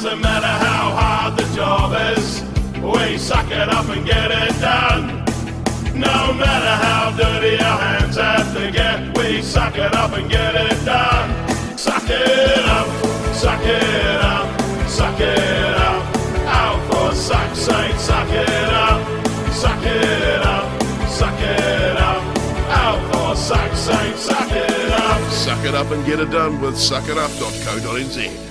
Doesn't matter how hard the job is, we suck it up and get it done. No matter how dirty our hands have to get, we suck it up and get it done. Suck it up, suck it up, suck it up. Out for suck's sake, suck it up, suck it up, suck it up. Out for suck's sake, suck it up. Suck it up and get it done with suckitup.co.nz.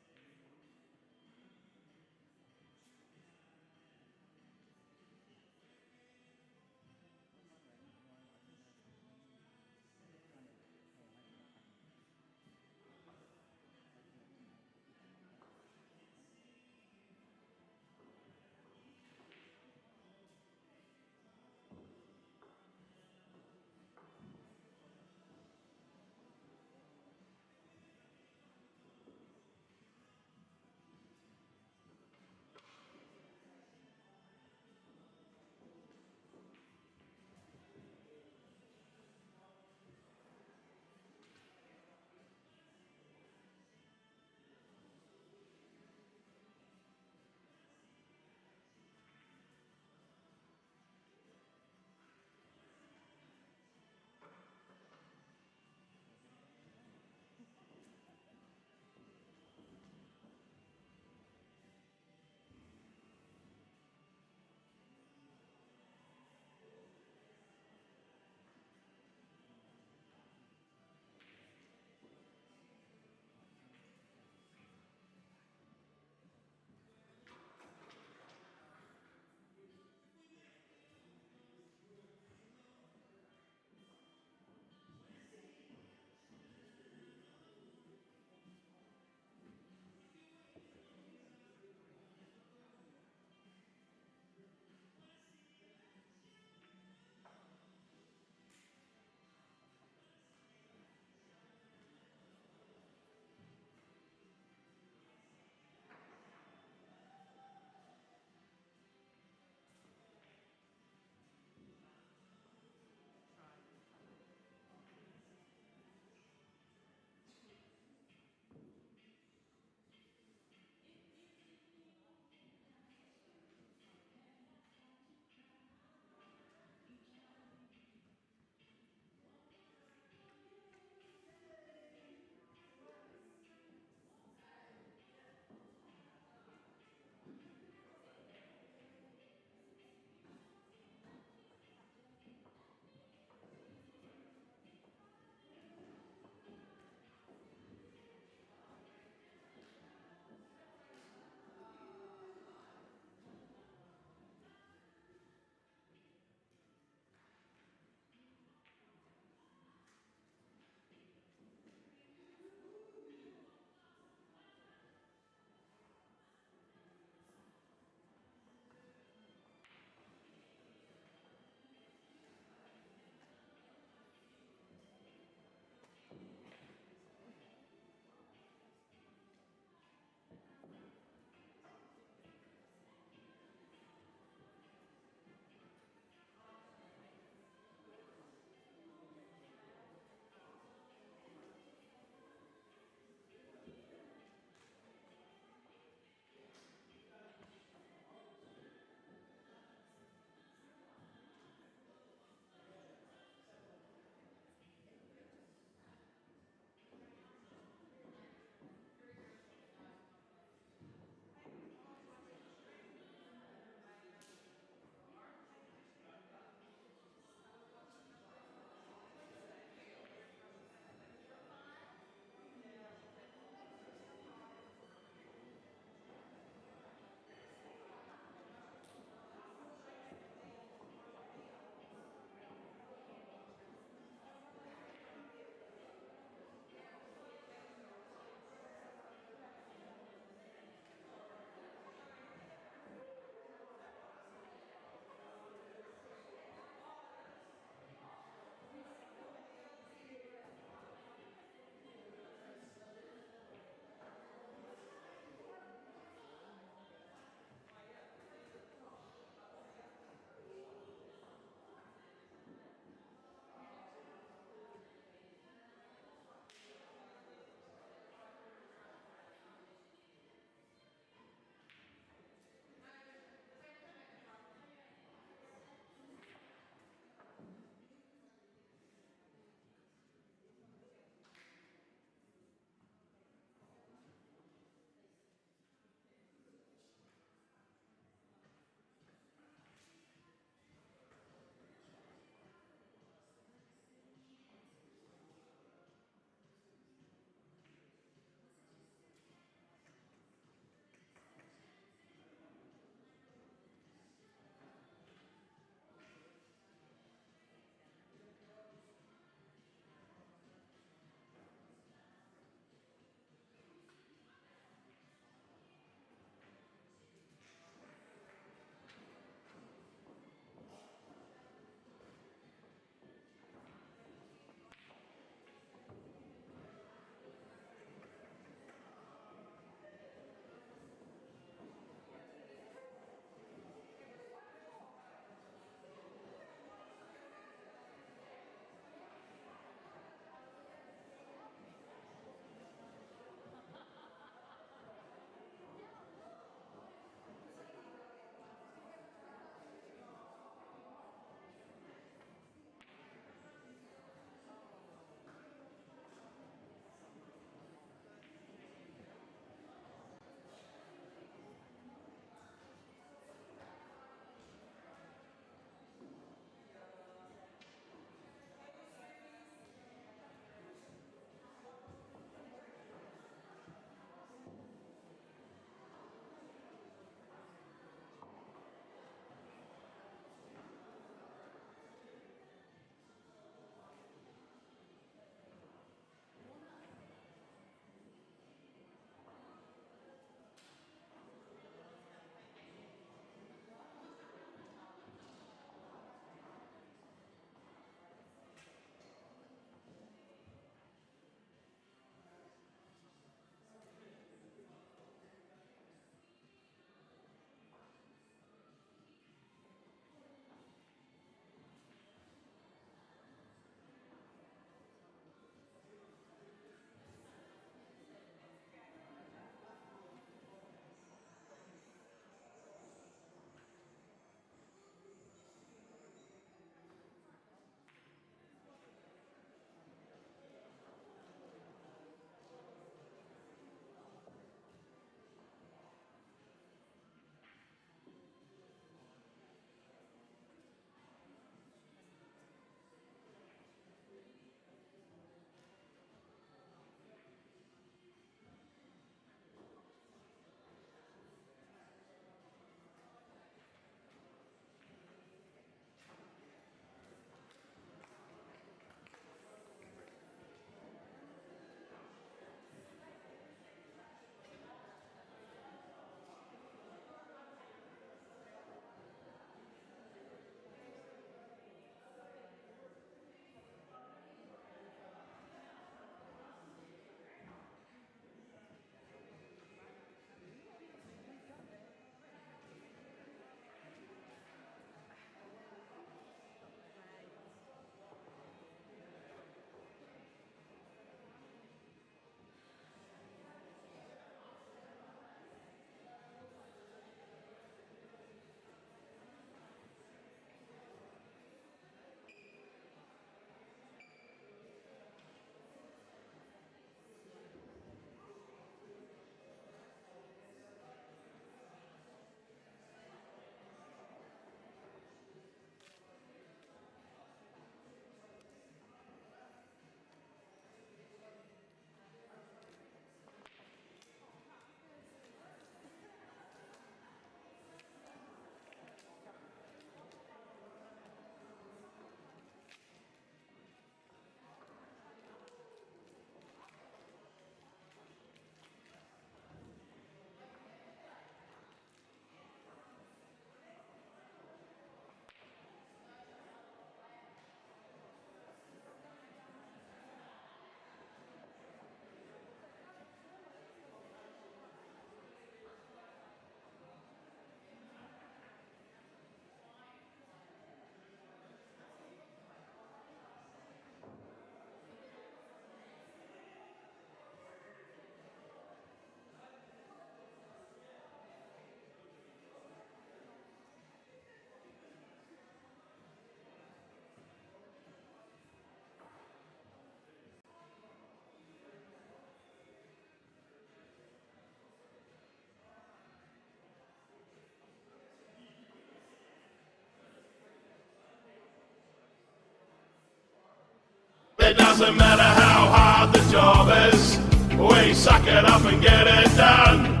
It doesn't matter how hard the job is, we suck it up and get it done.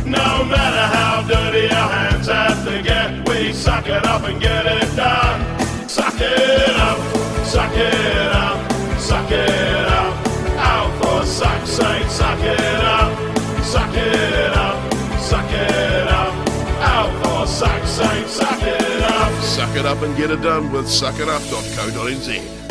No matter how dirty our hands have to get, we suck it up and get it done. Suck it up, suck it up, suck it up. Out for suck's sake, suck it up, suck it up, suck it up. Out for suck's sake, suck it up. Suck it up and get it done with suckitup.co.nz.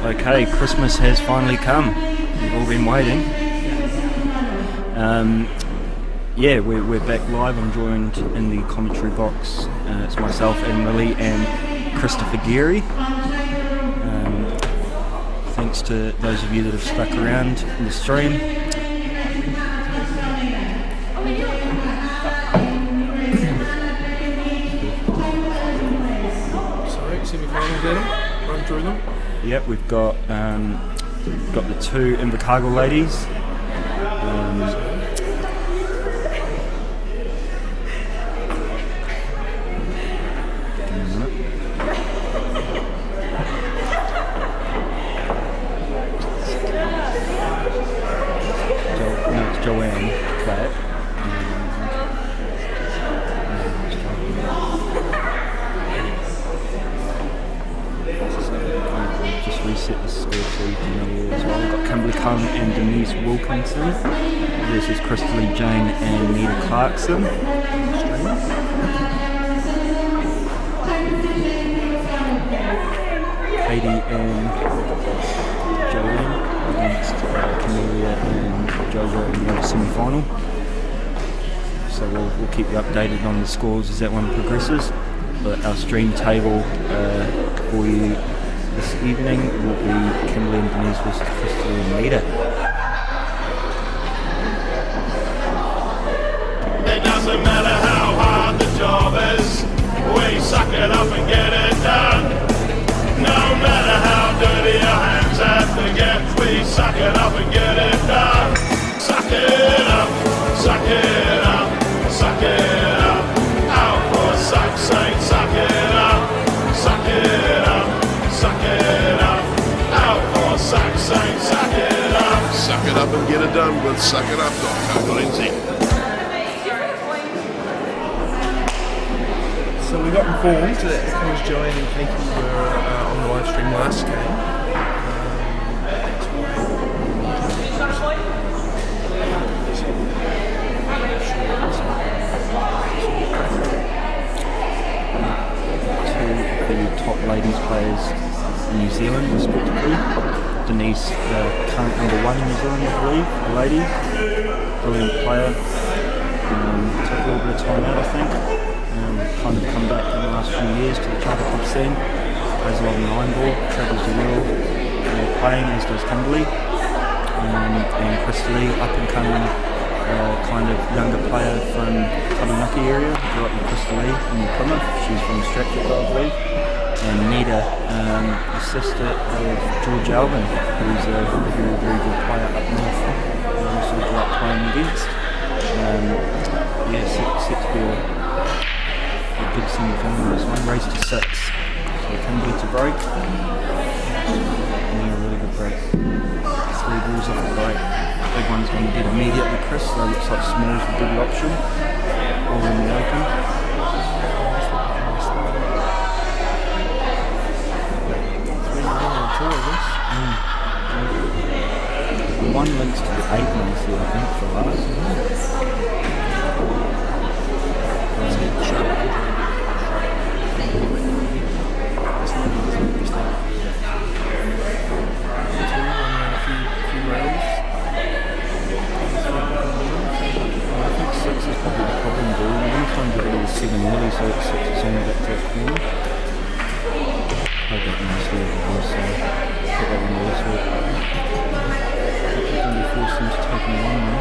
Okay, Christmas has finally come. We've all been waiting. Yeah, we're back live. I'm joined in the commentary box. It's myself, Adam Lilly, and Christopher Geary. Thanks to those of you that have stuck around in the stream. Sorry, semi-finals, Adam. Run through them. Yep, we've got the two Invercargill ladies. Joanne back. Just reset the score so you can know as well. We've got Kimberly Cullen and Denise Wilkinson versus Crystal Jane and Nita Clarkson. Katie and Joanne against Camelia and Jojo in the semi-final. So we'll keep you updated on the scores as that one progresses. But our stream table for you this evening will be Kimberly and Denise versus Crystal and Nita. It doesn't matter how hard the job is, we suck it up and get it done. No matter how dirty our hands have to get, we suck it up and get it done. Suck it up, suck it up, suck it up. Out for suck's sake, suck it up, suck it up, suck it up. Out for suck's sake, suck it up. Suck it up and get it done with suckitup.co.nz. So we got informed that because Joanne and Katie were on the live stream last game. Two of the top ladies players in New Zealand, respectively. Denise, current number one in New Zealand, I believe, the ladies. Brilliant player. Took a little bit of time out, I think. Kind of come back in the last last few years to the charter club scene. Plays a lot on the line ball, travels the world. Playing as does Kimberly. And Christy, up and coming kind of younger player from Taranaki area, grew up with Christy in Plymouth. She's from Stratford, I believe. And Nita, the sister of George Alvin, who's a very, very good player up north. So we grew up playing against. Set to be a good semi-final. This one raised to 6. So Kimberly to break. A really good break. 3 balls off the break. Big one's going to get immediately Chris, so it looks like Smalls will be the option. All in the open. One links to the 8 nicely, I think, for last. Seven early, so it's 6 is only back to that corner. Played that nicely over there, so put that one there, so it's going to be forced into taking one now.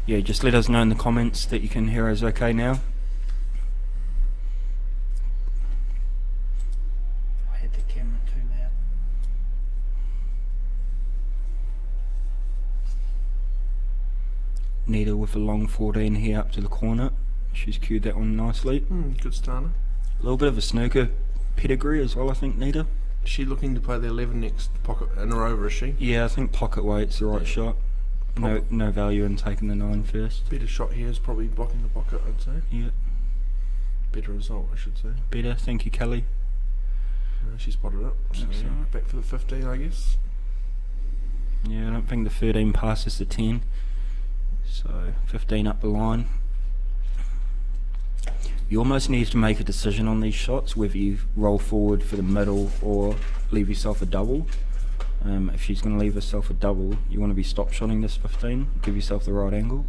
Yeah, just let us know in the comments that you can hear us okay now. I had the camera too loud. Nita with a long 14 here up to the corner. She's cued that one nicely. Good starter. A little bit of a snooker pedigree as well, I think, Nita. Is she looking to play the 11 next pocket in her over, is she? Yeah, I think pocket weight's the right shot. No value in taking the 9 first. Better shot here is probably blocking the pocket, I'd say. Yeah. Better result, I should say. Better, thank you, Kelly. She spotted it. So That's right. Back for the 15, I guess. Yeah, I don't think the 13 passes the 10. So 15 up the line. You almost need to make a decision on these shots, whether you roll forward for the middle or leave yourself a double. If she's going to leave herself a double, you want to be stop shotting this 15, give yourself the right angle.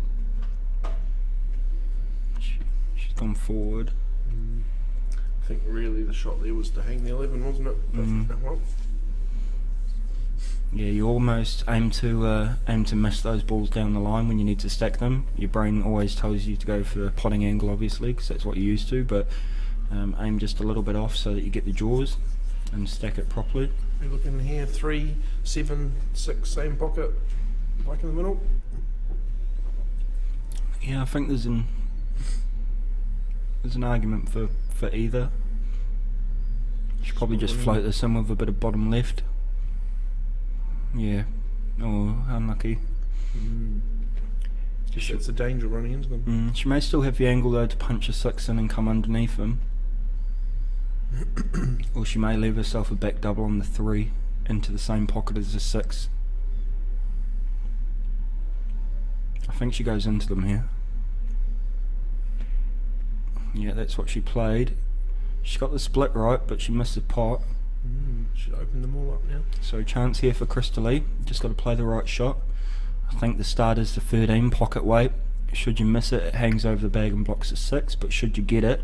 She's gone forward. I think really the shot there was to hang the 11, wasn't it? Well. Yeah, you almost aim to miss those balls down the line when you need to stack them. Your brain always tells you to go for a potting angle, obviously, because that's what you're used to, but aim just a little bit off so that you get the jaws and stack it properly. We're looking here, 3, 7, 6, same pocket, back in the middle. Yeah, I think there's an argument for either. Should probably just float this in with a bit of bottom left. Yeah. Oh, unlucky. It's a danger running into them. She may still have the angle though to punch a 6 in and come underneath them. Or she may leave herself a back double on the 3 into the same pocket as the 6. I think she goes into them here. Yeah, that's what she played. She got the split right, but she missed the pot. Should open them all up now. So chance here for Crystal. Just got to play the right shot. I think the start is the 13 pocket weight. Should you miss it, it hangs over the bag and blocks the 6. But should you get it,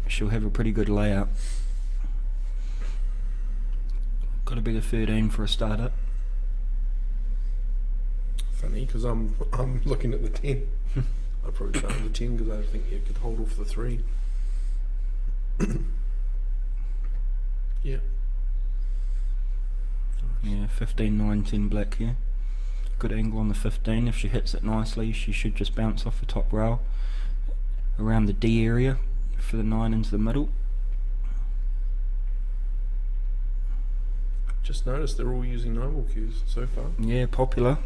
she'll have a pretty good layout. Got to be the 13 for a starter. Funny, because I'm looking at the 10. I'd probably start with the 10 because I think you could hold off the 3. 15-9-10 black here. Good angle on the 15. If she hits it nicely, she should just bounce off the top rail around the D area for the 9 into the middle. Just noticed they're all using 9-ball cues so far. Yeah, popular.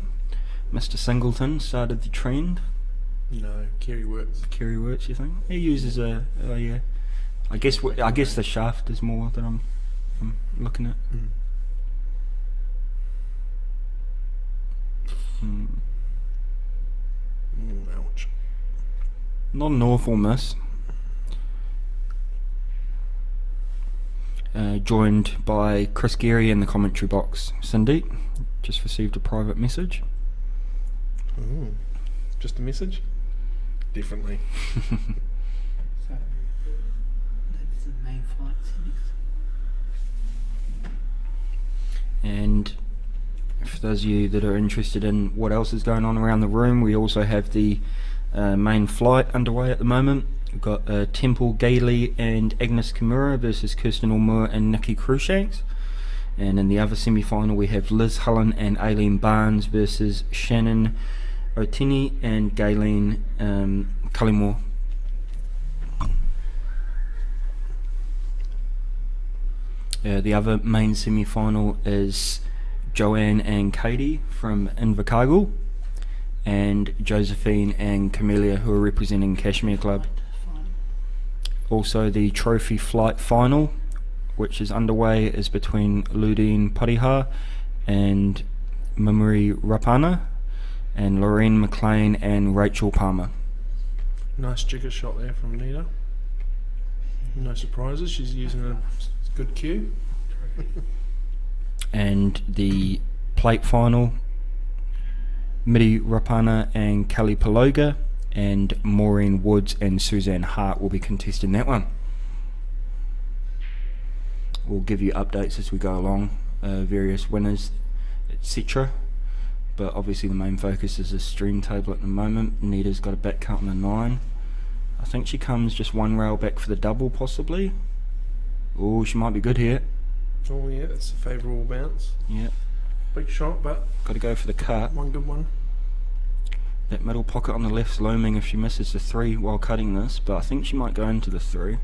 Mr. Singleton started the trend. No, Kerry works. Kerry works, you think? He uses a yeah. I guess the shaft is more that I'm looking at. Ouch. Not an awful miss. Joined by Chris Geary in the commentary box. Cindy, just received a private message. Ooh. Just a message? Definitely. So that's the main flight settings. And for those of you that are interested in what else is going on around the room, we also have the main flight underway at the moment. We've got Temple Gailey and Agnes Kimura versus Kirsten Ormur and Nikki Cruikshanks. And in the other semi-final we have Liz Hullen and Aileen Barnes versus Shannon Otini and Gayleen Cullimore. The other main semi-final is Joanne and Katie from Invercargill and Josephine and Camellia, who are representing Cashmere Club. Also the trophy flight final, which is underway, is between Ludine Pariha and Mimuri Rapana and Lorraine McLean and Rachel Palmer. Nice jigger shot there from Nita. No surprises, she's using a good cue. And the plate final, Miri Rapana and Kelly Paloga and Maureen Woods and Suzanne Hart will be contesting that one. We'll give you updates as we go along, various winners, etc. But obviously the main focus is the stream table at the moment. Nita's got a back cut on the 9. I think she comes just one rail back for the double possibly. Oh, she might be good here. Oh yeah, that's a favourable bounce. Yeah. Big shot, but Got to go for the cut. one good one. That middle pocket on the left's looming if she misses the 3 while cutting this, but I think she might go into the 3.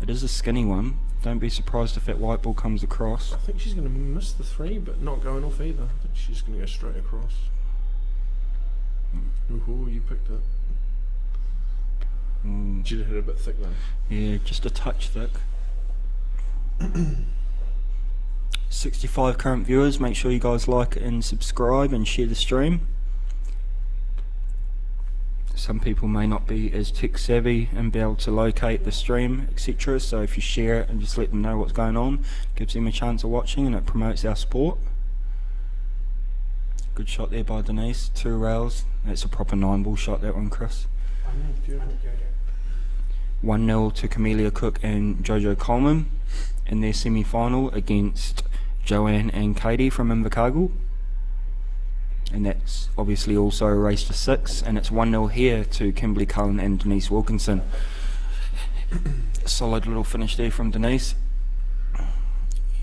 It is a skinny one. Don't be surprised if that white ball comes across. I think she's going to miss the 3, but not going off either. I think she's going to go straight across. Ooh, you picked it. She'd have hit it a bit thick though. Yeah, just a touch thick. 65 current viewers. Make sure you guys like and subscribe and share the stream. Some people may not be as tech savvy and be able to locate the stream, etc. So if you share it and just let them know what's going on, gives them a chance of watching and it promotes our sport. Good shot there by Denise. 2 rails. That's a proper 9-ball shot, that one, Chris. 1-0 to Camellia Cook and Jojo Coleman in their semi-final against Joanne and Katie from Invercargill. And that's obviously also a race to 6, and it's 1-0 here to Kimberly Cullen and Denise Wilkinson. Solid little finish there from Denise.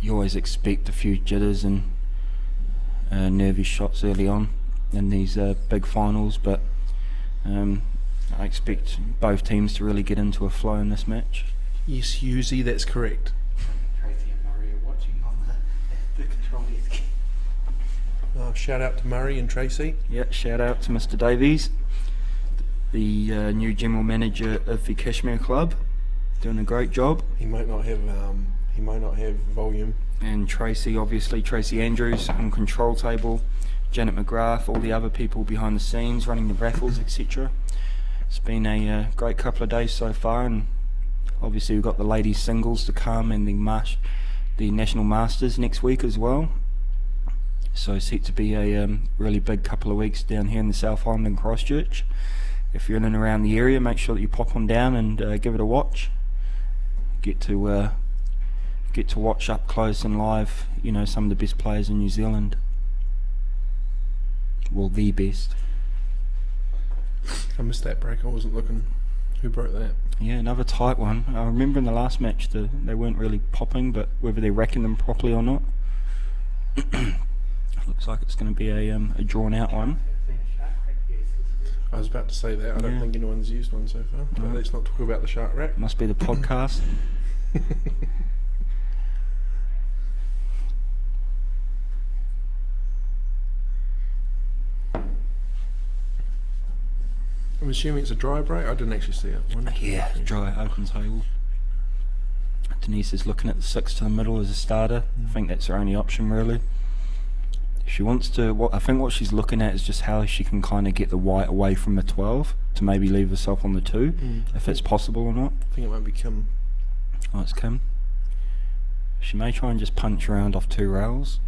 You always expect a few jitters and nervy shots early on in these big finals, but I expect both teams to really get into a flow in this match. Yes, Yuzi, that's correct. Tracy and Murray are watching on the control desk. Shout out to Murray and Tracy. Yeah, shout out to Mr. Davies, the new general manager of the Cashmere Club, doing a great job. He might not have volume. And Tracy, obviously, Tracy Andrews on control table, Janet McGrath, all the other people behind the scenes running the raffles, etc. It's been a great couple of days so far, and obviously we've got the ladies singles to come and the National Masters next week as well. So set to be a really big couple of weeks down here in the South Island in Christchurch. If you're in and around the area, make sure that you pop on down and give it a watch. Get to watch up close and live, you know, some of the best players in New Zealand. Well, the best. I missed that break, I wasn't looking. Who broke that? Yeah, another tight one. I remember in the last match they weren't really popping, but whether they're racking them properly or not. Looks like it's going to be a drawn out one. I was about to say that. I don't Yeah. think anyone's used one so far. But No. let's not talk about the shark rack. Must be the podcast. I'm assuming it's a dry break. I didn't actually see it. Yeah, dry open table. Denise is looking at the 6 to the middle as a starter. I think that's her only option really. She wants to. I think what she's looking at is just how she can kind of get the white away from the 12 to maybe leave herself on the 2, if it's possible or not. I think it might be Kim. Oh, it's Kim. She may try and just punch around off 2 rails.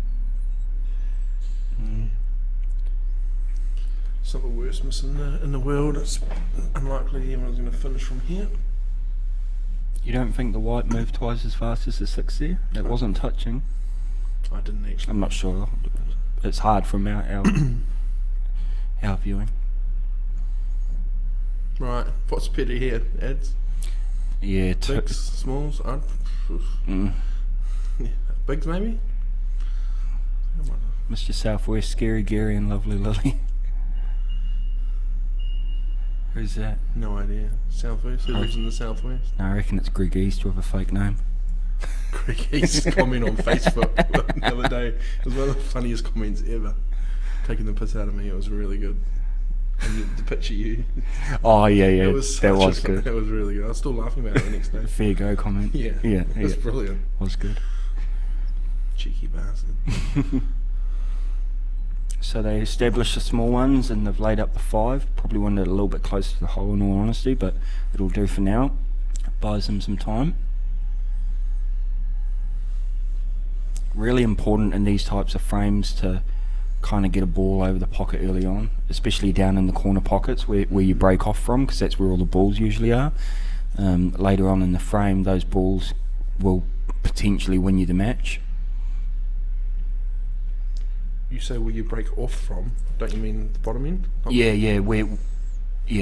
It's not the worst miss in the world. It's unlikely anyone's going to finish from here. You don't think the white moved twice as fast as the 6 there? It wasn't touching. I didn't actually. I'm not sure. It's hard from our viewing. Right. What's better here? Ads? Yeah, Bigs? Smalls? Yeah. Bigs maybe? Mr. Southwest, Scary Gary and Lovely Lily. Who's that? No idea. Southwest? Who lives in the Southwest? No, I reckon it's Greg East with a fake name. Greg East's comment on Facebook the other day. It was one of the funniest comments ever. Taking the piss out of me. It was really good. And the picture you. Oh yeah, It was that such was a- good. It was really good. I was still laughing about it the next day. Fair go comment. Yeah. yeah, It was brilliant. was good. Cheeky bastard. So they established the small ones and they've laid up the 5. Probably wanted it a little bit closer to the hole in all honesty, but it'll do for now. Buys them some time. Really important in these types of frames to kind of get a ball over the pocket early on, especially down in the corner pockets where you break off from, because that's where all the balls usually are. Later on in the frame, those balls will potentially win you the match. You say where you break off from? Don't you mean the bottom end? Not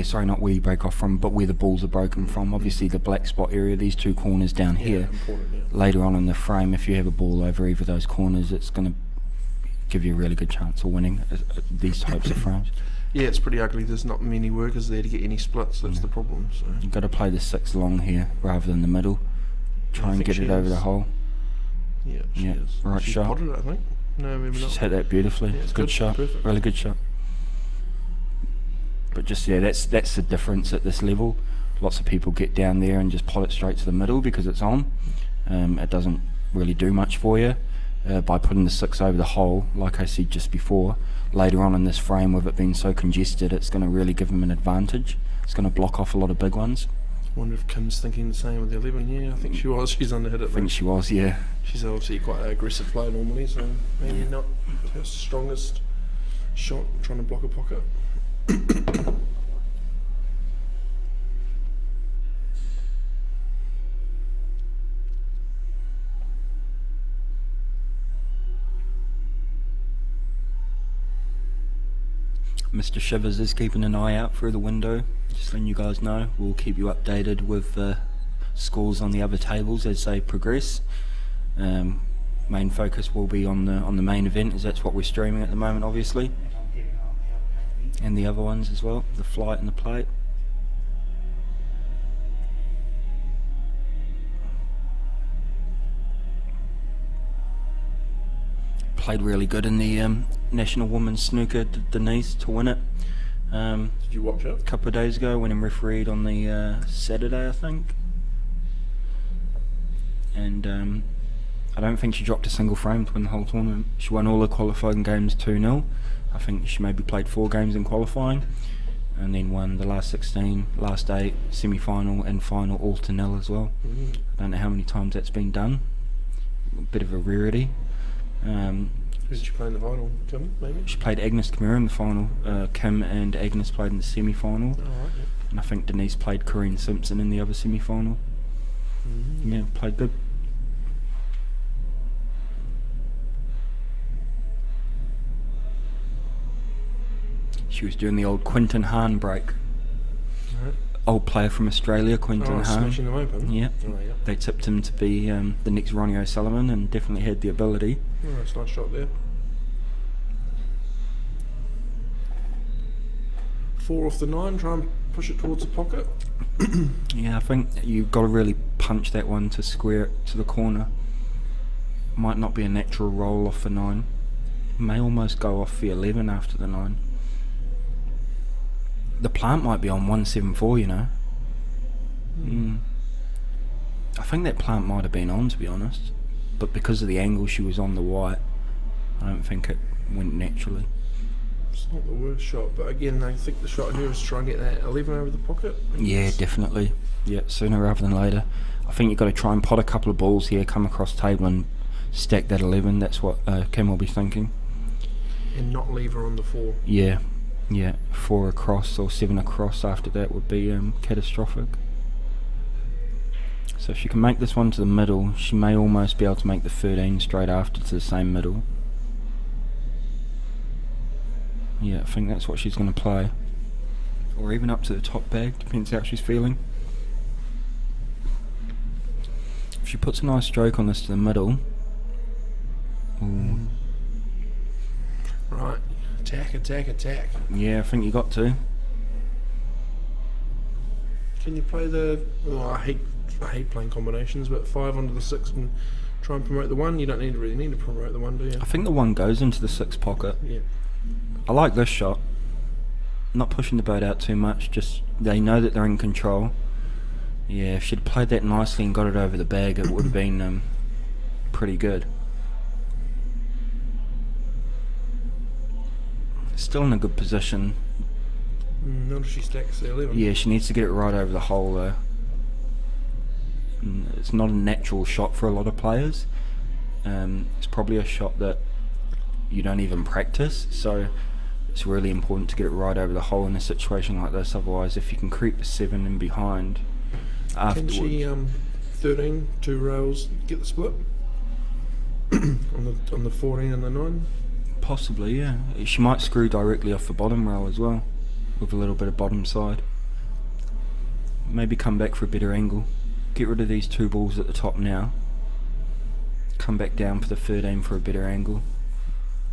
Sorry, not where you break off from, but where the balls are broken from. Obviously the black spot area, these 2 corners down Yeah, here. important, yeah. Later on in the frame, if you have a ball over either of those corners, it's going to give you a really good chance of winning these types of frames. Yeah, it's pretty ugly. There's not many workers there to get any splits. That's the problem. So You've got to play the 6 long here rather than the middle. Try I and think get she it over is. the hole. yeah, she Yeah, is. right She's shot. potted it, I think. No, maybe She's not. hit that beautifully. Yeah, It's it's good good, shot. perfect. Really good shot. But just that's the difference at this level. Lots of people get down there and just pot it straight to the middle because it's on. It doesn't really do much for you. By putting the 6 over the hole, like I said just before, later on in this frame with it being so congested, it's going to really give them an advantage. It's going to block off a lot of big ones. Wonder if Kim's thinking the same with the 11. Yeah, I think she was. She's underhit it. I think she was, yeah. She's obviously quite an aggressive player normally, so maybe not her strongest shot trying to block a pocket. Mr. Shivers is keeping an eye out through the window. Just letting you guys know, we'll keep you updated with scores on the other tables as they progress. Main focus will be on the main event, as that's what we're streaming at the moment, obviously, and the other ones as well, the flight and the plate. Played really good in the National Women's Snooker, Denise, to win it. Did you watch it? A couple of days ago, when I refereed on the Saturday, I think. And I don't think she dropped a single frame to win the whole tournament. She won all the qualifying games 2-0. I think she maybe played 4 games in qualifying, and then won the last 16, last 8, semi-final and final all to nil as well. I don't know how many times that's been done. A bit of a rarity. Who did you play in the final? Kim, maybe? She played Agnes Cashmere in the final. Kim and Agnes played in the semi-final. Oh, right, yeah. And I think Denise played Corinne Simpson in the other semi-final. Yeah, played good. She was doing the old Quinton Hahn break. Right. old player from Australia, Quentin Hahn. Smashing them open. Yeah. Oh, yeah. They tipped him to be the next Ronnie O'Sullivan, and definitely had the ability. Oh, that's a nice shot there. 4 off the 9, try and push it towards the pocket. Yeah, I think you've got to really punch that one to square it to the corner. Might not be a natural roll off the 9. May almost go off the 11 after the 9. The plant might be on 174, you know. I think that plant might have been on, to be honest. But because of the angle she was on the white, I don't think it went naturally. It's not the worst shot, but again, I think the shot here is trying to get that 11 over the pocket. Yeah, definitely. Yeah, sooner rather than later. I think you've got to try and pot a couple of balls here, come across table and stack that 11. That's what Kim will be thinking. And not leave her on the 4. Yeah, 4 across or 7 across after that would be catastrophic. So if she can make this one to the middle, she may almost be able to make the 13 straight after to the same middle. Yeah, I think that's what she's going to play. Or even up to the top bag, depends how she's feeling. If she puts a nice stroke on this to the middle... Ooh. Right, attack. Yeah, I think you got to. Can you play the... Oh, I hate playing combinations, but 5 onto the 6 and try and promote the 1? You don't really need to promote the 1, do you? I think the 1 goes into the 6 pocket. Yeah. I like this shot. Not pushing the boat out too much, just they know that they're in control. Yeah, if she'd played that nicely and got it over the bag, it would have been pretty good. Still in a good position. Not if she stacks the 11. Yeah, she needs to get it right over the hole though. It's not a natural shot for a lot of players. It's probably a shot that you don't even practice, so it's really important to get it right over the hole in a situation like this. Otherwise, if you can creep the 7 in behind afterwards. Can she 13 2 rails get the split on the 14 and the 9? Possibly, yeah. She might screw directly off the bottom rail as well, with a little bit of bottom side. Maybe come back for a better angle. Get rid of these 2 balls at the top now. Come back down for the 13 for a better angle.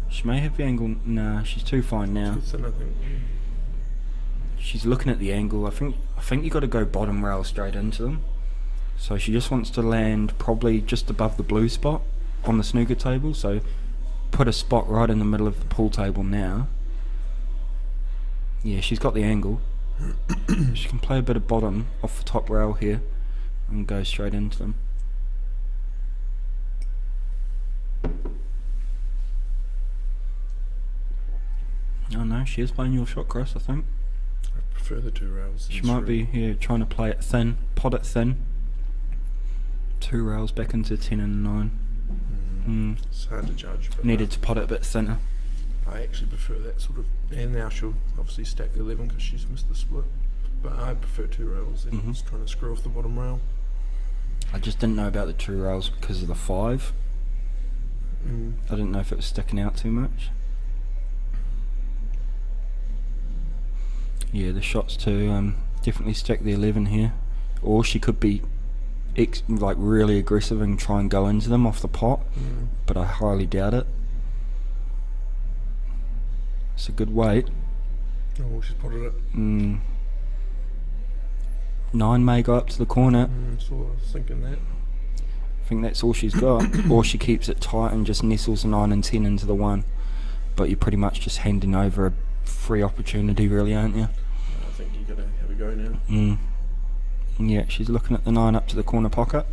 She may have the angle. Nah, she's too fine now. Too thin, I think. She's looking at the angle. I think you got to go bottom rail straight into them. So she just wants to land probably just above the blue spot on the snooker table. So put a spot right in the middle of the pool table now. Yeah, she's got the angle. She can play a bit of bottom off the top rail here and go straight into them. Oh no, she is playing your shot, Chris, I think. I prefer the 2 rails. She might be here trying to play it thin, pot it thin. 2 rails back into 10 and 9. It's hard to judge. But Needed to pot it a bit thinner. I actually prefer that sort of... And now she'll obviously stack the 11 because she's missed the split. But I prefer 2 rails than just trying to screw off the bottom rail. I just didn't know about the 2 rails because of the 5. I didn't know if it was sticking out too much. Yeah, the shots to definitely stack the 11 here. Or she could be like really aggressive and try and go into them off the pot, but I highly doubt it. It's a good weight. Oh, she's potted it. 9 may go up to the corner. So I was thinking that. I think that's all she's got. Or she keeps it tight and just nestles the 9 and 10 into the 1. But you're pretty much just handing over a free opportunity, really, aren't you? I think you gotta have a go now. Yeah, she's looking at the 9 up to the corner pocket.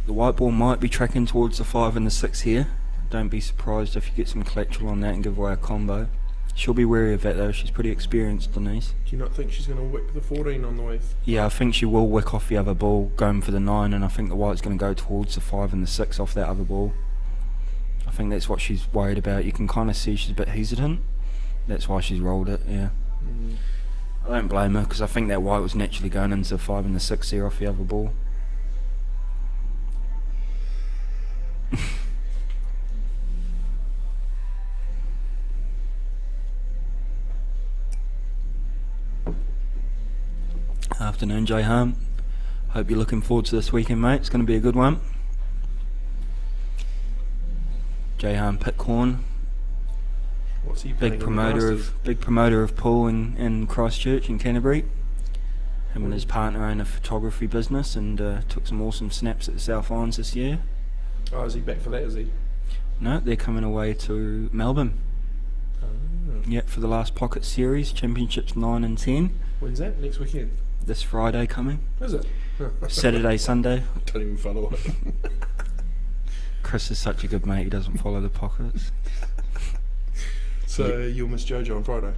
The white ball might be tracking towards the 5 and the 6 here. Don't be surprised if you get some collateral on that and give away a combo. She'll be wary of that though, she's pretty experienced, Denise. Do you not think she's going to wick the 14 on the way? Yeah, I think she will wick off the other ball going for the 9, and I think the white's going to go towards the 5 and the 6 off that other ball. I think that's what she's worried about. You can kind of see she's a bit hesitant. That's why she's rolled it, yeah. I don't blame her, because I think that white was naturally going into the 5 and the 6 there off the other ball. Afternoon, Jay Harm. Hope you're looking forward to this weekend, mate. It's going to be a good one. Jay Harm Pitcorn, What's he playing big in the promoter of pool in Christchurch in Canterbury. Him and his partner own a photography business and took some awesome snaps at the South Islands this year. Oh, is he back for that, is he? No, they're coming away to Melbourne. Oh. Yeah, for the last Pocket Series, Championships 9 and 10. When's that? Next weekend? This Friday coming. Is it? Saturday, Sunday. Don't even follow it. Chris is such a good mate, he doesn't follow the pockets. So you'll miss Jojo on Friday?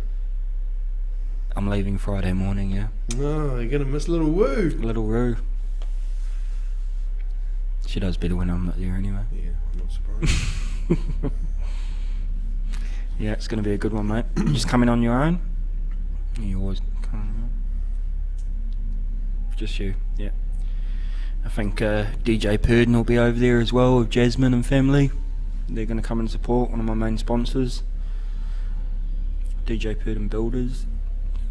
I'm leaving Friday morning, yeah. No, you're going to miss Little Woo. Little Roo. She does better when I'm not there anyway. Yeah, I'm not surprised. Yeah, it's going to be a good one, mate. You just coming on your own? You always come on your own? Just you, yeah. I think DJ Purden will be over there as well with Jasmine and family. They're going to come and support, one of my main sponsors. DJ Purden Builders.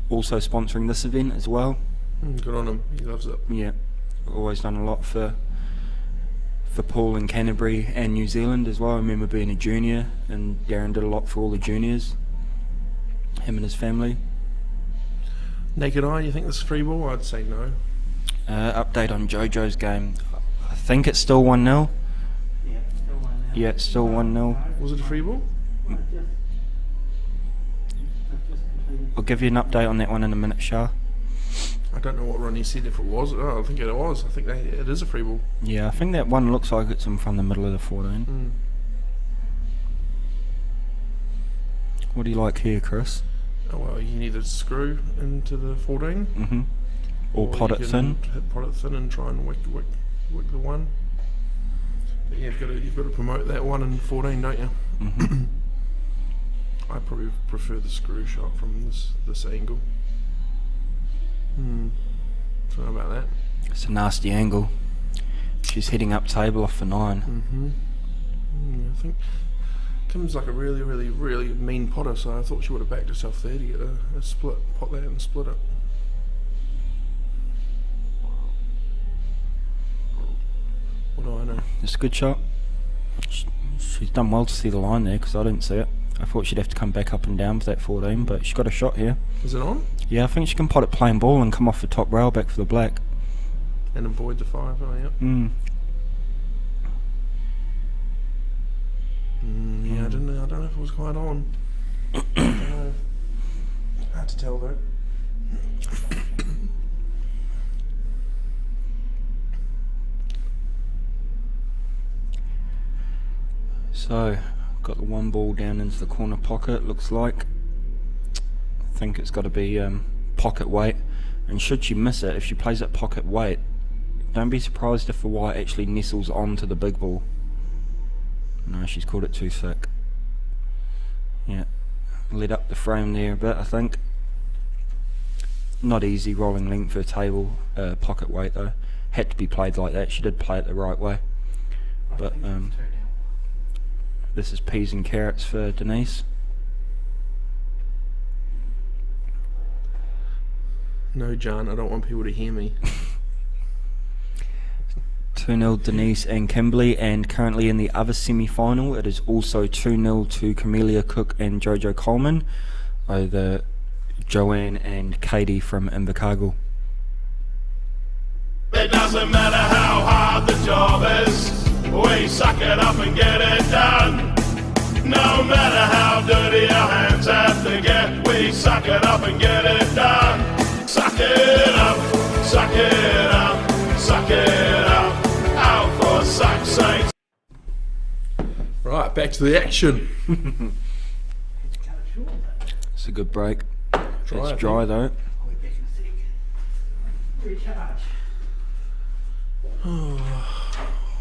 Also sponsoring this event as well. Good on him, he loves it. Yeah, always done a lot for Paul in Canterbury and New Zealand as well. I remember being a junior and Darren did a lot for all the juniors. Him and his family. Naked eye, you think this is free ball? I'd say no. Update on Jojo's game. I think it's still 1-0. Yeah, still 1 now. Yeah, it's still 1-0. Was it a free ball? I've just completed. I'll give you an update on that one in a minute, Shah. I don't know what Ronnie said if it was. Oh, I think it was. I think it is a free ball. Yeah, I think that one looks like it's in from the middle of the 14. What do you like here, Chris? Oh, well, you can either screw into the 14 Mm-hmm. Or pot you it can thin. Pot it thin and try and wick the one. But yeah, you've got to promote that one in 14, don't you? Mm-hmm. I probably prefer the screw shot from this angle. So how about that? It's a nasty angle. She's heading up table off for 9. I think Kim's like a really, really, really mean potter, so I thought she would have backed herself there to get a split, pot that and split it. What do I know? It's a good shot. She's done well to see the line there because I didn't see it. I thought she'd have to come back up and down for that 14, but she's got a shot here. Is it on? Yeah, I think she can pot it plain ball and come off the top rail back for the black. And avoid the 5, oh yeah. Yeah, I don't know if it was quite on. I don't know. Hard to tell though. So, got the one ball down into the corner pocket, looks like. I think it's got to be pocket weight. And should she miss it, if she plays it pocket weight, don't be surprised if the white actually nestles onto the big ball. No, she's caught it too thick. Yeah, lit up the frame there a bit, I think. Not easy rolling length for a table, pocket weight though. Had to be played like that. She did play it the right way. But this is peas and carrots for Denise. No, John, I don't want people to hear me. 2-0 Denise and Kimberley, and currently in the other semi-final it is also 2-0 to Camellia Cook and Jojo Coleman over Joanne and Katie from Invercargill. It doesn't matter how hard the job is, we suck it up and get it done. No matter how dirty our hands have to get, we suck it up and get it done. Suck it up, suck it up, suck it up, out for suck's sake. Right, back to the action. Cut it short though. It's a good break. Dry, It's dry though. I'll be back in a sec. Recharge.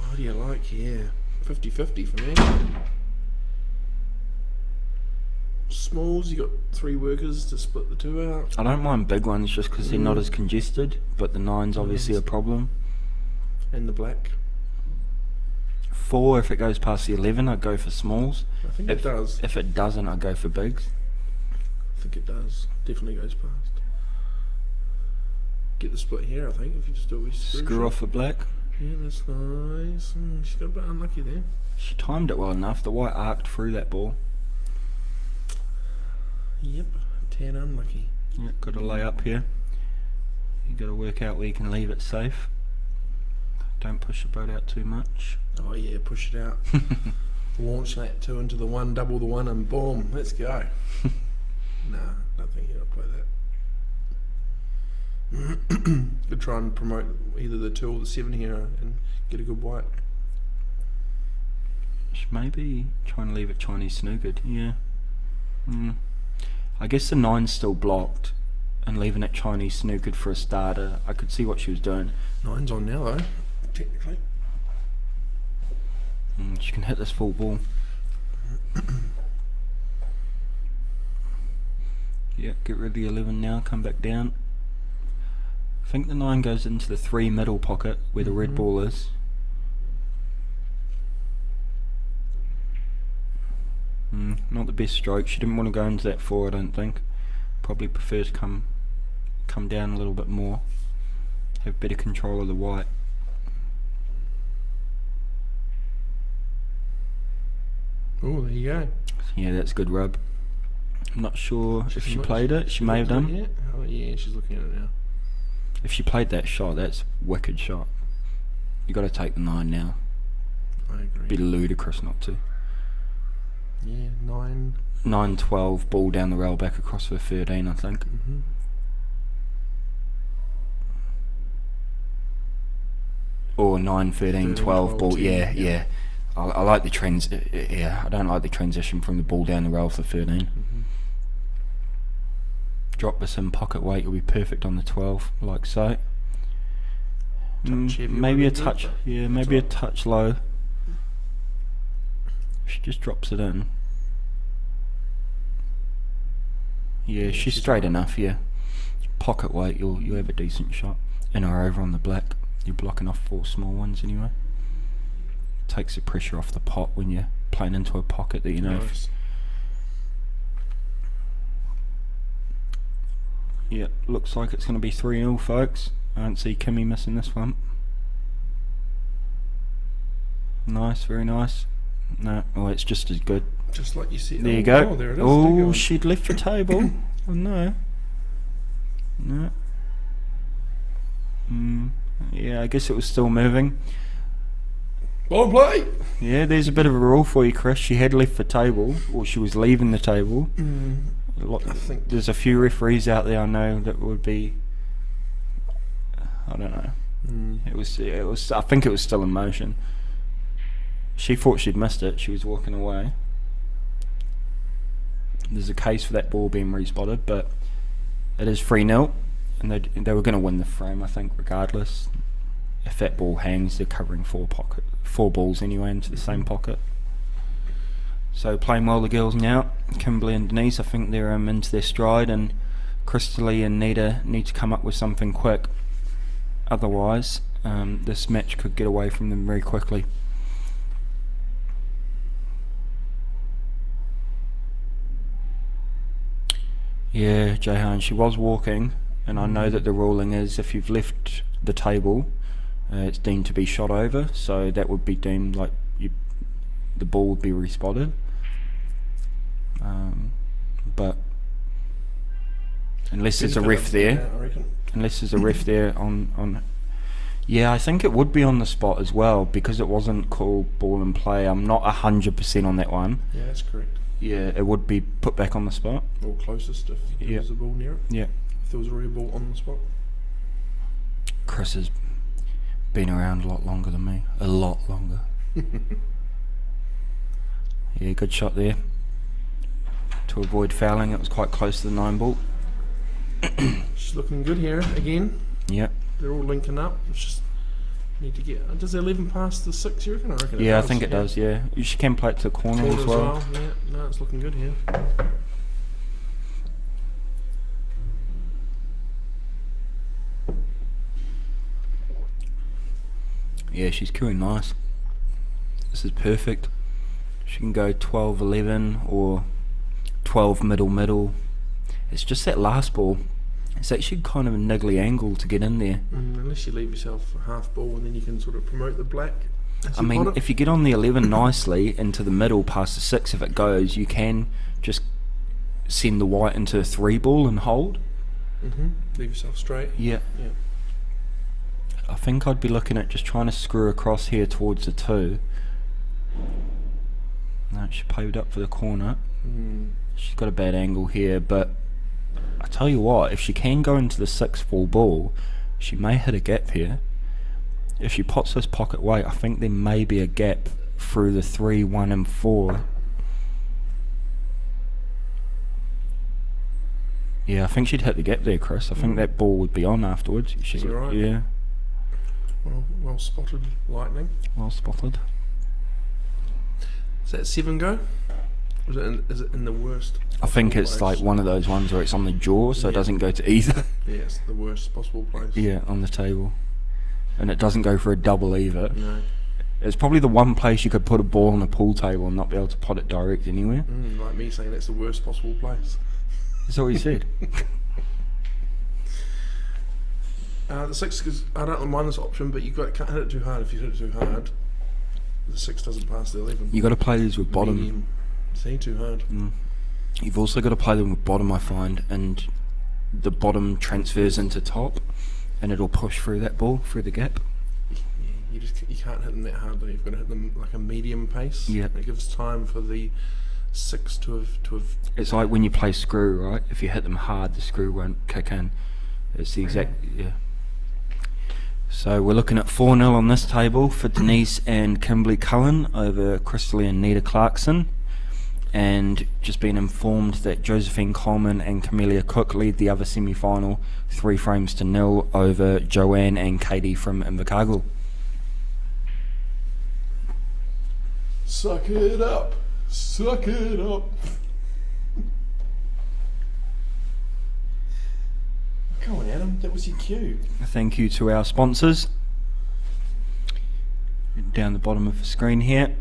What do you like here? 50-50 for me. Smalls, you got 3 workers to split the 2 out. I don't mind big ones just because they're not as congested, but the 9's obviously a problem. And the black. 4 if it goes past the 11 I'd go for smalls. I think it does. If it doesn't I'd go for bigs. I think it does. Definitely goes past. get the split here, I think, if you just do it with Screw off the black. Yeah, that's nice. She's got a bit unlucky there. She timed it well enough. The white arced through that ball. Yep, 10 unlucky. Yeah, got to lay up here. You got to work out where you can leave it safe. Don't push the boat out too much. Oh yeah, push it out. Launch that 2 into the 1, double the 1, and boom, let's go. Nah, don't think you'll play that. Could try and promote either the 2 or the 7 here and get a good white. Maybe trying to leave it Chinese snookered, yeah. I guess the 9's still blocked, and leaving it Chinese snookered for a starter, I could see what she was doing. 9's on now though, technically. She can hit this full ball. Yeah, get rid of the 11 now, come back down. I think the 9 goes into the 3 middle pocket where the red ball is. Not the best stroke. She didn't want to go into that 4, I don't think. Probably prefers to come down a little bit more. Have better control of the white. Oh, there you go. Yeah, that's good rub. I'm not sure if she She's played it. She may have looked at done. it yet? Oh yeah, she's looking at it now. If she played that shot, that's a wicked shot. You got to take the 9 now. I agree. Be ludicrous not to. Yeah, 9. 9-12, ball down the rail back across for 13, I think. Or 9-13, 12 ball. 10, Yeah, yeah. yeah. I like the yeah, I don't like the transition from the ball down the rail for 13. Drop this in pocket weight, you'll be perfect on the 12, like so. Heavy Maybe a would be touch, good, but yeah, maybe a touch low. She just drops it in. Yeah, she's straight enough, yeah. Pocket weight, you'll have a decent shot. In or over on the black. You're blocking off 4 small ones anyway. Takes the pressure off the pot when you're playing into a pocket that you know. Nice. Yeah, looks like it's going to be 3-0, folks. I don't see Kimmy missing this one. Nice, very nice. No, oh, it's just as good. Just like you see. There you go. Oh, there it is. Oh, she'd left the table. Oh no. No. Yeah, I guess it was still moving. Ball play. Yeah, there's a bit of a rule for you, Chris. She had left the table, or she was leaving the table. I think There's a few referees out there I know that would be. I don't know. It was. I think it was still in motion. She thought she'd missed it. She was walking away. There's a case for that ball being respotted, but it is 3-0, and they were going to win the frame, I think, regardless. If that ball hangs, they're covering 4 balls anyway into the same pocket. So playing well, the girls now. Kimberly and Denise, I think they're into their stride, and Crystalie and Nita need to come up with something quick. Otherwise, this match could get away from them very quickly. Yeah, Jahan, she was walking, and I know that the ruling is if you've left the table, it's deemed to be shot over, so that would be deemed like the ball would be respotted. But unless there's a ref there, on yeah, I think it would be on the spot as well, because it wasn't called ball and play. I'm not 100% on that one. Yeah, that's correct. Yeah, it would be put back on the spot. Or closest if there was a ball near it. Yeah. If there was a real ball on the spot. Chris has been around a lot longer than me. A lot longer. Yeah, good shot there. To avoid fouling, it was quite close to the 9 ball. She's looking good here again. Yep. They're all linking up. It's just need to get. Does 11 pass the 6? You reckon? I reckon. Yeah, I does, think it does. Yeah, she can play it to the corner Corner as well. Yeah, no, it's looking good here. Yeah, she's queuing nice. This is perfect. She can go 12-11 or 12 middle. It's just that last ball. It's actually kind of a niggly angle to get in there. Unless you leave yourself a half ball and then you can sort of promote the black. I mean, if you get on the 11 nicely into the middle past the 6, if it goes, you can just send the white into a 3 ball and hold. Leave yourself straight. Yeah. Yeah. I think I'd be looking at just trying to screw across here towards the 2. No, she paved up for the corner. She's got a bad angle here, but I tell you what, if she can go into the 6 full ball, she may hit a gap here. If she pots this pocket weight, I think there may be a gap through the 3, 1 and 4. Yeah, I think she'd hit the gap there, Chris. I think that ball would be on afterwards. Is that right? Yeah. Well spotted, lightning. Well spotted. Is that 7 go? Or is it in the worst? I think possible it's place? like one of those ones where it's on the jaw, so it doesn't go to either. Yeah, it's the worst possible place. Yeah, on the table. And it doesn't go for a double either. No. It's probably the one place you could put a ball on a pool table and not be able to pot it direct anywhere. Like me saying that's the worst possible place. That's what you said. The 6, because I don't mind this option, but can't hit it too hard. If you hit it too hard, the 6 doesn't pass the 11. You got to play these with bottom. Medium. See, too hard. You've also got to play them with bottom, I find, and the bottom transfers into top, and it'll push through that ball, through the gap. Yeah, you can't hit them that hard though. You've got to hit them like a medium pace. Yeah. It gives time for the 6 to have. It's like when you play screw, right? If you hit them hard, the screw won't kick in. It's the exact, yeah. So we're looking at 4-0 on this table for Denise and Kimberly Cullen over Crystalie and Nita Clarkson. And just been informed that Josephine Coleman and Camelia Cook lead the other semi-final 3-0 over Joanne and Katie from Invercargill. Suck it up. Suck it up. Come on, Adam. That was your cue. Thank you to our sponsors. Down the bottom of the screen here.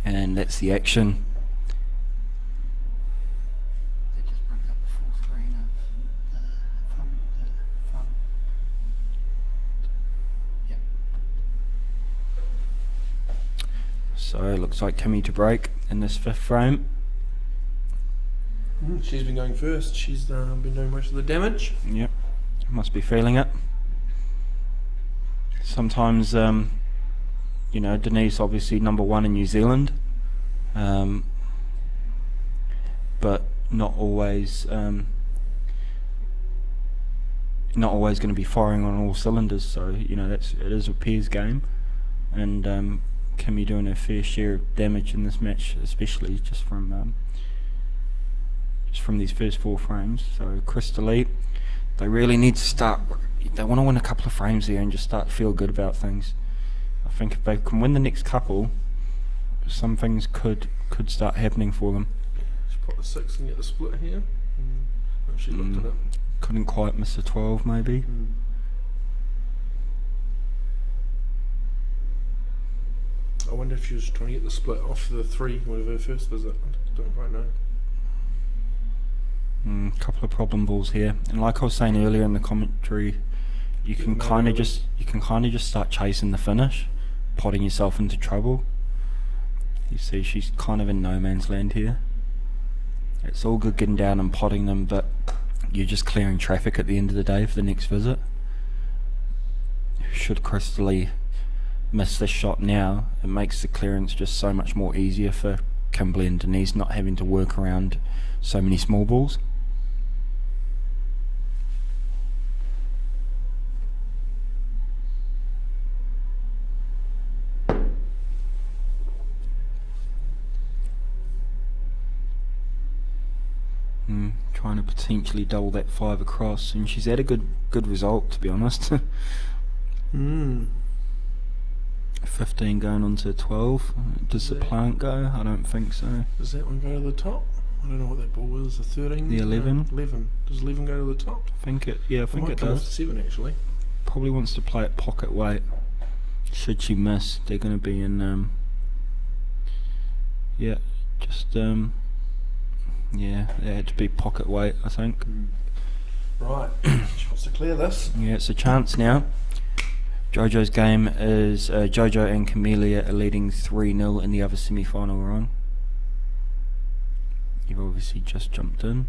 And that's the action. They just bring up the full screen of the front. Yep. So it looks like Kimmy to break in this 5th frame. She's been going first. She's been doing most of the damage. Yep, must be feeling it. Sometimes, you know, Denise obviously number 1 in New Zealand, but not always going to be firing on all cylinders. So you know, it is a pairs game, and Kimmy doing her fair share of damage in this match, especially just from these first 4 frames. So Crystalie, they really need to start. They want to win a couple of frames there and just start to feel good about things. I think if they can win the next couple, some things could start happening for them. Just put the 6 and get the split here. She looked at it. Couldn't quite miss the 12 maybe. I wonder if she was trying to get the split off the 3 with her first visit. I don't quite know. Couple of problem balls here, and like I was saying earlier in the commentary, you can kind of just start chasing the finish, potting yourself into trouble. You see, she's kind of in no man's land here. It's all good getting down and potting them, but you're just clearing traffic at the end of the day for the next visit. Should Crystalie miss this shot now, it makes the clearance just so much more easier for Kimberly and Denise, not having to work around so many small balls. Trying to potentially double that 5 across, and she's had a good result, to be honest. 15 going on to 12. Does the plant go? I don't think so. Does that one go to the top? I don't know what that ball is. The 13? The 11? 11. Does 11 go to the top? I think it Might come off does. the 7 actually. Probably wants to play at pocket weight. Should she miss, they're going to be in Yeah, it had to be pocket weight, I think. Right, she wants to clear this. Yeah, it's a chance now. Jojo's game is Jojo and Camellia are leading 3-0 in the other semi-final round. You've obviously just jumped in.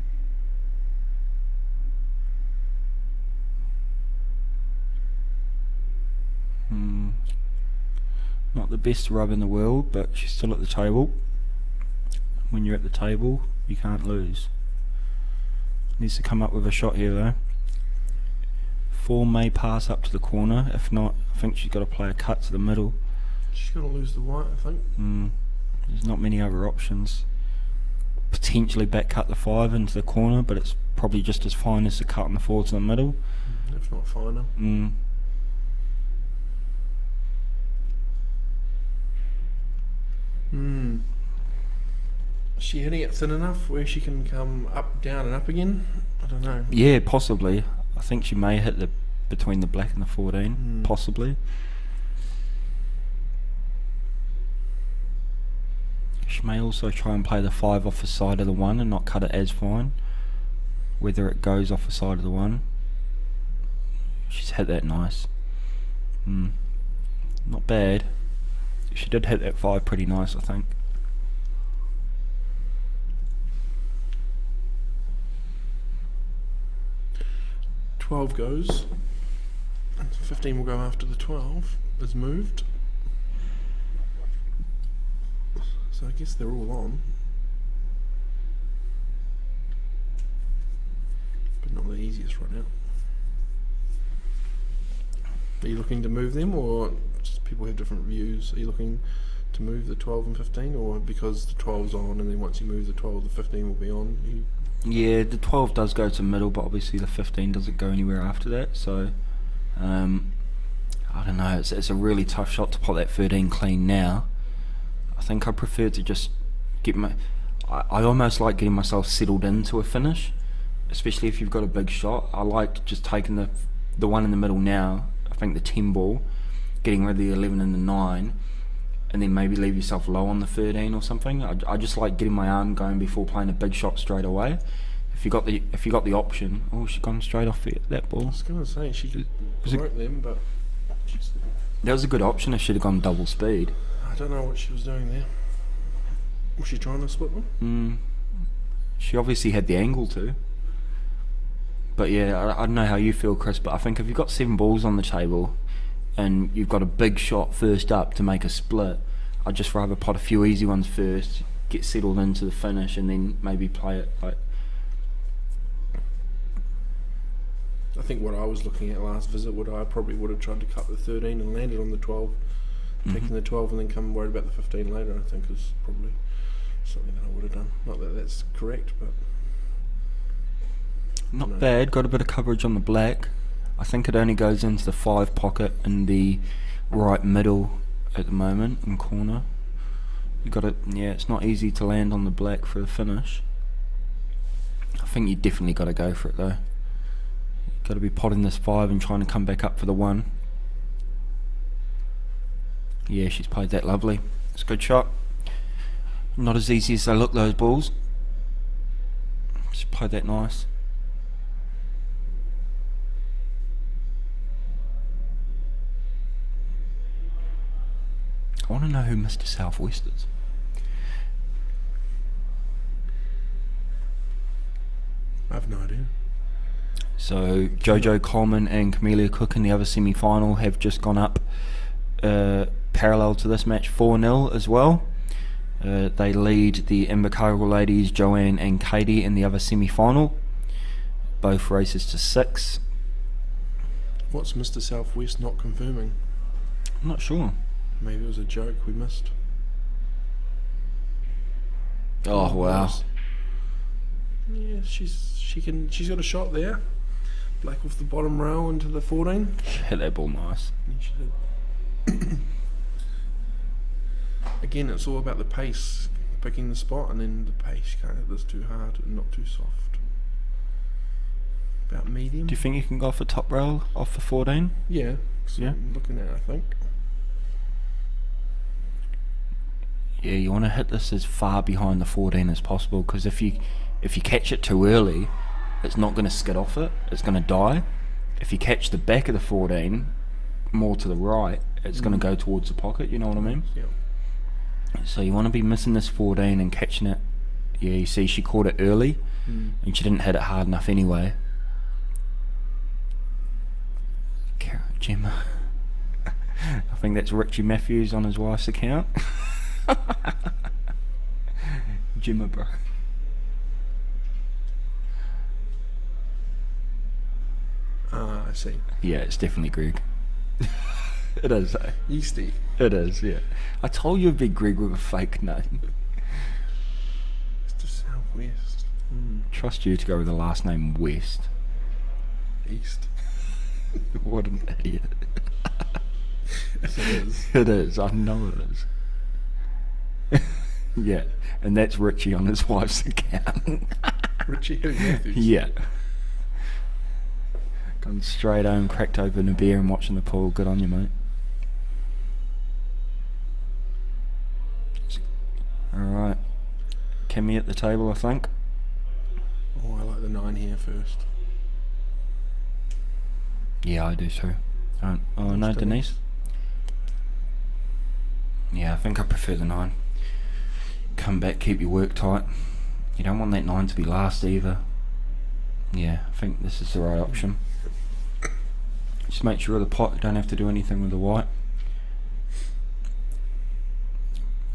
Not the best rub in the world, but she's still at the table. When you're at the table, you can't lose. Needs to come up with a shot here though. 4 may pass up to the corner. If not, I think she's got to play a cut to the middle. She's going to lose the white, I think. There's not many other options. Potentially back cut the 5 into the corner, but it's probably just as fine as the cut on the 4 to the middle. If not finer. Is she hitting it thin enough where she can come up, down and up again? I don't know. Yeah, possibly. I think she may hit the between the black and the 14, possibly. She may also try and play the 5 off the side of the 1 and not cut it as fine. Whether it goes off the side of the 1. She's hit that nice. Not bad. She did hit that 5 pretty nice, I think. "12 goes. And 15 will go after the 12 is moved. So I guess they're all on. But not the easiest right now. Are you looking to move them, or just people have different views? Are you looking to move the 12 and 15, or because the 12's on and then once you move the 12 the 15 will be on? Yeah, the 12 does go to middle, but obviously the 15 doesn't go anywhere after that, so I don't know, it's a really tough shot to pot that 13 clean now. I think I prefer to just get I almost like getting myself settled into a finish, especially if you've got a big shot. I like just taking the one in the middle now, I think the 10 ball, getting rid of the 11 and the 9, and then maybe leave yourself low on the 13 or something. I just like getting my arm going before playing a big shot straight away. If you got the option, she's gone straight off that ball. I was gonna say she broke them, but that was a good option. If she'd have gone double speed. I don't know what she was doing there. Was she trying to split them? She obviously had the angle too. But yeah, I don't know how you feel, Chris, but I think if you've got 7 balls on the table and you've got a big shot first up to make a split, I'd just rather pot a few easy ones first, get settled into the finish, and then maybe play it like. I think what I was looking at last visit, I probably would have tried to cut the 13 and landed on the 12, taking the 12 and then come worried about the 15 later. I think is probably something that I would have done. Not that that's correct, but not bad. Got a bit of coverage on the black. I think it only goes into the 5 pocket in the right middle at the moment in corner. You got it. Yeah, it's not easy to land on the black for a finish. I think you definitely got to go for it though. Got to be potting this 5 and trying to come back up for the 1. Yeah, she's played that lovely. It's a good shot. Not as easy as they look, those balls. She's played that nice. I want to know who Mr. Southwest is. I have no idea. So Jojo Coleman and Camellia Cook in the other semi-final have just gone up parallel to this match 4-0 as well. They lead the Invercargill ladies Joanne and Katie in the other semi-final. Both races to 6. What's Mr. Southwest not confirming? I'm not sure. Maybe it was a joke we missed. Oh wow. Yeah, she's got a shot there. Black off the bottom rail into the 14. She hit that ball nice. Yeah, she did. Again, it's all about the pace, picking the spot, and then the pace. You can't hit this too hard and not too soft. About medium. Do you think you can go off the top rail off the 14? Yeah. Yeah. I'm looking at it, I think. Yeah, you want to hit this as far behind the 14 as possible, because if you If you catch it too early, it's not going to skid off it, it's going to die. If you catch the back of the 14 more to the right, it's going to go towards the pocket, you know what I mean? Yeah. So you want to be missing this 14 and catching it. Yeah, you see she caught it early and she didn't hit it hard enough anyway. Gemma. I think that's Richie Matthews on his wife's account. Gemma, bro. I see. Yeah, it's definitely Greg. It is, eh? Easty. It is, yeah. I told you it'd be Greg with a fake name. It's the southwest. Trust you to go with the last name West. East. What an idiot. Yes, it is. It is, I know it is. Yeah, and that's Richie on his wife's account. Richie Matthews. Yeah. Gone straight home, cracked open a beer and watching the pool. Good on you, mate. Alright. Kimmy at the table, I think. Oh, I like the 9 here first. Yeah, I do too. Oh no, Denise. Yeah, I think I prefer the 9. Come back, keep your work tight. You don't want that 9 to be last either. Yeah, I think this is the right option. Just make sure the pot, you don't have to do anything with the white.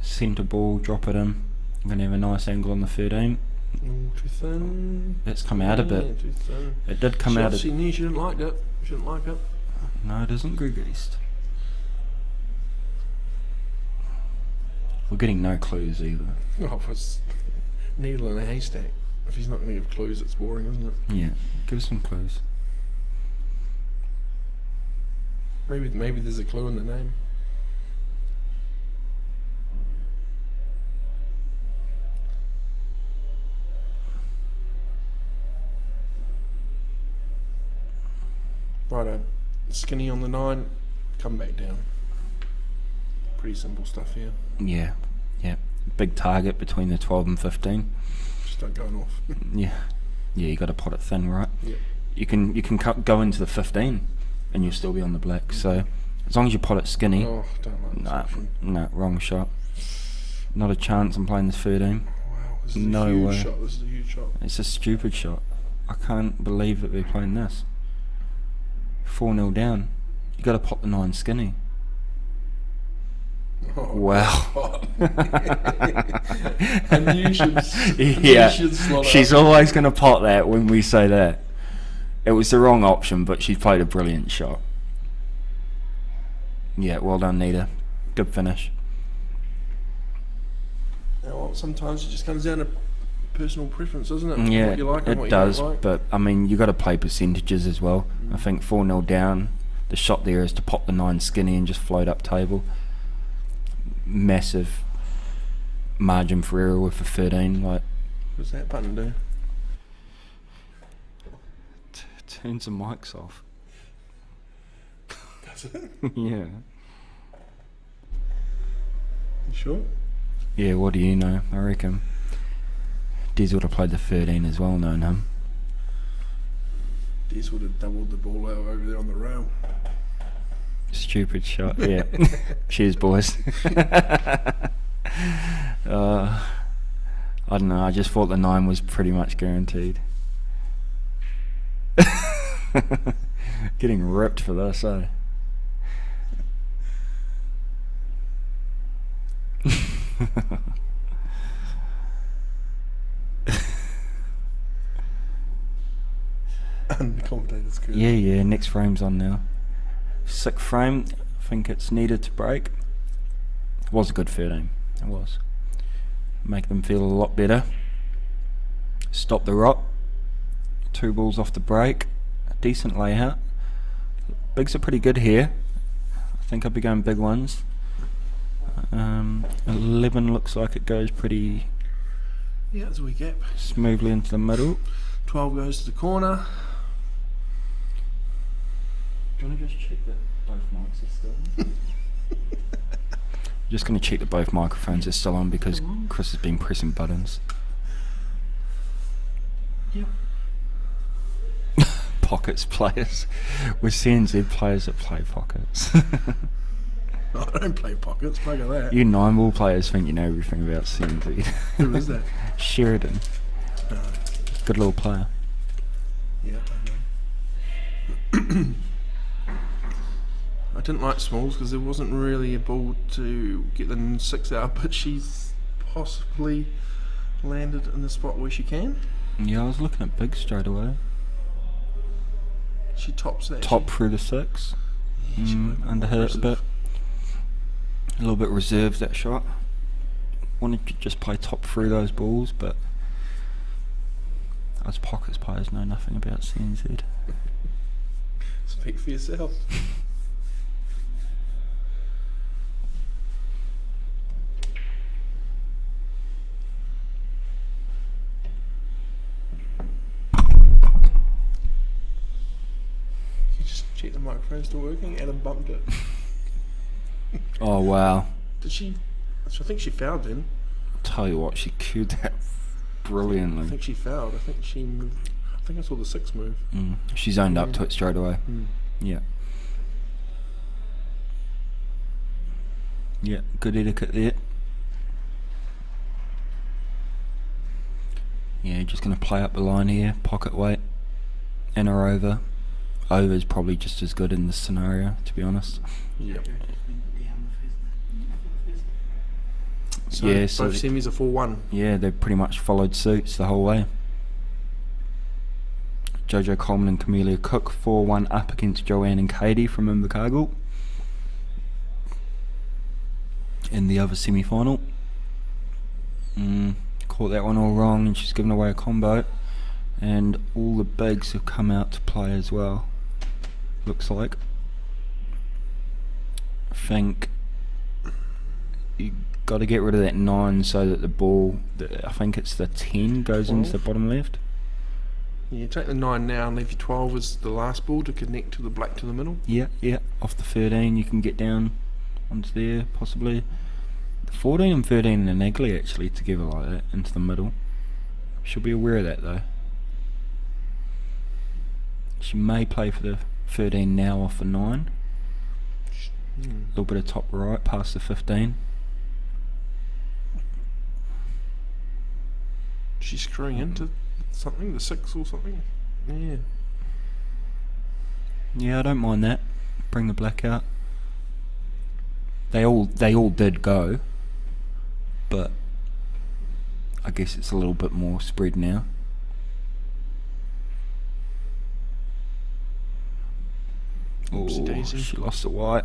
Centre ball, drop it in. I'm going to have a nice angle on the 13. Too thin. It's come out a bit. Yeah, too thin. It did come out. She knew she didn't like it. She didn't like it. No, it isn't Greg East. We're getting no clues either. Oh, it's needle in a haystack. If he's not going to give clues, it's boring, isn't it? Yeah, give us some clues. Maybe there's a clue in the name. Righto, skinny on the 9, come back down. Pretty simple stuff here. Yeah, yeah. Big target between the 12 and 15. Just don't go off. Yeah, yeah. You got to pot it thin, right? Yeah. You can go into the 15, and you'll still be on the black. So as long as you pot it skinny. Oh, don't like this option. No, wrong shot. Not a chance. I'm playing this 13. Wow, this is No a huge way. shot. This is a huge shot. It's a stupid shot. I can't believe that they're playing this. 4-0 down. You got to pop the 9 skinny. Oh, Wow. and you should. Yeah, You should slot it she's up. always going to pot that when we say that. It was the wrong option, but she played a brilliant shot. Yeah, well done, Nita. Good finish. Yeah, well, sometimes it just comes down to personal preference, doesn't it? Yeah, What you like and it what does, you don't like. but I mean, you got to play percentages as well. I think 4-0 down. The shot there is to pop the 9 skinny and just float up table. Massive margin for error with the 13. Like, What's that button do? turns the mics off. Does it? Yeah. You sure? Yeah, what do you know? I reckon Des would have played the 13 as well, knowing him. Des would have doubled the ball out over there on the rail. Stupid shot, yeah. Cheers, boys. I don't know, I just thought the 9 was pretty much guaranteed. Getting ripped for this, eh? And the commentator's good. Yeah, next frame's on now. 6th frame, I think it's needed to break. It was a good 13, it was. Make them feel a lot better. Stop the rot. 2 balls off the break. A decent layout. Bigs are pretty good here. I think I'll be going big ones. 11 looks like it goes pretty Yeah, there's a wee gap. smoothly into the middle. 12 goes to the corner. Do you want to just check that both mics are still on? Just going to check that both microphones are still on because Chris has been pressing buttons. pockets players. We're CNZ players that play pockets. I don't play pockets, bugger that. You 9-ball players think you know everything about CNZ. Who is that? Sheridan. No. Good little player. Yeah, I know. I didn't like Smalls because there wasn't really a ball to get the 6 out, but she's possibly landed in the spot where she can. Yeah, I was looking at big straight away. She tops that. Top through the 6. Yeah, she might be Underhit more it a bit. A little bit reserved, that shot. Wanted to just play top through those balls, but us pockets players know nothing about CNZ. Speak for yourself. You just check the microphone's still working. Adam bumped it. Oh wow. Did she? I think she fouled then. Tell you what, she cued that I brilliantly. think she fouled. I think she moved. I think I saw the 6 move. She zoned up to it straight away. Yeah. Yeah, good etiquette there. Yeah, just going to play up the line here. Pocket weight. And her over. Over is probably just as good in this scenario, to be honest. Yep. So yeah, so both semis are 4-1. Yeah, they've pretty much followed suits the whole way. Jojo Coleman and Camelia Cook 4-1 up against Joanne and Katie from Invercargill in the other semi-final. Caught that one all wrong and she's given away a combo, and all the bigs have come out to play as well, looks like. I think you got to get rid of that 9 so that the ball, I think it's the 10, goes into the bottom left. Yeah, take the 9 now and leave your 12 as the last ball to connect to the black to the middle. Yeah, off the 13 you can get down onto there, possibly. The 14 and 13 are niggly actually together like that, into the middle. She'll be aware of that though. She may play for the 13 now off the 9. A little bit of top right past the 15. She's screwing into something, the 6 or something. Yeah. Yeah, I don't mind that. Bring the black out. They all did go, but I guess it's a little bit more spread now. Oopsie daisy. She lost the white.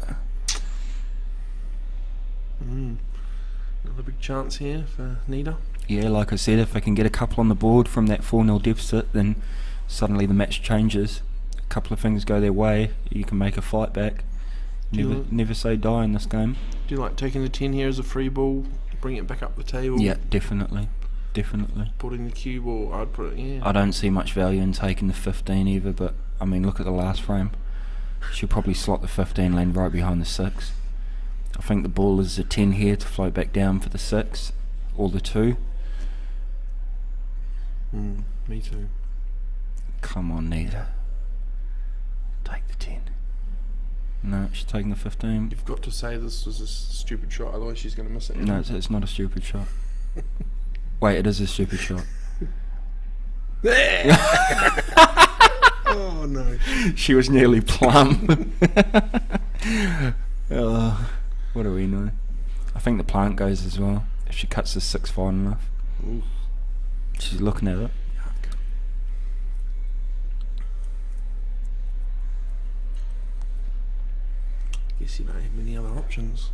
Another big chance here for Nita. Yeah, like I said, if I can get a couple on the board from that 4-0 deficit, then suddenly the match changes. A couple of things go their way, you can make a fight back. Never say die in this game. Do you like taking the 10 here as a free ball, bring it back up the table? Yeah, definitely. Putting the cube, or I'd put it, yeah. I don't see much value in taking the 15 either, but I mean, look at the last frame. She'll probably slot the 15, land right behind the 6. I think the ball is a 10 here to float back down for the 6 or the 2. Me too. Come on, Nita. Take the 10. No, she's taking the 15. You've got to say this was a stupid shot, otherwise she's going to miss it. No, it's not a stupid shot. Wait, it is a stupid shot. Oh no. She was nearly plumb. What do we know? I think the plant goes as well, if she cuts the 6 fine enough. Ooh. She's looking at it. Yuck. Guess you don't have many other options.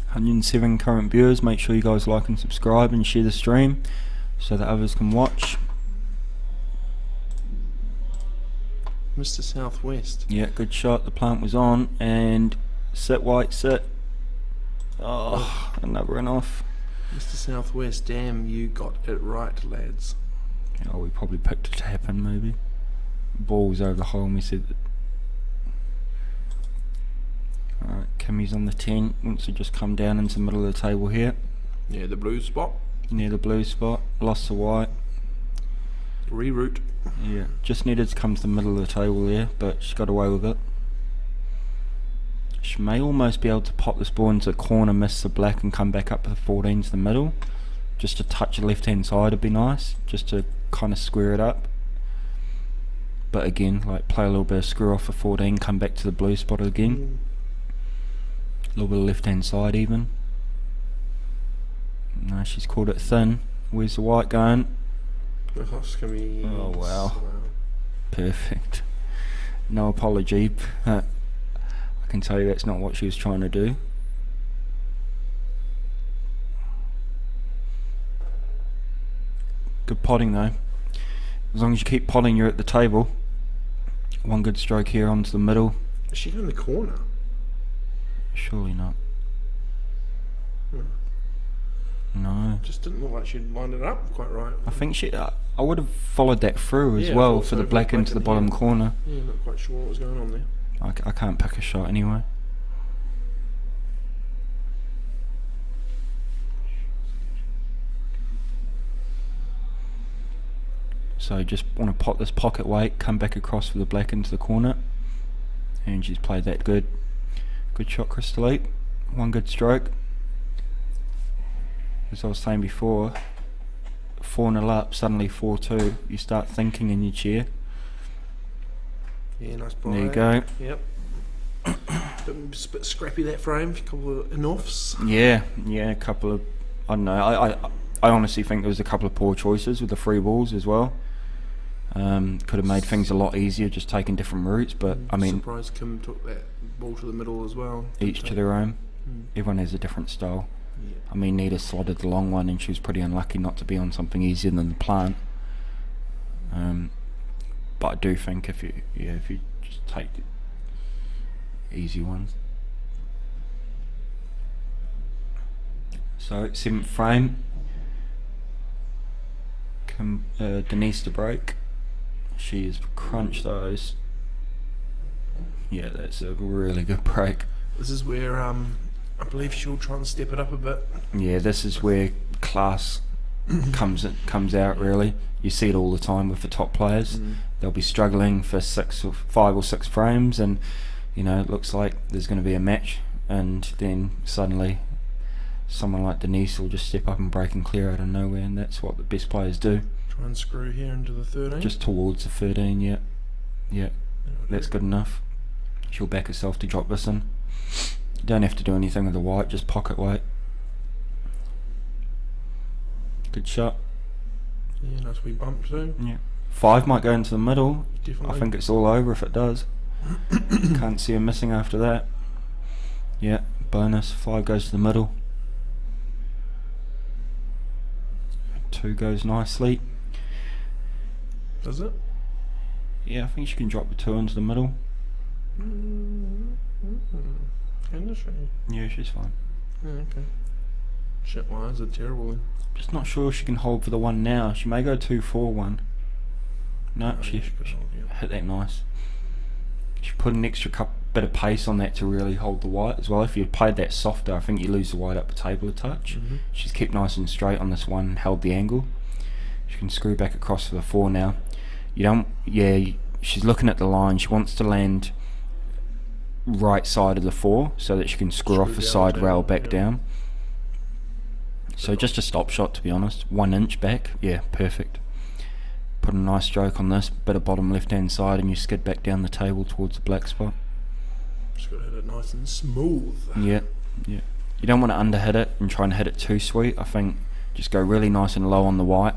107 current viewers. Make sure you guys like and subscribe and share the stream so that others can watch. Mr. Southwest. Yeah, good shot. The plant was on, and sit white, sit. Oh, another one off. Mr. Southwest, damn, you got it right, lads. Oh, we probably picked it to happen, maybe. Ball was over the hole and we said that. Alright, Kimmy's on the 10. Wants to just come down into the middle of the table here. Yeah, the blue spot. Near the blue spot. Lost the white. Reroute. Yeah, just needed to come to the middle of the table there, but she got away with it. She may almost be able to pop this ball into the corner, miss the black, and come back up to the 14 to the middle. Just to touch the left hand side would be nice, just to kind of square it up. But again, like play a little bit of screw off for 14, come back to the blue spot again. A little bit of left hand side even. No, she's called it thin. Where's the white going? Oh wow. Perfect. No apology. I can tell you that's not what she was trying to do. Good potting though. As long as you keep potting, you're at the table. One good stroke here onto the middle. Is she in the corner? Surely not. No. Just didn't look like she'd lined it up quite right. I think she. I would have followed that through as Yeah, I well thought for so, the for black the into the black bottom in here. corner. Yeah, not quite sure what was going on there. I can't pick a shot anyway. So just want to pot this pocket weight, come back across for the black into the corner, and she's played that good. Good shot, Crystal. One good stroke. As I was saying before, 4-0 up, suddenly 4-2. You start thinking in your chair. Yeah, nice play. There you go. Yep. bit scrappy that frame, a couple of enoughs. Yeah, a couple of. I don't know. I honestly think there was a couple of poor choices with the free balls as well. Could have made things a lot easier just taking different routes, but I mean, surprised Kim took that ball to the middle as well. each to their own. Everyone has a different style. Yeah. I mean, Nita slotted the long one, and she was pretty unlucky not to be on something easier than the plant. But I do think if you just take the easy ones. So 7th frame. Denise to break. She has crunched those. Yeah, that's a really good break. This is where I believe she'll try and step it up a bit. Yeah, this is where class comes out really. You see it all the time with the top players. They'll be struggling for 5 or 6 frames, and you know, it looks like there's going to be a match, and then suddenly someone like Denise will just step up and break and clear out of nowhere, and that's what the best players do. Try and screw here into the 13. Just towards the 13, yeah, that's good enough. She'll back herself to drop this in. You don't have to do anything with the white, just pocket weight. Good shot. Yeah, nice wee bump too. Yeah. 5 might go into the middle. Definitely. I think it's all over if it does. Can't see her missing after that. Yeah, bonus. 5 goes to the middle. 2 goes nicely. Does it? Yeah, I think she can drop the 2 into the middle. Can she? Yeah, she's fine. Yeah, okay. Shit, my eyes are terrible then. Just not sure she can hold for the 1 now. She may go 2-4-1. No, Oh, she yeah, she could hold, yeah. hit that nice. She put an extra bit of pace on that to really hold the white as well. If you played that softer, I think you lose the white up the table a touch. She's kept nice and straight on this one and held the angle. She can screw back across for the 4 now. She's looking at the line. She wants to land right side of the 4 so that she can screw off the down side the rail table, back yeah. down. So just a stop shot, to be honest. 1 inch back, yeah, perfect. Put a nice stroke on this, bit of bottom left hand side, and you skid back down the table towards the black spot. Just got to hit it nice and smooth. Yeah. You don't want to underhit it and try and hit it too sweet. I think just go really nice and low on the white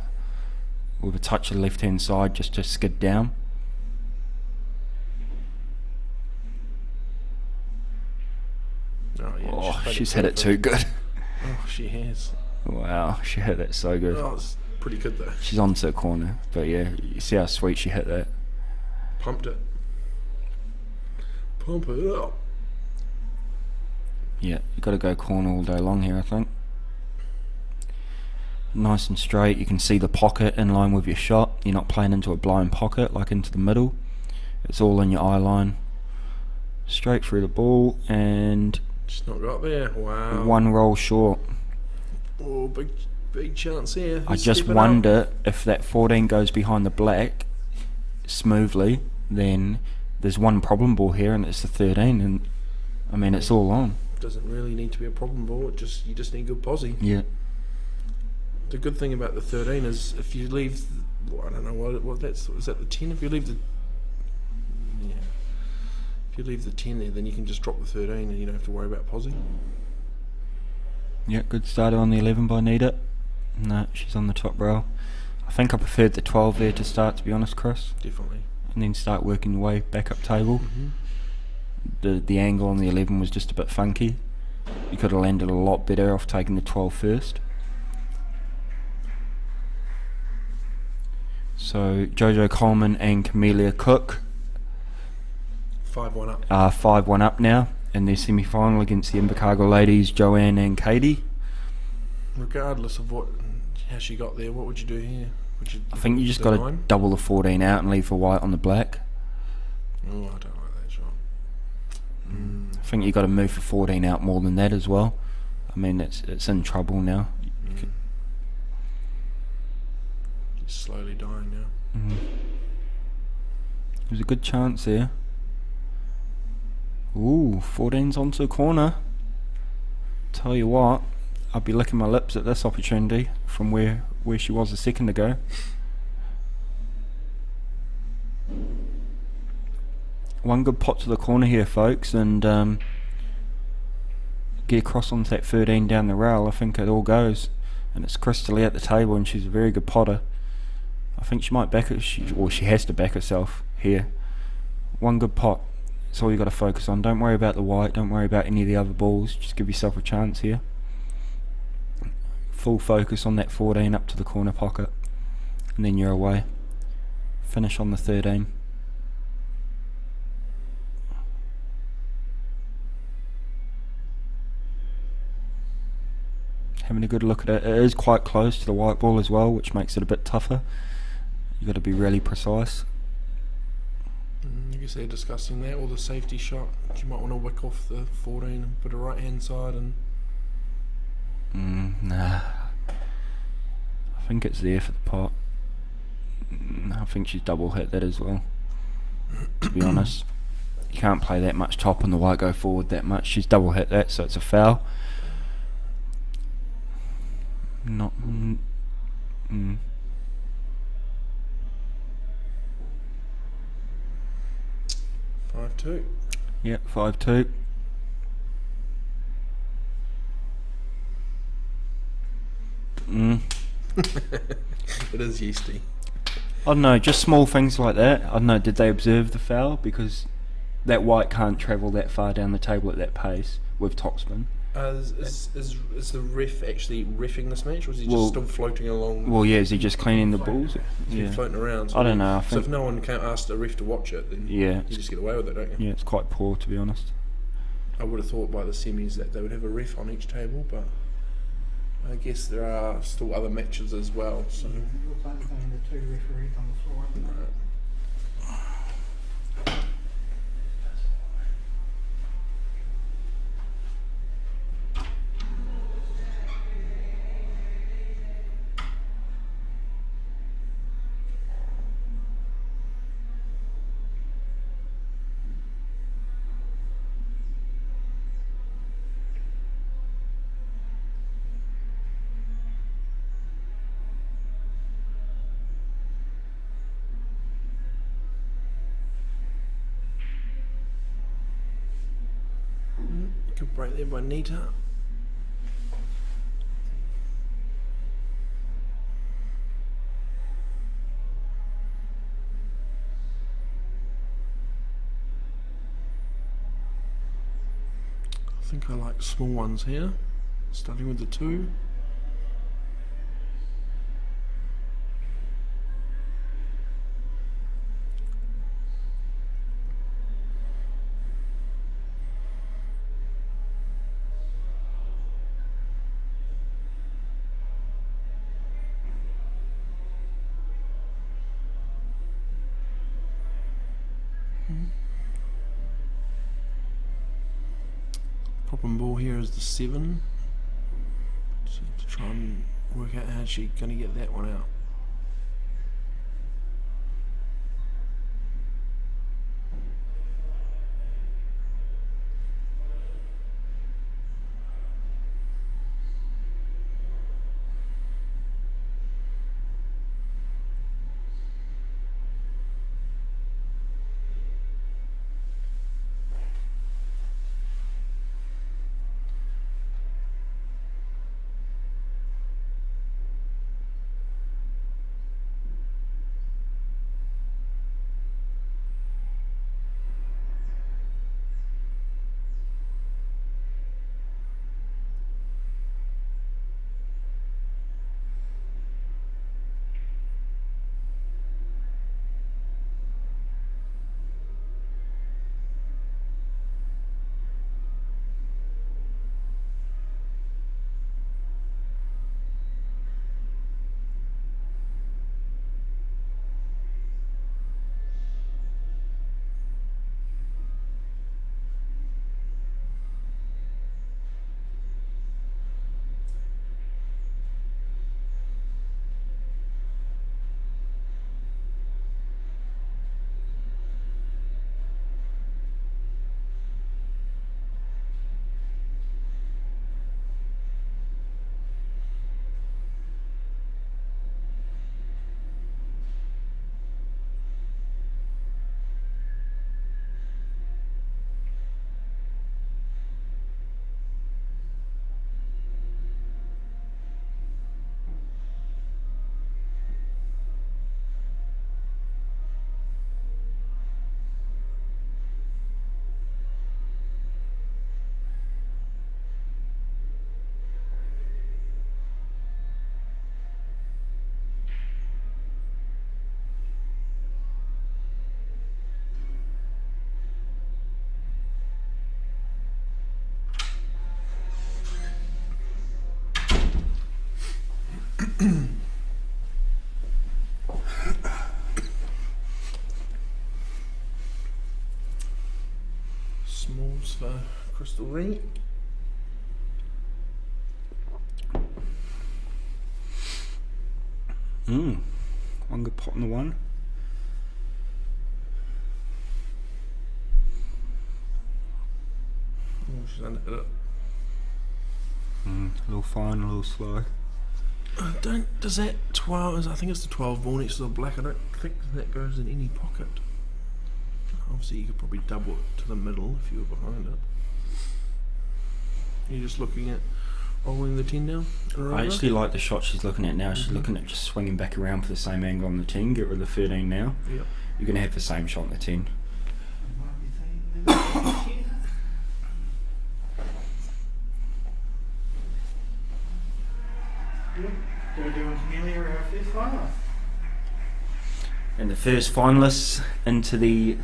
with a touch of the left hand side just to skid down. Oh, yeah, Oh, played she's hit it too perfect. good. Oh, she has. Wow, she hit that so good. Oh, it's pretty good though. She's onto the corner, but yeah, you see how sweet she hit that. Pumped it. Pump it up. Yeah, you got to go corner all day long here, I think. Nice and straight. You can see the pocket in line with your shot. You're not playing into a blind pocket like into the middle. It's all in your eye line. Straight through the ball, and Just not got there. Wow. 1 roll short. Oh, big Big chance here. I Who's just stepping wonder if that 14 goes behind the black smoothly, then there's one problem ball here, and it's the 13, and I mean it's all on. up? Doesn't really need to be a problem ball. You just need good posse. Yeah. The good thing about the 13 is if you leave, I don't know what that's. Is that the 10? If you leave the, yeah, if you leave the 10 there, then you can just drop the 13, and you don't have to worry about posi. Yeah, good starter on the 11 by Nita. No, she's on the top rail. I think I preferred the 12 there to start, to be honest, Chris. Definitely. And then start working your way back up table. The angle on the 11 was just a bit funky. You could have landed a lot better off taking the 12 first. So Jojo Coleman and Camellia Cook 5-1 up. are 5-1 up now in their semi-final against the Invercargill ladies, Joanne and Katie. Regardless of how she got there, what would you do here? I think you just got to double the 14 out and leave the white on the black. Oh, I don't like that shot. I think you got to move the 14 out more than that as well. I mean, it's in trouble now. It's slowly dying now. There's a good chance there. Ooh, 14's onto the corner. Tell you what, I'll be licking my lips at this opportunity from where she was a second ago. One good pot to the corner here, folks, and get across onto that 13 down the rail. I think it all goes, and it's Crystal at the table, and she's a very good potter. I think she might back it, she has to back herself here. One good pot. That's all you got to focus on. Don't worry about the white. Don't worry about any of the other balls. Just give yourself a chance here. Full focus on that 14 up to the corner pocket, and then you're away. Finish on the 13. Having a good look at it. It is quite close to the white ball as well, which makes it a bit tougher. You've got to be really precise. I guess they're discussing that, or the safety shot. You might want to wick off the 14 and put a right hand side and. Nah. I think it's there for the pot. I think she's double hit that as well, to be honest. You can't play that much top and the white go forward that much. She's double hit that, so it's a foul. Not. 5-2. Yep, 5-2. It is yeasty. I don't know, just small things like that. I don't know, did they observe the foul? Because that white can't travel that far down the table at that pace with topspin. Is the ref actually reffing this match, or is he just still floating along? Well, yeah, is he just cleaning the balls? Yeah, floating around. So I don't know. So if no one can't ask the ref to watch it, then yeah, you just get away with it, don't you? Yeah, it's quite poor, to be honest. I would have thought by the semis that they would have a ref on each table, but I guess there are still other matches as well. So. It looks like they're the two referees on the floor. Right. Good break there by Nita. I think I like small ones here, starting with the 2. Problem ball here is the 7. So to try and work out how she's going to get that one out. Smalls for Crystal V. One good pot on the one. Oh, she's under it. A little fine, a little slow. Does that 12, I think it's the 12 ball next to the black, I don't think that goes in any pocket. Obviously you could probably double it to the middle if you were behind it. You're just looking at rolling the 10 down? I actually like the shot she's looking at now. She's looking at just swinging back around for the same angle on the 10, get rid of the 13 now. Yep. You're going to have the same shot on the 10. And the first finalists into the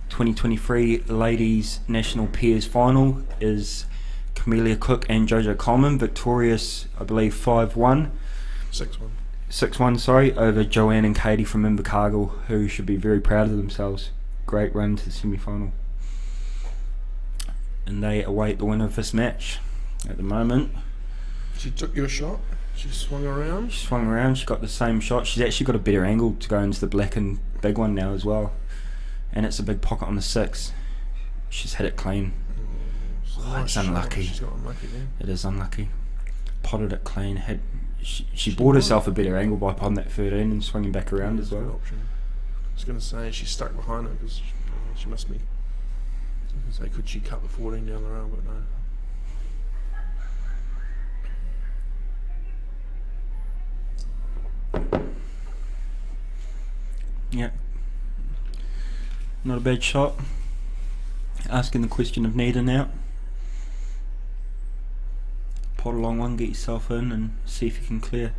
2023 Ladies National Pairs Final is Camellia Cook and Jojo Coleman, victorious, I believe, 5-1. 6-1. 6-1, sorry, over Joanne and Katie from Invercargill, who should be very proud of themselves. Great run to the semi-final. And they await the winner of this match at the moment. She took your shot. She swung around. She swung around, she got the same shot. She's actually got a better angle to go into the black and big one now as well. And it's a big pocket on the 6. She's hit it clean. It's unlucky. She's got unlucky then. It is unlucky. Potted it clean. She bought herself a better angle by potting that 13 and swinging back around as well. Option. I was going to say she's stuck behind her because she must be. I was going to say, could she cut the 14 down the rail, but no. Yeah. Not a bad shot. Asking the question of Nita now. Pot a long one, get yourself in and see if you can clear.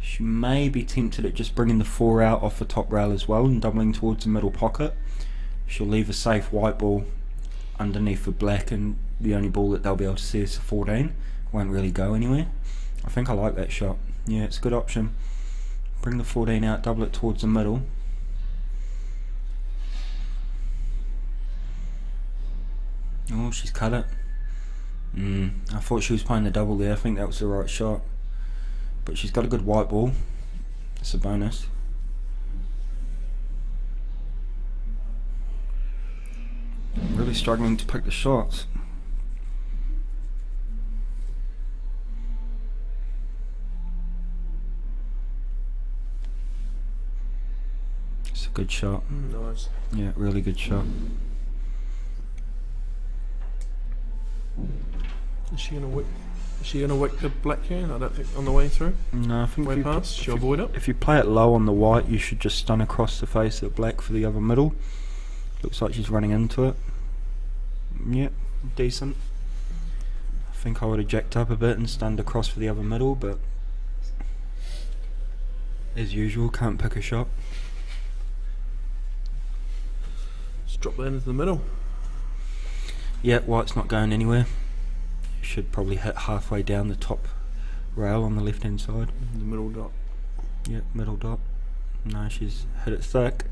She may be tempted at just bringing the 4 out off the top rail as well and doubling towards the middle pocket. She'll leave a safe white ball underneath the black, and the only ball that they'll be able to see is the 14. Won't really go anywhere. I think I like that shot. Yeah, it's a good option. Bring the 14 out, double it towards the middle. Oh, she's cut it. I thought she was playing the double there. I think that was the right shot. but she's got a good white ball. It's a bonus. Really struggling to pick the shots. It's a good shot. Nice. Yeah, really good shot. Is she gonna wick? Is she gonna wick the black here? I don't think on the way through. No, I think Way if you, past. She'll avoid it. if you play it low on the white, you should just stun across the face of the black for the other middle. Looks like she's running into it. Yep, decent. I think I would have jacked up a bit and stunned across for the other middle, but as usual, can't pick a shot. Just drop that into the middle. Yeah, white's not going anywhere. Should probably hit halfway down the top rail on the left hand side. The middle dot. Yep, middle dot. No, she's hit it thick.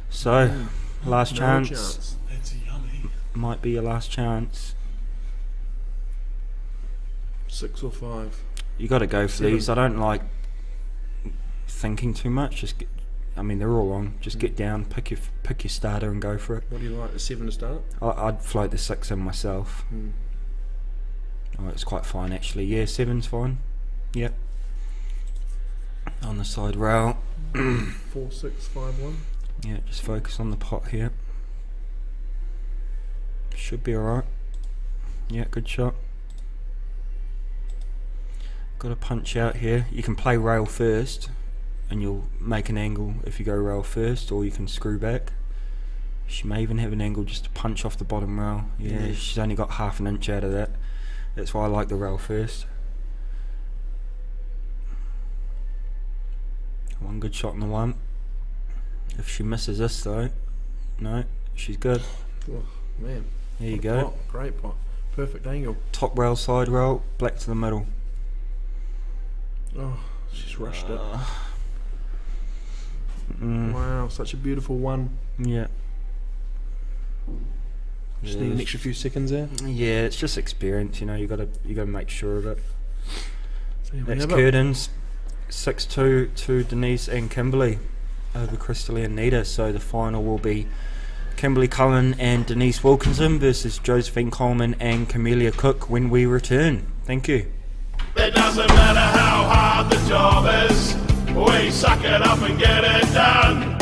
So, last No chance. That's yummy. Might be your last chance. 6 or 5. You got to go for 7. these. I don't like thinking too much. Just get, I mean, they're all wrong. Just get down, pick your starter, and go for it. What do you like? A 7 to start? I'd float the 6 in myself. Oh, it's quite fine actually. Yeah, 7's fine. Yep. On the side rail. 4, 6, 5, 1. Yeah, just focus on the pot here. Should be alright. Yeah, good shot. Got to punch out here. You can play rail first and you'll make an angle if you go rail first, or you can screw back. She may even have an angle just to punch off the bottom rail. Yeah, she's only got half an inch out of that. That's why I like the rail first. One good shot in the one. If she misses this though, no, she's good. Oh, man. There you What a go. pot. Great pot. Perfect angle. Top rail, side rail, black to the middle. Oh, she's rushed it. Mm, Wow, such a beautiful one. yeah. Just need an extra few seconds there. Yeah, it's just experience, you know. You gotta make sure of it. There we That's have it. curtains. 6-2 to Denise and Kimberly over Crystal and Nita. So the final will be Kimberly Cullen and Denise Wilkinson versus Josephine Coleman and Camellia Cook when we return. Thank you. It doesn't matter how hard the job is, we suck it up and get it done.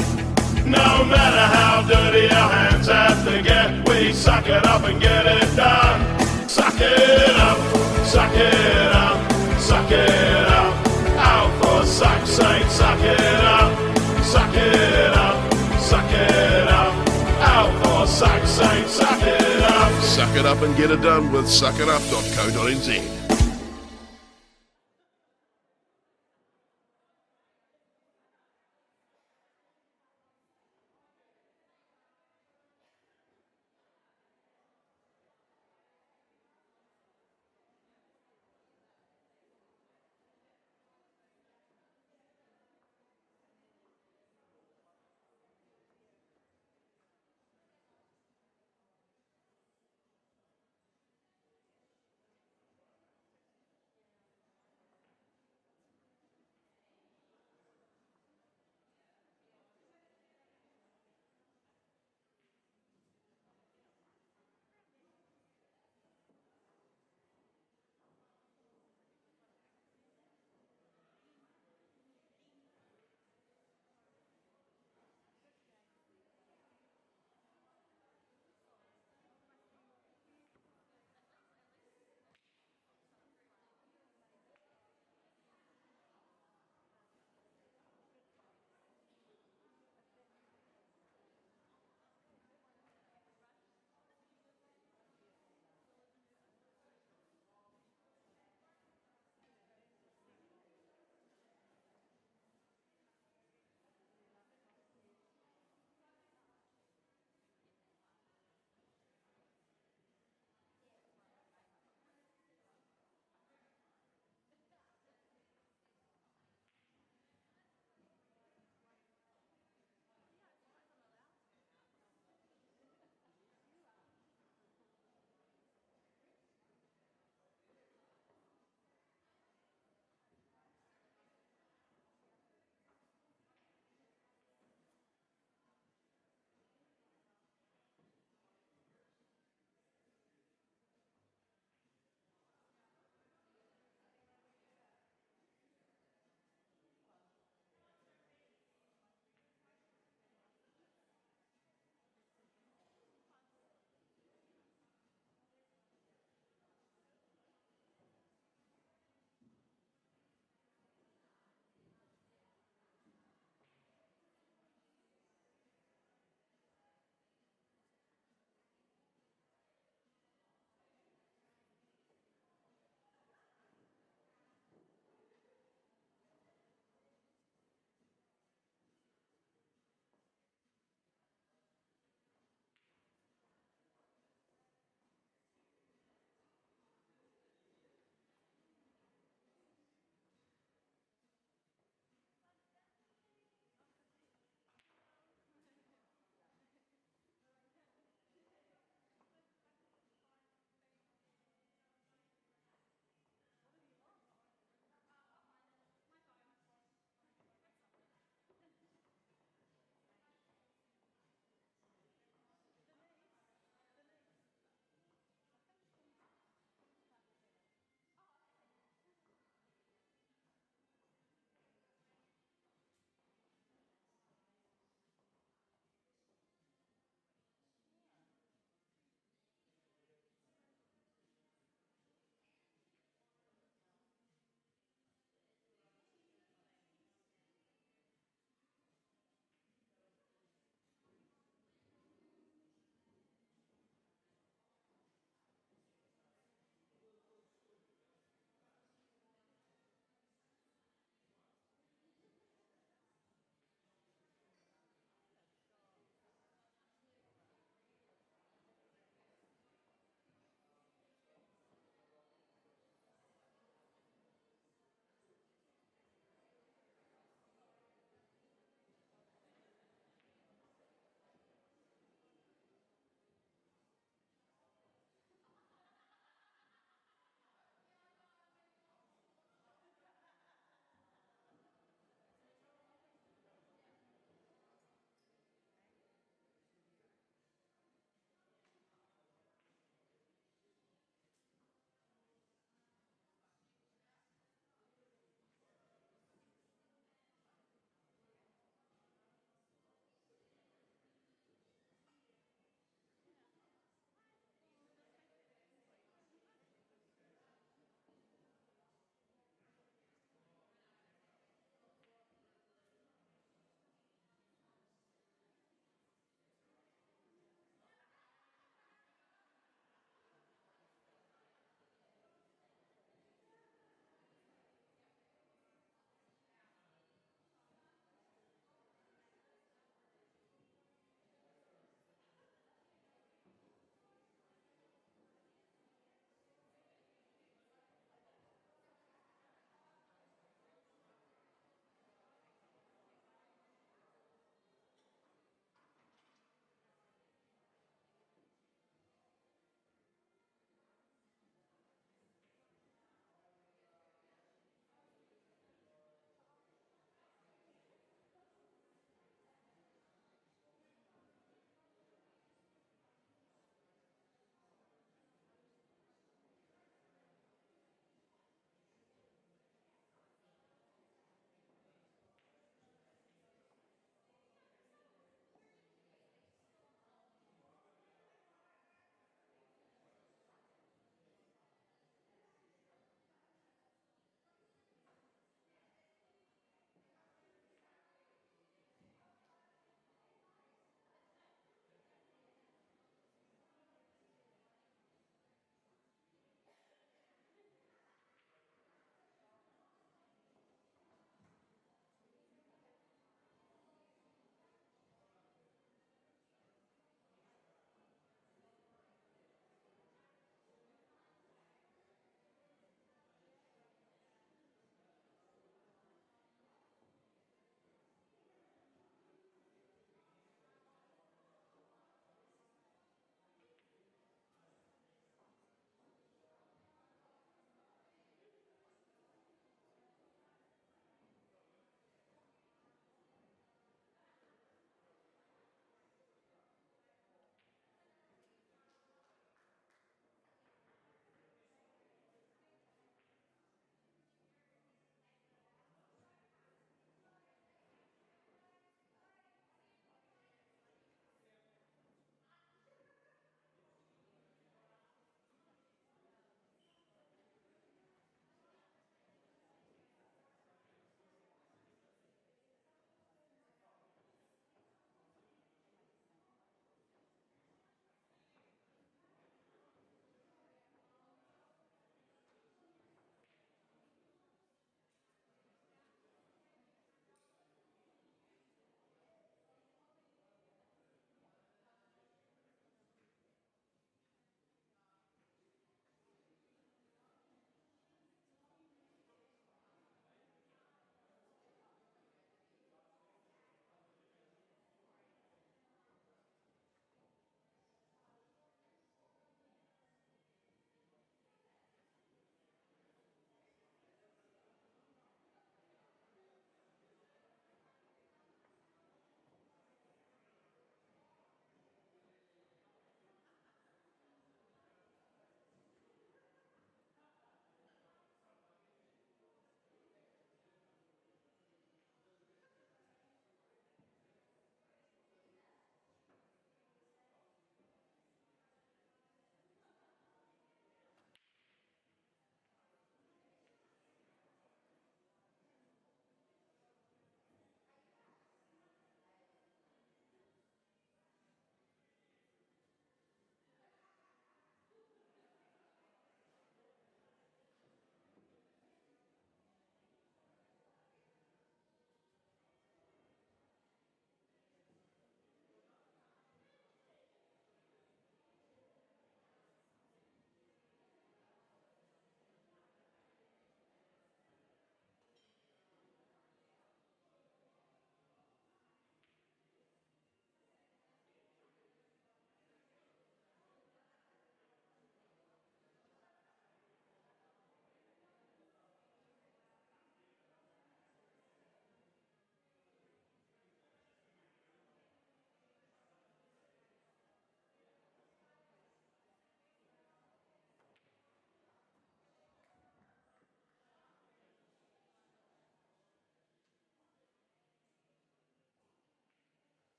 No matter how dirty our hands have to get, we suck it up and get it done. Suck it up, suck it up, suck it up. Out for suck's sake, suck it up, suck it up, suck it up. Out for suck's sake, suck it up. Suck it up and get it done with suckitup.co.nz.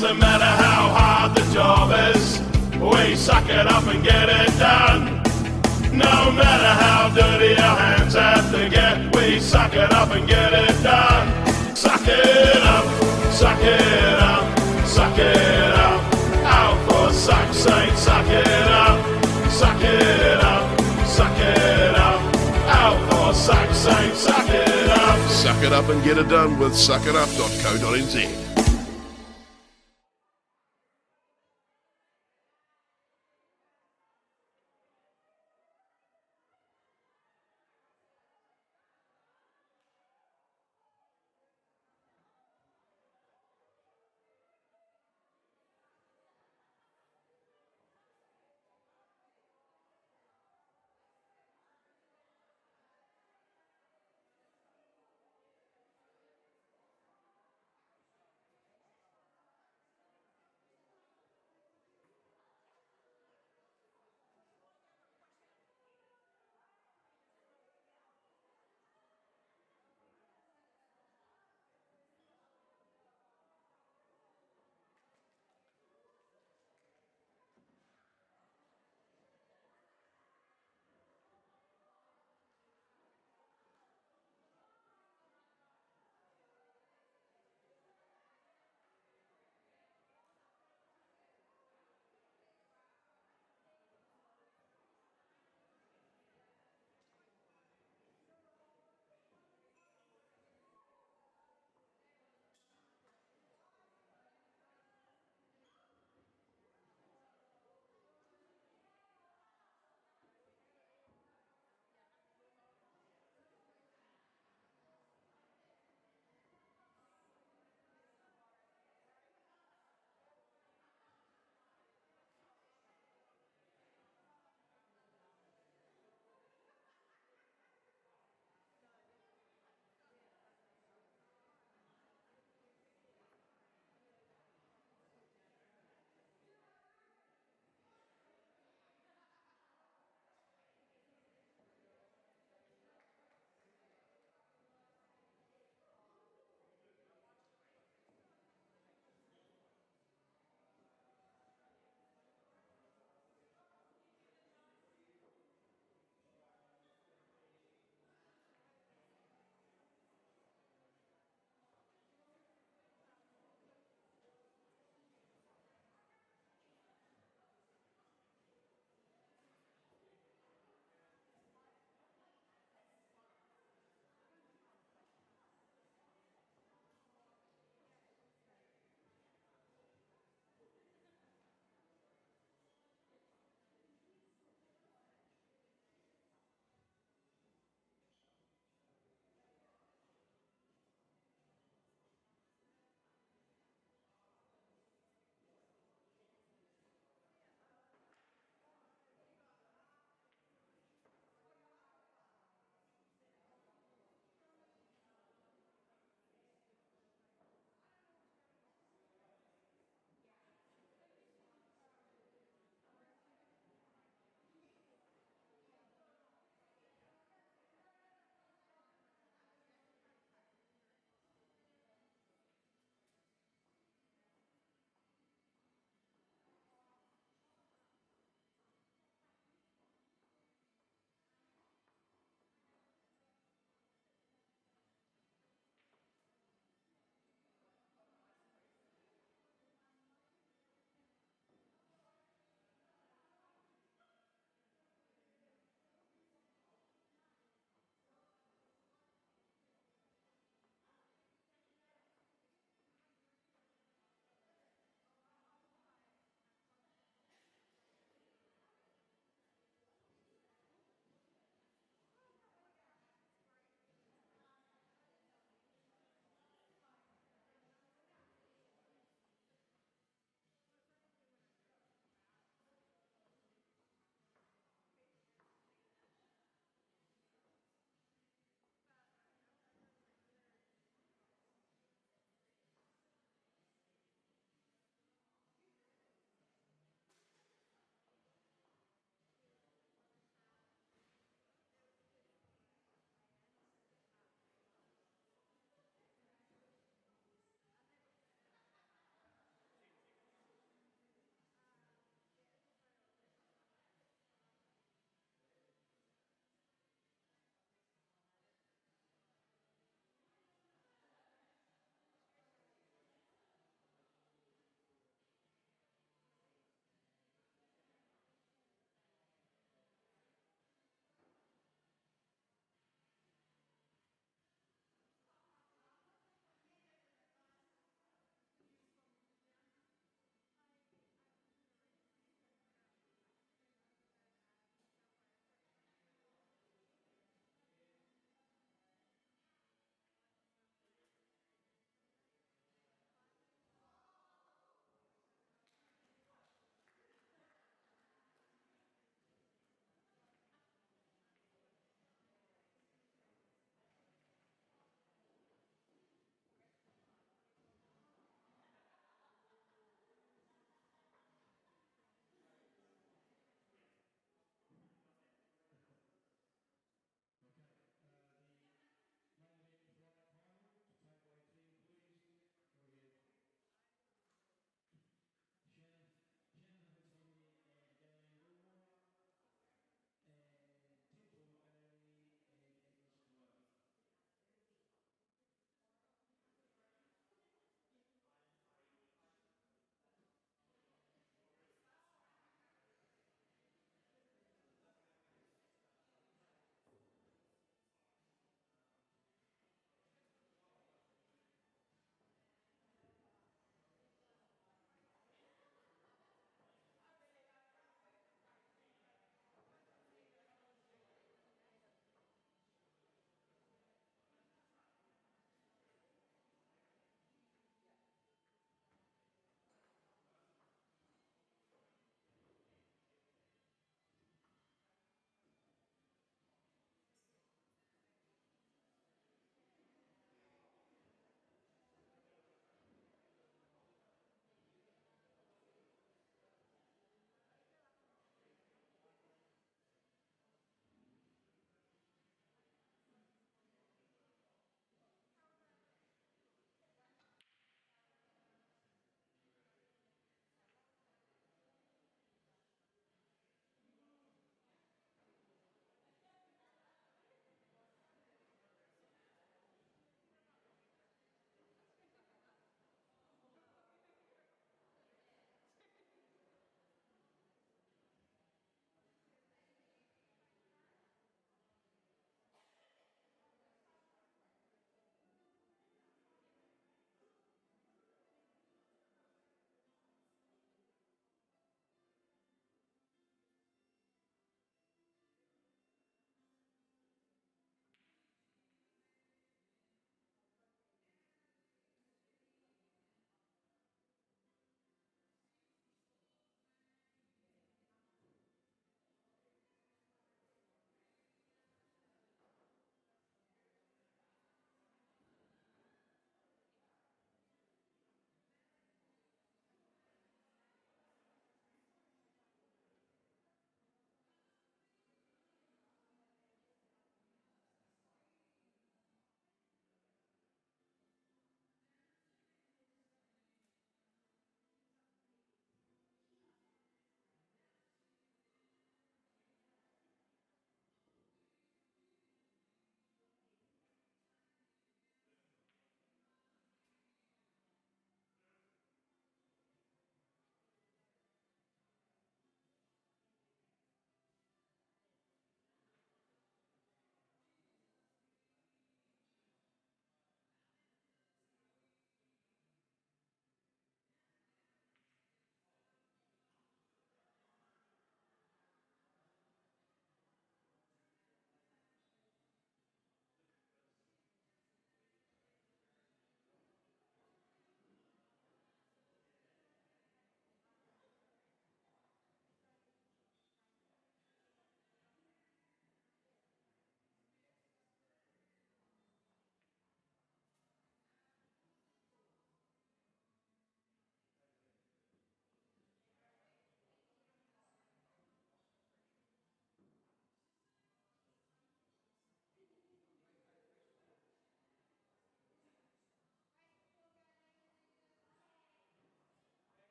Doesn't matter how hard the job is, we suck it up and get it done. No matter how dirty our hands have to get, we suck it up and get it done. Suck it up, suck it up, suck it up. Out for suck's sake, suck it up, suck it up, suck it up. Out for suck's sake, suck it up. Suck it up and get it done with suckitup.co.nz.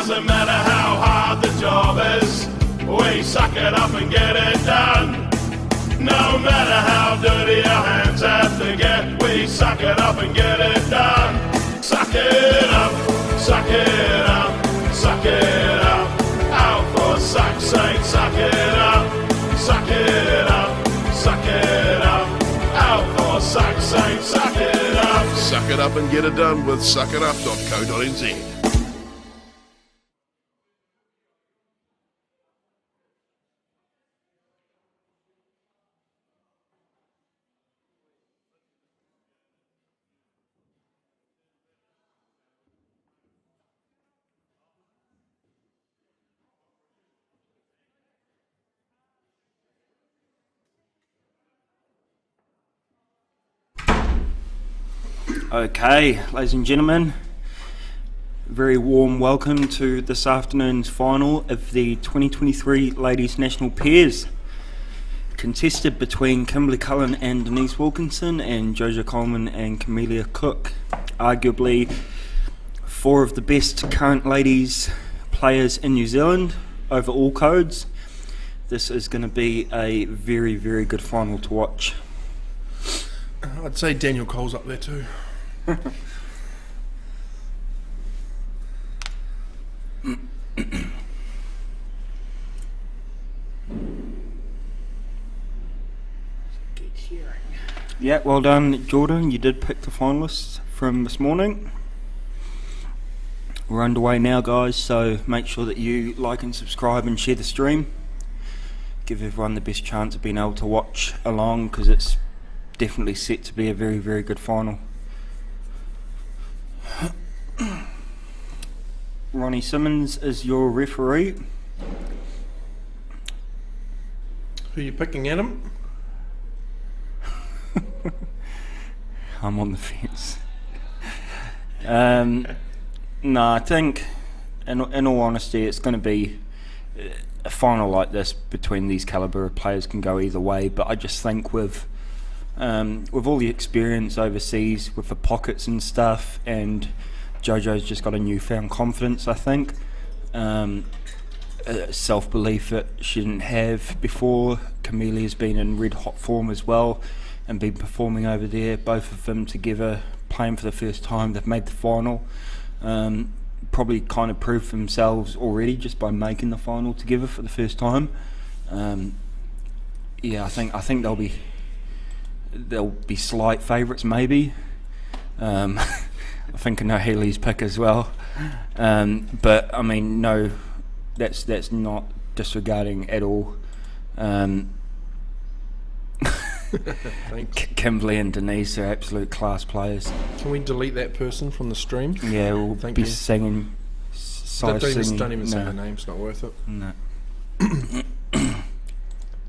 Doesn't matter how hard the job is, we suck it up and get it done. No matter how dirty our hands have to get, we suck it up and get it done. Suck it up, suck it up, suck it up. Out for suck's sake, suck it up, suck it up, suck it up. Out for suck's sake, suck it up. Suck it up and get it done with suckitup.co.nz. Okay, ladies and gentlemen, very warm welcome to this afternoon's final of the 2023 Ladies National Pairs, contested between Kimberly Cullen and Denise Wilkinson and Jojo Coleman and Camelia Cook. Arguably four of the best current ladies players in New Zealand over all codes. This is going to be a very, very good final to watch. I'd say Daniel Cole's up there too. Yeah, well done, Jordan. You did pick the finalists from this morning. We're underway now, guys, so make sure that you like and subscribe and share the stream. Give everyone the best chance of being able to watch along, because it's definitely set to be a very, very good final. Ronnie Simmons is your referee. Who are you picking, Adam? I'm on the fence. No, I think, in all honesty, it's going to be a final like this between these calibre of players can go either way. But I just think with all the experience overseas, with the pockets and stuff, and Jojo's just got a newfound confidence, I think. Self-belief that she didn't have before. Camelia's been in red hot form as well and been performing over there. Both of them together playing for the first time. They've made the final. Probably kind of proved for themselves already just by making the final together for the first time. Yeah, I think they'll be slight favourites maybe. I think I know Healy's pick as well, but I mean, no, that's not disregarding at all. Kimberly and Denise are absolute class players. Can we delete that person from the stream? Yeah, we'll Thank be you. singing. Don't even say No. the name, it's not worth it. No.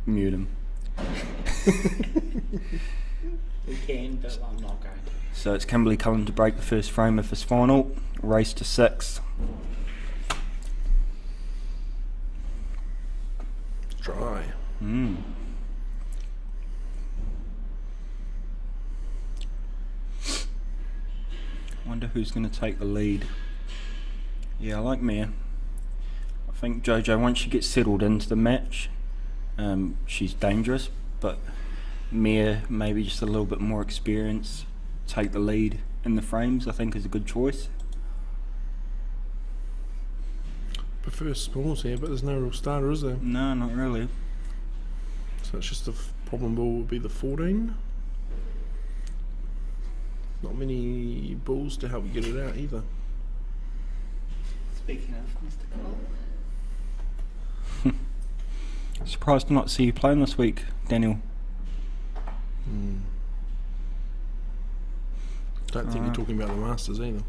Mute him. We can, but I'm not going to. So it's Kimberly Cullen to break the first frame of this final. Race to 6. Try. Wonder who's going to take the lead. Yeah, I like Mia. I think Jojo, once she gets settled into the match, she's dangerous, but Mia, maybe just a little bit more experience, take the lead in the frames, I think is a good choice. Prefer smalls here, but there's no real starter, is there? No, not really. So it's just the problem ball would be the 14. Not many balls to help get it out either. Speaking of Mr. Cole, Surprised to not see you playing this week, Daniel. Don't think you're talking about the Masters either.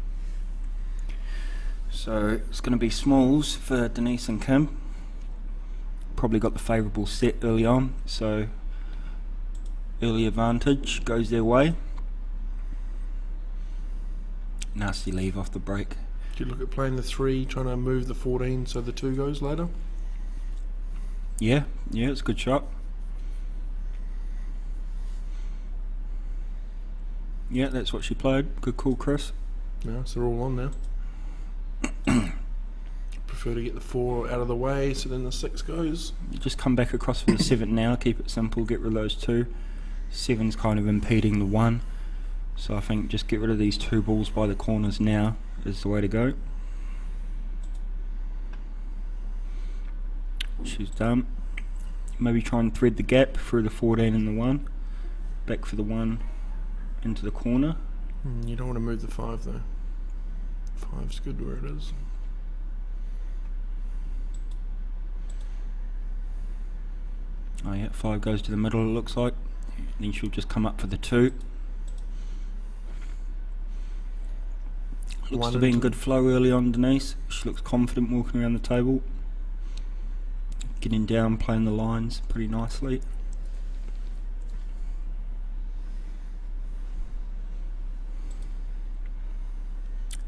So it's going to be smalls for Denise and Kim. Probably got the favourable set early on, so early advantage goes their way. Nasty leave off the break. Do you look at playing the 3, trying to move the 14 so the 2 goes later? Yeah, it's a good shot. Yeah, that's what she played. Good call, Chris. Yeah, so they're all on now. prefer to get the 4 out of the way, so then the 6 goes. You just come back across for the 7 now, keep it simple, get rid of those 2. 7's kind of impeding the 1, so I think just get rid of these 2 balls by the corners now is the way to go. She's done. Maybe try and thread the gap through the 14 and the 1, back for the 1 into the corner. You don't want to move the 5 though. 5's good where it is. Oh yeah, 5 goes to the middle, it looks like. Then she'll just come up for the 2. Looks to be in good flow early on, Denise. She looks confident walking around the table. Getting down, playing the lines pretty nicely.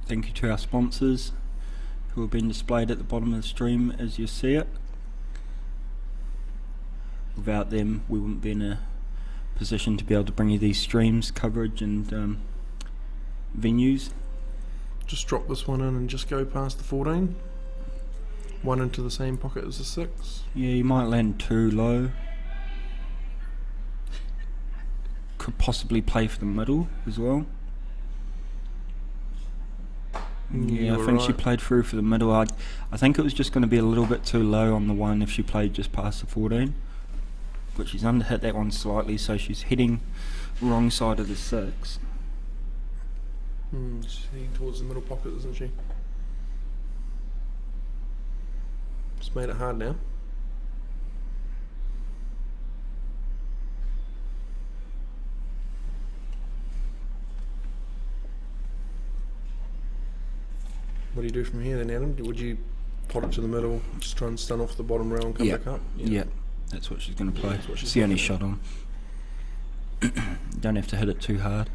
Thank you to our sponsors who have been displayed at the bottom of the stream as you see it. Without them we wouldn't be in a position to be able to bring you these streams, coverage and venues. Just drop this one in and just go past the 14. 1 into the same pocket as the 6. Yeah, you might land too low. Could possibly play for the middle as well. Yeah, I think she played through for the middle. I think it was just going to be a little bit too low on the 1 if she played just past the 14. But she's underhit that one slightly, so she's heading wrong side of the 6. She's heading towards the middle pocket, isn't she? Just made it hard now. What do you do from here then, Adam? Would you pot it to the middle, just try and stun off the bottom rail and come back up? Yeah, that's what she's going to play. What It's the only shot on. Don't have to hit it too hard.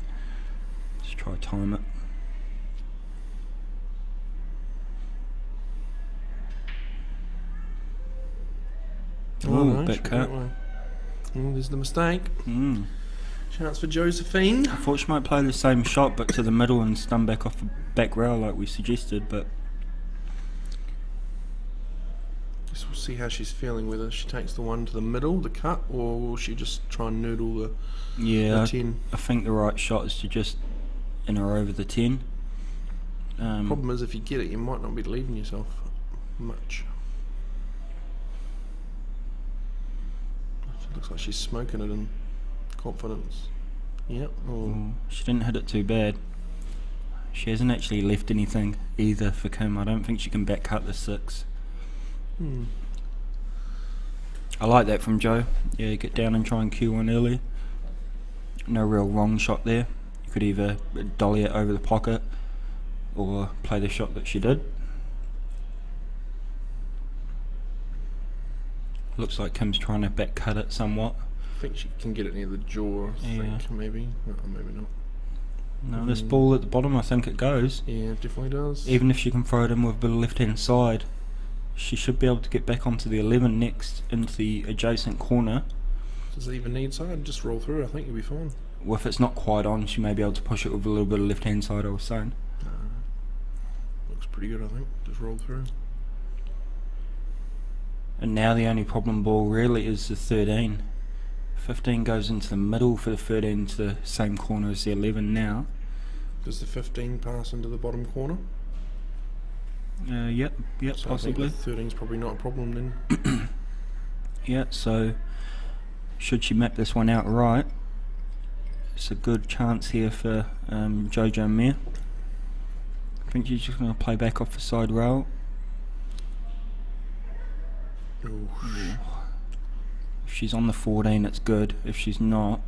Just try to time it. Bit cut. There's the mistake. Chance for Josephine. I thought she might play the same shot but to the middle and stun back off the back rail like we suggested, but guess we'll see how she's feeling, whether she takes the 1 to the middle, the cut, or will she just try and noodle the 10? I think the right shot is to just enter over the 10. Problem is, if you get it, you might not be leaving yourself much. It looks like she's smoking it in confidence. Yep. She didn't hit it too bad. She hasn't actually left anything either for Kim. I don't think she can back cut the 6. I like that from Joe. Yeah, get down and try and cue one early. No real wrong shot there. You could either dolly it over the pocket or play the shot that she did. Looks like Kim's trying to back cut it somewhat. I think she can get it near the jaw, I think, maybe. No, maybe not. No, this ball at the bottom, I think it goes. Yeah, it definitely does. Even if she can throw it in with the left hand side, she should be able to get back onto the 11 next into the adjacent corner. Does it even need side? Just roll through, I think you'll be fine. Well, if it's not quite on, she may be able to push it with a little bit of left hand side, I was saying. Looks pretty good, I think. Just roll through. And now the only problem ball really is the 13. 15 goes into the middle for the 13 to the same corner as the 11 now. Does the 15 pass into the bottom corner? Yep, So possibly. I think the 13's probably not a problem then. Yeah, so should she map this one out right, it's a good chance here for Jojo Mir. I think she's just going to play back off the side rail. If she's on the 14, it's good. If she's not,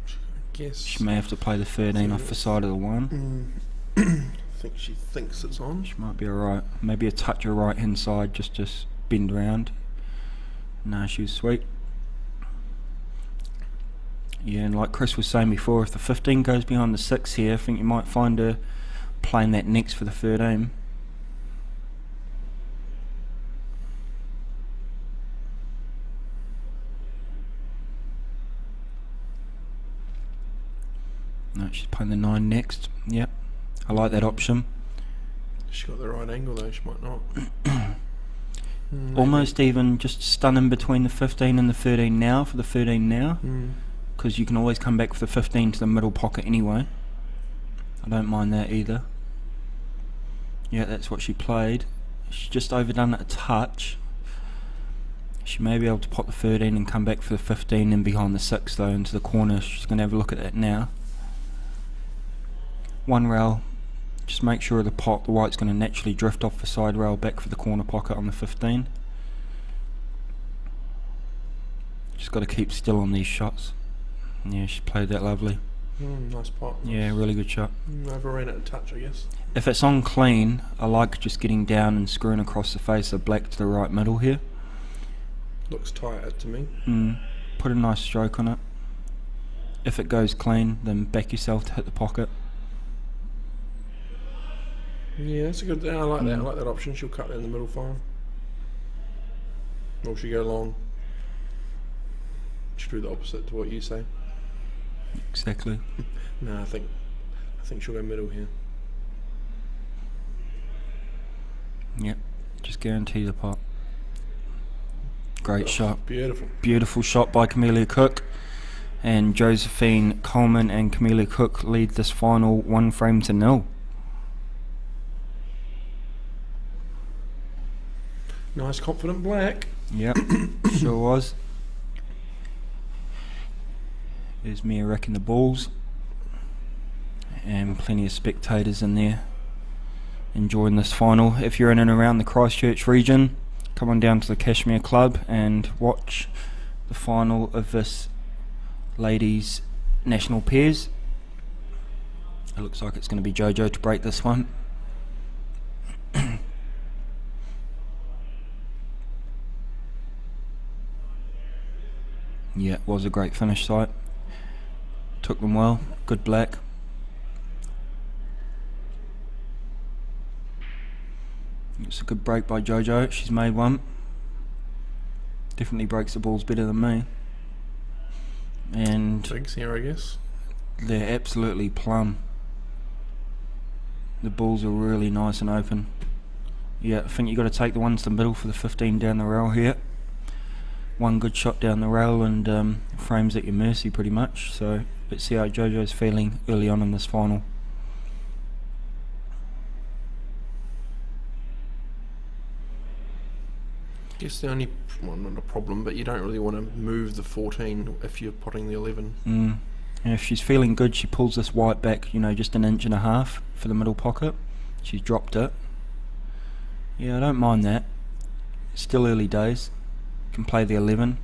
I guess she may have to play the 13 off the side of the 1. I think she thinks it's on. She might be alright. Maybe a touch of right hand side, just bend around. No, she was sweet. Yeah, and like Chris was saying before, if the 15 goes behind the 6 here, I think you might find her playing that next for the 13. No, she's playing the 9 next. Yep, I like that option. She's got the right angle though, she might not. Almost even just stunning between the 15 and the 13 now for the 13 now, because you can always come back with the 15 to the middle pocket anyway. I don't mind that either. Yeah, that's what she played. She's just overdone it a touch. She may be able to pop the 13 and come back for the 15 and behind the 6 though into the corner. She's going to have a look at that now. One rail, just make sure the white's going to naturally drift off the side rail back for the corner pocket on the 15. Just got to keep still on these shots. Yeah, she played that lovely. Nice pot. Yeah, really good shot. Overran it a touch, I guess. If it's on clean, I like just getting down and screwing across the face of black to the right middle here. Looks tighter to me. Put a nice stroke on it. If it goes clean, then back yourself to hit the pocket. Yeah, that's a good. I like that. I like that option. She'll cut it in the middle fine. Or she'll go long. She'll do the opposite to what you say. Exactly. No, I think she'll go middle here. Yep. Just guarantee the pot. Great shot. Beautiful. Beautiful shot by Camellia Cook. And Josephine Coleman and Camellia Cook lead this final 1-0. Nice confident black. Yep. Sure was. There's Mia wrecking the balls. And plenty of spectators in there enjoying this final. If you're in and around the Christchurch region, come on down to the Cashmere Club and watch the final of this Ladies National Pairs. It looks like it's going to be Jojo to break this one. Yeah, it was a great finish sight. Took them well. Good black. It's a good break by Jojo. She's made one. Definitely breaks the balls better than me. And Jigs here, I guess. they're absolutely plumb. The balls are really nice and open. Yeah, I think you've got to take the one to the middle for the 15 down the rail here. One good shot down the rail and frames at your mercy pretty much. So let's see how Jojo's feeling early on in this final. I guess the only, well, not a problem, but you don't really want to move the 14 if you're potting the 11. And if she's feeling good, she pulls this white back, you know, just 1.5 inches for the middle pocket. She's dropped it. Yeah, I don't mind that. Still early days. Can play the 11.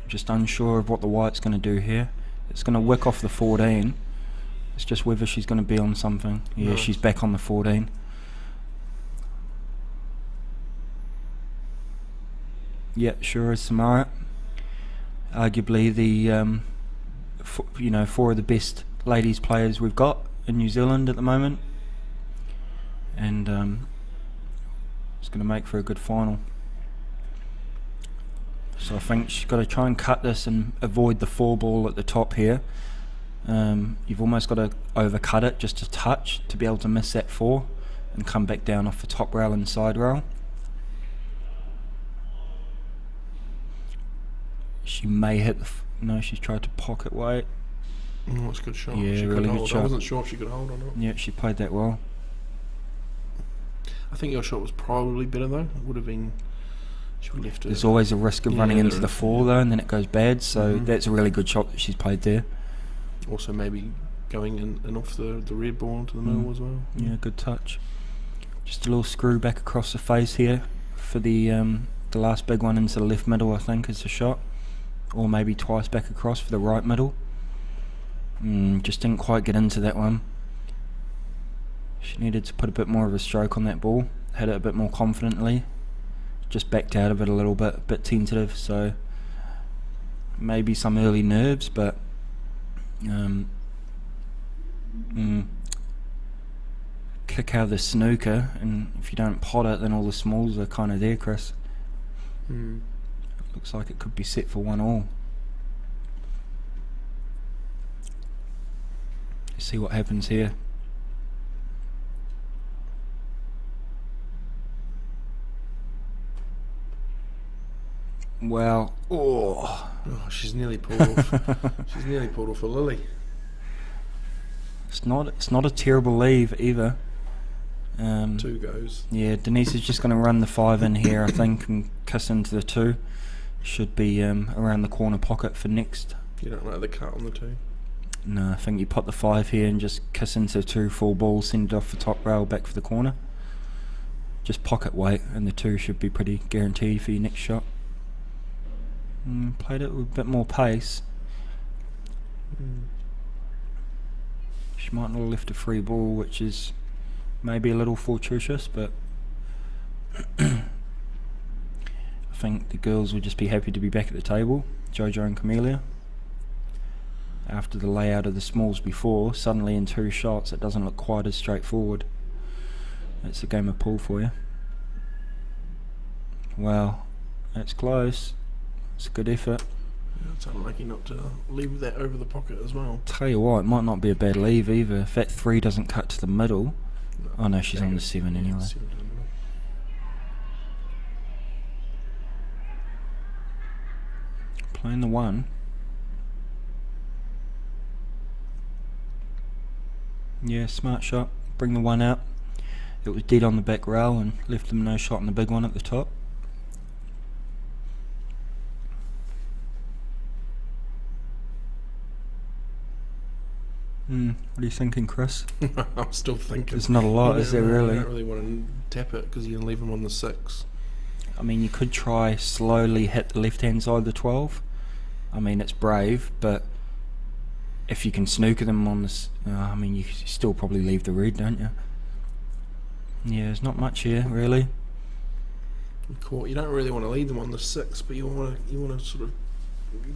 Just unsure of what the white's going to do here. It's going to wick off the 14. It's just whether she's going to be on something. Yeah, Nice. She's back on the 14. Yeah, sure is Samara. Arguably the, four of the best ladies players we've got in New Zealand at the moment. And it's going to make for a good final. So I think she's got to try and cut this and avoid the 4 ball at the top here. You've almost got to overcut it just a touch to be able to miss that 4 and come back down off the top rail and side rail. She may hit the... no, she's tried to pocket weight. Oh, that's a good shot. Yeah, she really could good hold. shot. I wasn't sure if she could hold or not. Yeah, she played that well. I think your shot was probably better though. It would have been... She would have left it. There's always a risk of running Yeah, into there the is. 4 though, and then it goes bad, so that's a really good shot that she's played there. Also maybe going in and off the red ball into the middle as well. Yeah, good touch. Just a little screw back across the face here for the last big one into the left middle, I think, is the shot. Or maybe twice back across for the right middle. Just didn't quite get into that one. She needed to put a bit more of a stroke on that ball. Hit it a bit more confidently. Just backed out of it a little bit, a bit tentative, so maybe some early nerves, but kick out the snooker, and if you don't pot it, then all the smalls are kind of there, Chris. Looks like it could be set for 1-1. Let's see what happens here. Well, Oh, she's nearly pulled off. She's nearly pulled off a lily. it's not a terrible leave either. 2 goes. Yeah, Denise is just going to run the 5 in here, I think, and kiss into the 2. Should be around the corner pocket for next. You don't like the cut on the 2? No, I think you put the 5 here and just kiss into 2 full balls, send it off the top rail back for the corner. Just pocket weight, and the 2 should be pretty guaranteed for your next shot. Played it with a bit more pace. She might not have left a free ball, which is maybe a little fortuitous, but I think the girls would just be happy to be back at the table, Jojo and Camellia. After the layout of the smalls before, suddenly in 2 shots it doesn't look quite as straightforward. It's a game of pool for you. Well, that's close. It's a good effort. Yeah, it's unlucky not to leave that over the pocket as well. Tell you what, it might not be a bad leave either. If that 3 doesn't cut to the middle. Oh no, she's on the 7 anyway. 7 in the middle. Playing the 1. Yeah, smart shot. Bring the 1 out. It was dead on the back rail and left them no shot on the big one at the top. What are you thinking, Chris? I'm still thinking. There's not a lot, is there really? I don't really want to tap it because you can leave them on the 6. I mean, you could try slowly hit the left-hand side of the 12. I mean, it's brave, but if you can snooker them on this, I mean, you still probably leave the red, don't you? Yeah, there's not much here, really. You don't really want to leave them on the 6, but you want to sort of,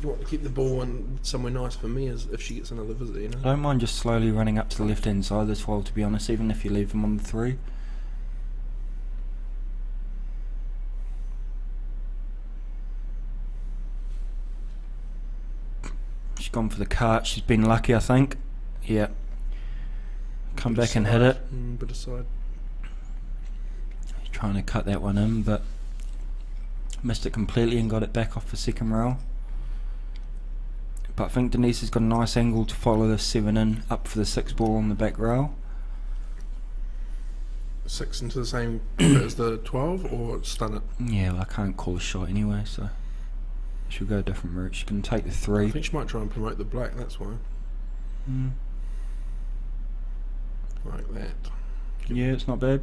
you want to keep the ball in somewhere nice for me as if she gets another visit, you know. I don't mind just slowly running up to the left-hand side of the 12, to be honest, even if you leave them on the 3. She's gone for the cart. She's been lucky, I think. Yeah. Come back and hit it. Bit aside. Trying to cut that one in, but missed it completely and got it back off the second rail. But I think Denise has got a nice angle to follow the 7 in up for the 6 ball on the back rail. 6 into the same as the 12 or stun it? Yeah, well, I can't call a shot anyway, so she'll go a different route. She can take the 3. I think she might try and promote the black, that's why. Like that. Yeah, it's not bad.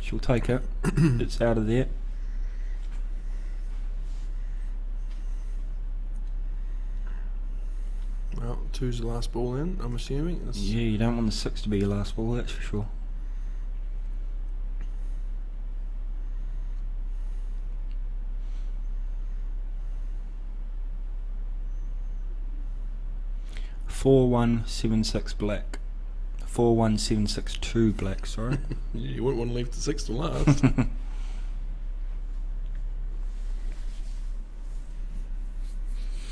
She'll take it. It's out of there. Well, 2's the last ball in, I'm assuming. Yeah, you don't want the 6 to be your last ball, that's for sure. $4176 black. 41762 black, sorry. Yeah, you wouldn't want to leave the 6 to last.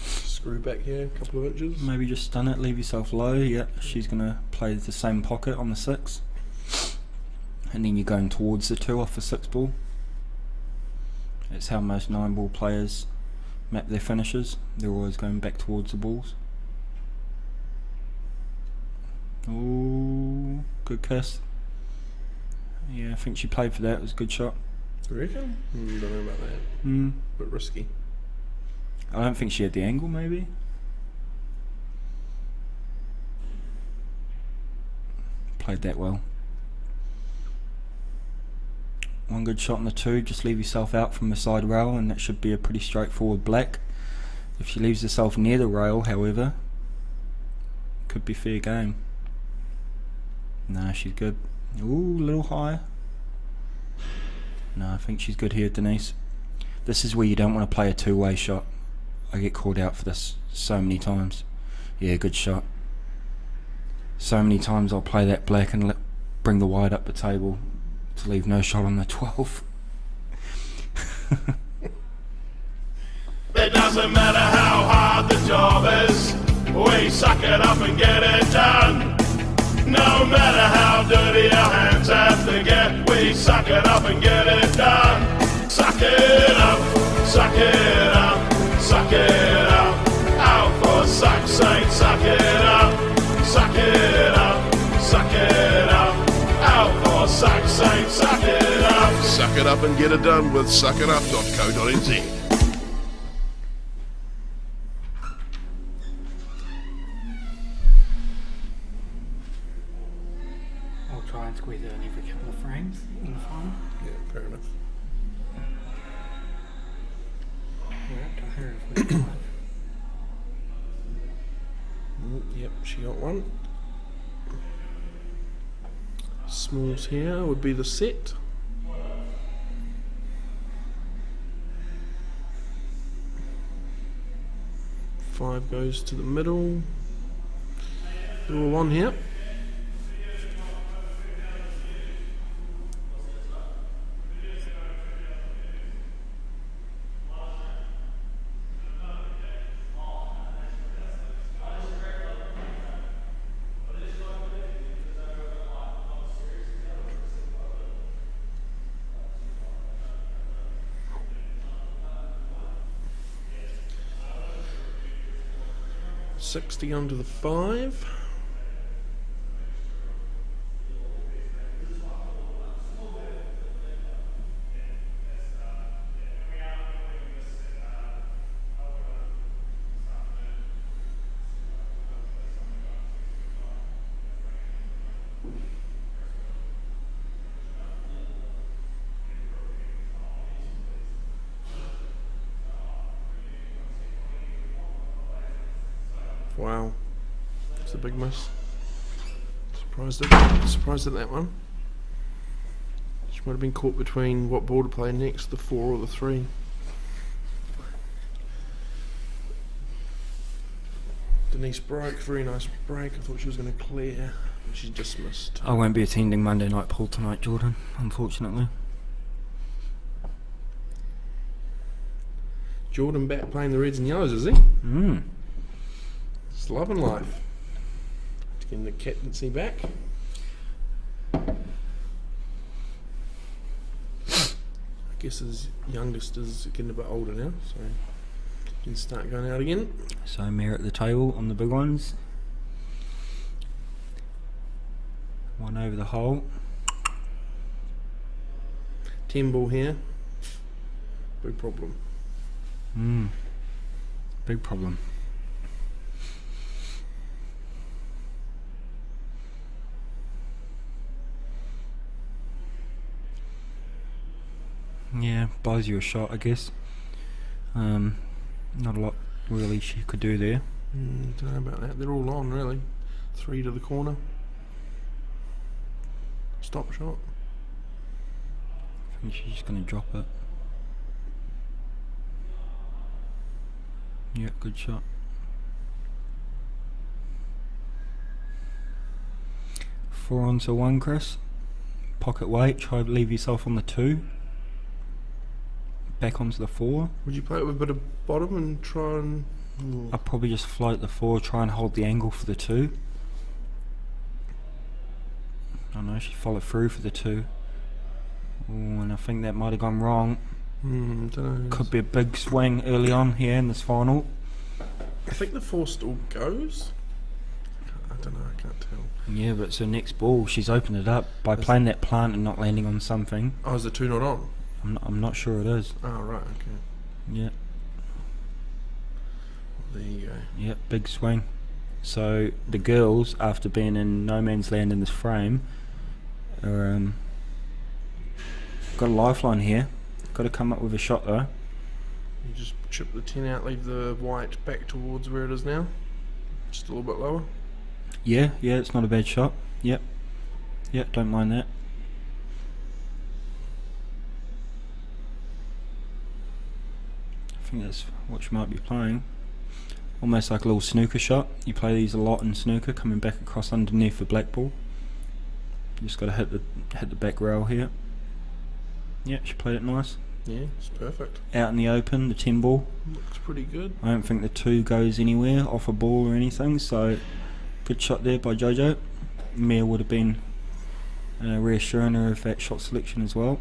Screw back here, a couple of inches. Maybe just stun it, leave yourself low. Yeah, she's going to play the same pocket on the 6. And then you're going towards the 2 off the 6 ball. That's how most 9 ball players map their finishes. They're always going back towards the balls. Oh, good kiss. Yeah, I think she played for that. It was a good shot. You reckon? Don't know about that. Bit risky. I don't think she had the angle, maybe. Played that well. One good shot on the 2. Just leave yourself out from the side rail, and that should be a pretty straightforward black. If she leaves herself near the rail, however, could be fair game. Nah, she's good. Ooh, a little high. No, I think she's good here, Denise. This is where you don't want to play a 2-way shot. I get called out for this so many times. Yeah, good shot. So many times I'll play that black and bring the white up the table to leave no shot on the 12. It doesn't matter how hard the job is, we suck it up and get it done. No matter how dirty our hands have to get, we suck it up and get it done. Suck it up, suck it up, suck it up. Out for suck's sake, suck it up, suck it up, suck it up. Out for suck's sake, suck it up. Suck it up and get it done with suckitup.co.nz. I'll try and squeeze it in every couple of frames in the final. Yeah, fair enough. We're up to 145. Yep, she got one. Smalls here would be the set. Five goes to the middle. They're all on here. $60 under the 5. Wow, it's a big miss. Surprised at that one. She might have been caught between what ball to play next, the 4 or the 3. Denise broke, very nice break. I thought she was going to clear, but she just missed. I won't be attending Monday night pool tonight, Jordan, unfortunately. Jordan back playing the reds and yellows, is he? Just loving life. Getting the captaincy back. I guess his youngest is getting a bit older now, so he can start going out again. So Mare at the table on the big ones. One over the hole. 10 ball here. Big problem. Big problem. Yeah, buys you a shot, I guess. Not a lot really she could do there. Don't know about that. They're all on, really. 3 to the corner. Stop shot. I think she's going to drop it. Yeah, good shot. 4 onto 1, Chris. Pocket weight, try to leave yourself on the 2. Back onto the 4. Would you play it with a bit of bottom and try and... I'll probably just float the 4, try and hold the angle for the 2. I know, she followed through for the 2. Ooh, and I think that might have gone wrong. don't know. Could be a big swing early on here in this final. I think the 4 still goes. I don't know, I can't tell. Yeah, but it's her next ball. She's opened it up by playing that plant and not landing on something. Oh, is the 2 not on? I'm not sure it is. Oh, right, okay. Yeah. There you go. Yep, big swing. So the girls, after being in no man's land in this frame, are got a lifeline here. Got to come up with a shot though. You just chip the 10 out, leave the white back towards where it is now. Just a little bit lower. Yeah, it's not a bad shot. Yep, don't mind that. I think that's what you might be playing. Almost like a little snooker shot. You play these a lot in snooker, coming back across underneath the black ball. You just got to hit the back rail here. Yeah, she played it nice. Yeah, it's perfect. Out in the open, the 10 ball. Looks pretty good. I don't think the 2 goes anywhere off a ball or anything, so good shot there by Jojo. Mia would have been reassuring her of that shot selection as well.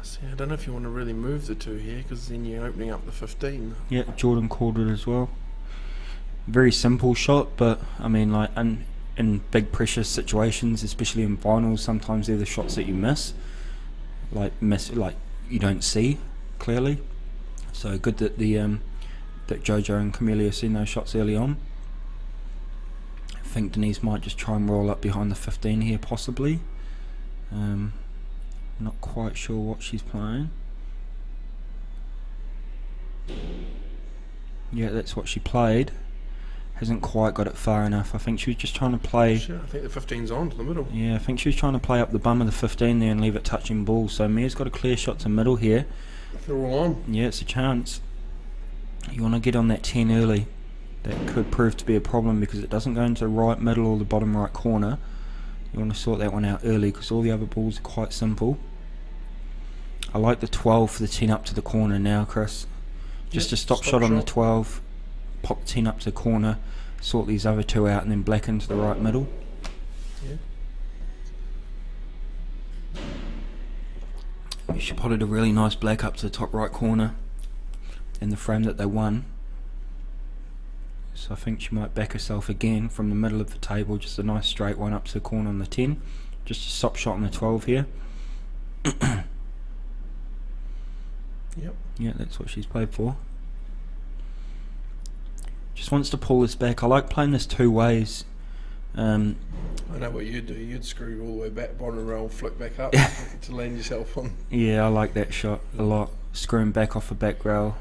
See, I don't know if you want to really move the 2 here, because then you're opening up the 15. Yeah, Jordan called it as well. Very simple shot, but I mean, like, in big pressure situations, especially in finals, sometimes they're the shots that you miss, like you don't see clearly. So good that that Jojo and Camellia seen those shots early on. I think Denise might just try and roll up behind the 15 here, possibly. Not quite sure what she's playing. Yeah, that's what she played. Hasn't quite got it far enough. I think she was just trying to play. Sure, I think the 15's on to the middle. Yeah, I think she was trying to play up the bum of the 15 there and leave it touching ball. So Mia's got a clear shot to middle here. They're all on. Yeah, it's a chance. You want to get on that 10 early. That could prove to be a problem because it doesn't go into the right middle or the bottom right corner. You want to sort that one out early because all the other balls are quite simple. I like the 12 for the 10 up to the corner now, Chris. Just a stop shot on the 12. Pop the 10 up to the corner. Sort these other 2 out and then black into the right middle. Yeah. She potted a really nice black up to the top right corner in the frame that they won. So I think she might back herself again from the middle of the table. Just a nice straight one up to the corner on the 10. Just a stop shot on the 12 here. Yep. Yeah, that's what she's played for. Just wants to pull this back. I like playing this 2 ways. I know what you'd do. You'd screw all the way back, bottom roll, flick back up to land yourself on. Yeah, I like that shot a lot. Screwing back off the back rail,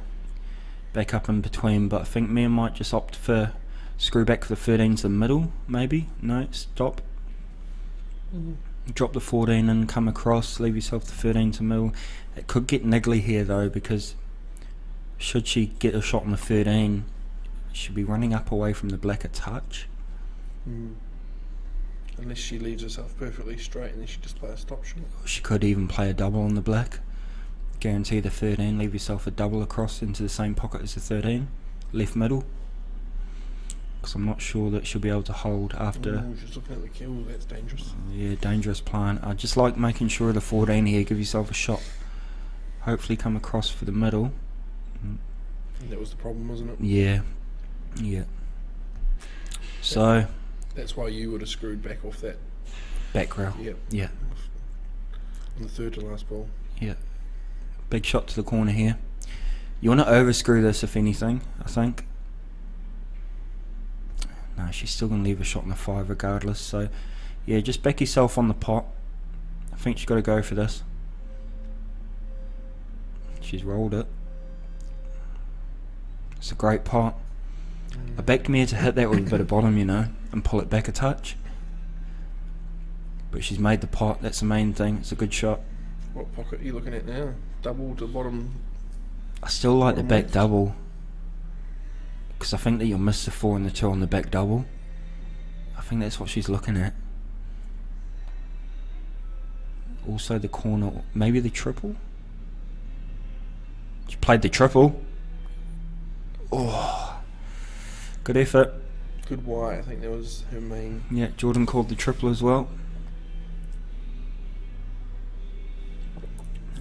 back up in between. But I think Mia might just opt for screw back for the 13 to the middle, maybe. No, stop. Drop the 14 and come across. Leave yourself the 13 to middle. It could get niggly here though, because should she get a shot on the 13, she'll be running up away from the black a touch. Unless she leaves herself perfectly straight and then she just play a stop shot. She could even play a double on the black. Guarantee the 13, leave yourself a double across into the same pocket as the 13, left middle. Because I'm not sure that she'll be able to hold after. Ooh, she's looking at the kill, that's dangerous. Yeah, dangerous plan. I just like making sure the 14 here, give yourself a shot. Hopefully come across for the middle. And that was the problem, wasn't it? Yeah, yeah. So that's why you would have screwed back off that back rail. Yep. Yeah. On the 3rd to last ball. Yeah. Big shot to the corner here. You want to overscrew this if anything, I think. No, she's still going to leave a shot on the 5 regardless. So yeah, just back yourself on the pot. I think she's got to go for this. She's rolled it. It's a great pot. I backed Mia to hit that with a bit of bottom, you know, and pull it back a touch. But she's made the pot, that's the main thing. It's a good shot. What pocket are you looking at now? Double to bottom? I still like the back left. double, because I think that you'll miss the 4 and the 2 on the back double. I think that's what she's looking at. Also the corner, maybe the triple? She played the triple. Oh, good effort. Good why, I think that was her main. Yeah, Jordan called the triple as well.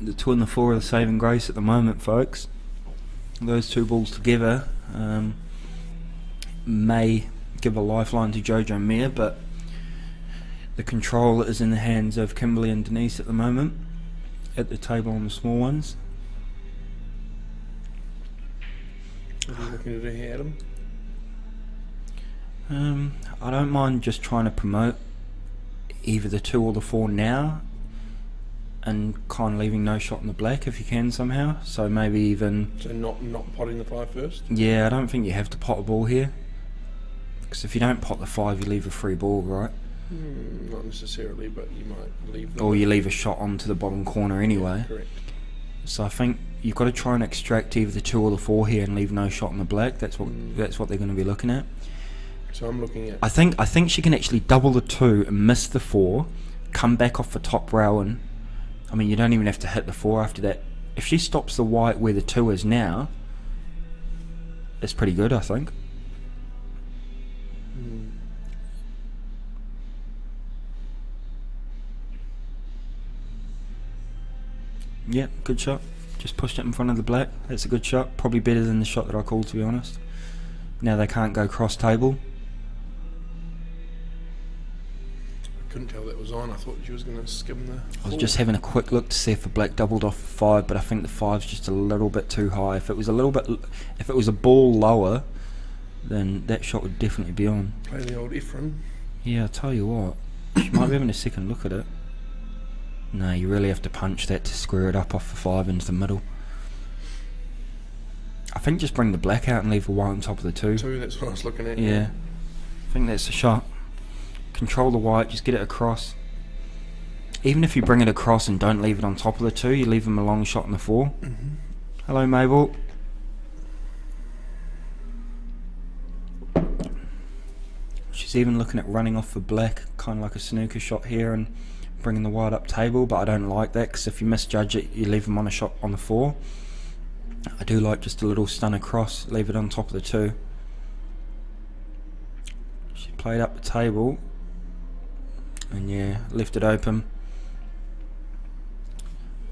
The 2 and the 4 are the saving grace at the moment, folks. Those 2 balls together may give a lifeline to Jojo and Mia, but the control is in the hands of Kimberly and Denise at the moment at the table on the small ones. What are you looking to do here, Adam? I don't mind just trying to promote either the 2 or the 4 now, and kind of leaving no shot in the black if you can somehow. So maybe even. So not potting the 5 first? Yeah, I don't think you have to pot a ball here, because if you don't pot the 5, you leave a free ball, right? Not necessarily, but you might leave. Or you leave a shot onto the bottom corner anyway. Yeah, correct. So I think you've got to try and extract either the 2 or the 4 here and leave no shot in the black. That's what they're going to be looking at. So I'm looking at. I think she can actually double the 2 and miss the 4, come back off the top rail, and I mean you don't even have to hit the 4 after that. If she stops the white where the 2 is now, it's pretty good, I think. Yeah, good shot. Just pushed it in front of the black. That's a good shot. Probably better than the shot that I called, to be honest. Now they can't go cross table. I couldn't tell that was on. I thought she was going to skim the I was four. just having a quick look to see if the black doubled off the 5, but I think the 5's just a little bit too high. If it was a ball lower, then that shot would definitely be on. Play the old Efren. Yeah, I'll tell you what. She might be having a second look at it. No, you really have to punch that to square it up off the 5 into the middle. I think just bring the black out and leave the white on top of the 2. 2, that's what I was looking at. Yeah, I think that's the shot. Control the white, just get it across. Even if you bring it across and don't leave it on top of the 2, you leave them a long shot in the 4. Hello, Mabel. She's even looking at running off the black, kind of like a snooker shot here, and bringing the white up table, but I don't like that, because if you misjudge it, you leave them on a shot on the 4. I do like just a little stun across, leave it on top of the 2. She played up the table, and yeah, left it open.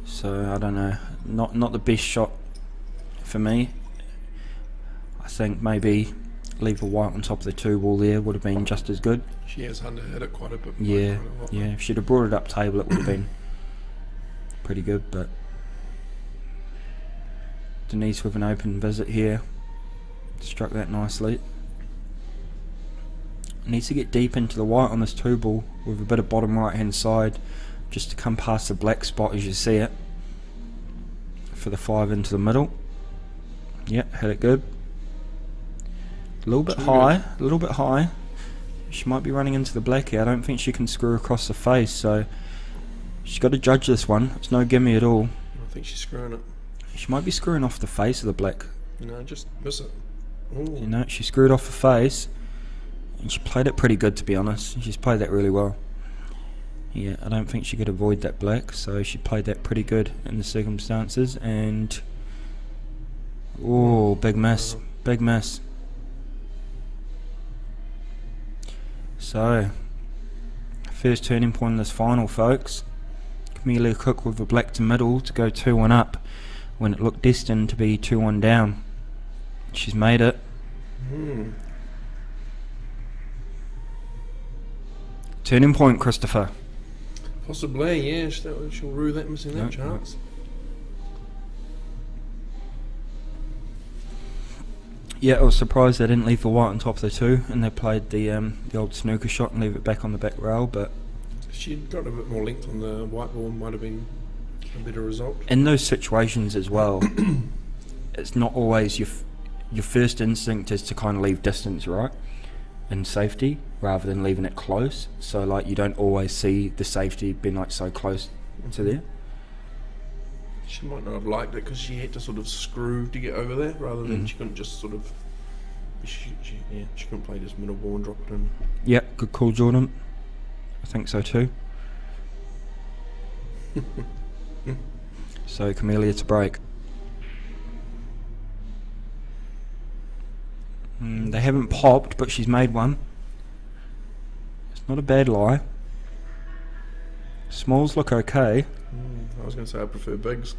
So I don't know, not the best shot for me. I think maybe leave the white on top of the 2 ball there would have been just as good. She has underhit it quite a bit. Yeah, yeah. If she'd have brought it up table, it would have been pretty good. But Denise with an open visit here, struck that nicely. Needs to get deep into the white on this 2 ball with a bit of bottom right hand side, just to come past the black spot as you see it, for the 5 into the middle. Yep, hit it good. A little bit high. She might be running into the black here. I don't think she can screw across the face, so she's got to judge this one. It's no gimme at all. I think she's screwing it. She might be screwing off the face of the black. No, just miss it. Ooh. You know, she screwed off the face, and she played it pretty good, to be honest. She's played that really well. Yeah, I don't think she could avoid that black, so she played that pretty good in the circumstances. And oh, big miss, big miss. So, first turning point in this final, folks. Camelia Cook with the black to middle to go 2-1 up when it looked destined to be 2-1 down. She's made it. Turning point, Christopher. Possibly, yeah. She'll rue that, missing that chance. Yeah, I was surprised they didn't leave the white on top of the 2, and they played the old snooker shot and leave it back on the back rail. But If she'd got a bit more length on the white ball, might have been a better result. in those situations as well, it's not always your first instinct is to kind of leave distance, right, and safety, rather than leaving it close. So like you don't always see the safety being like so close to there. She might not have liked it because she had to sort of screw to get over there, rather than she couldn't just sort of. She couldn't play this middle ball and drop it in. Yeah, good call, Jordan. I think so too. So Camelia to break. They haven't popped, but she's made one. It's not a bad lie. Smalls look okay. I was going to say I prefer bigs,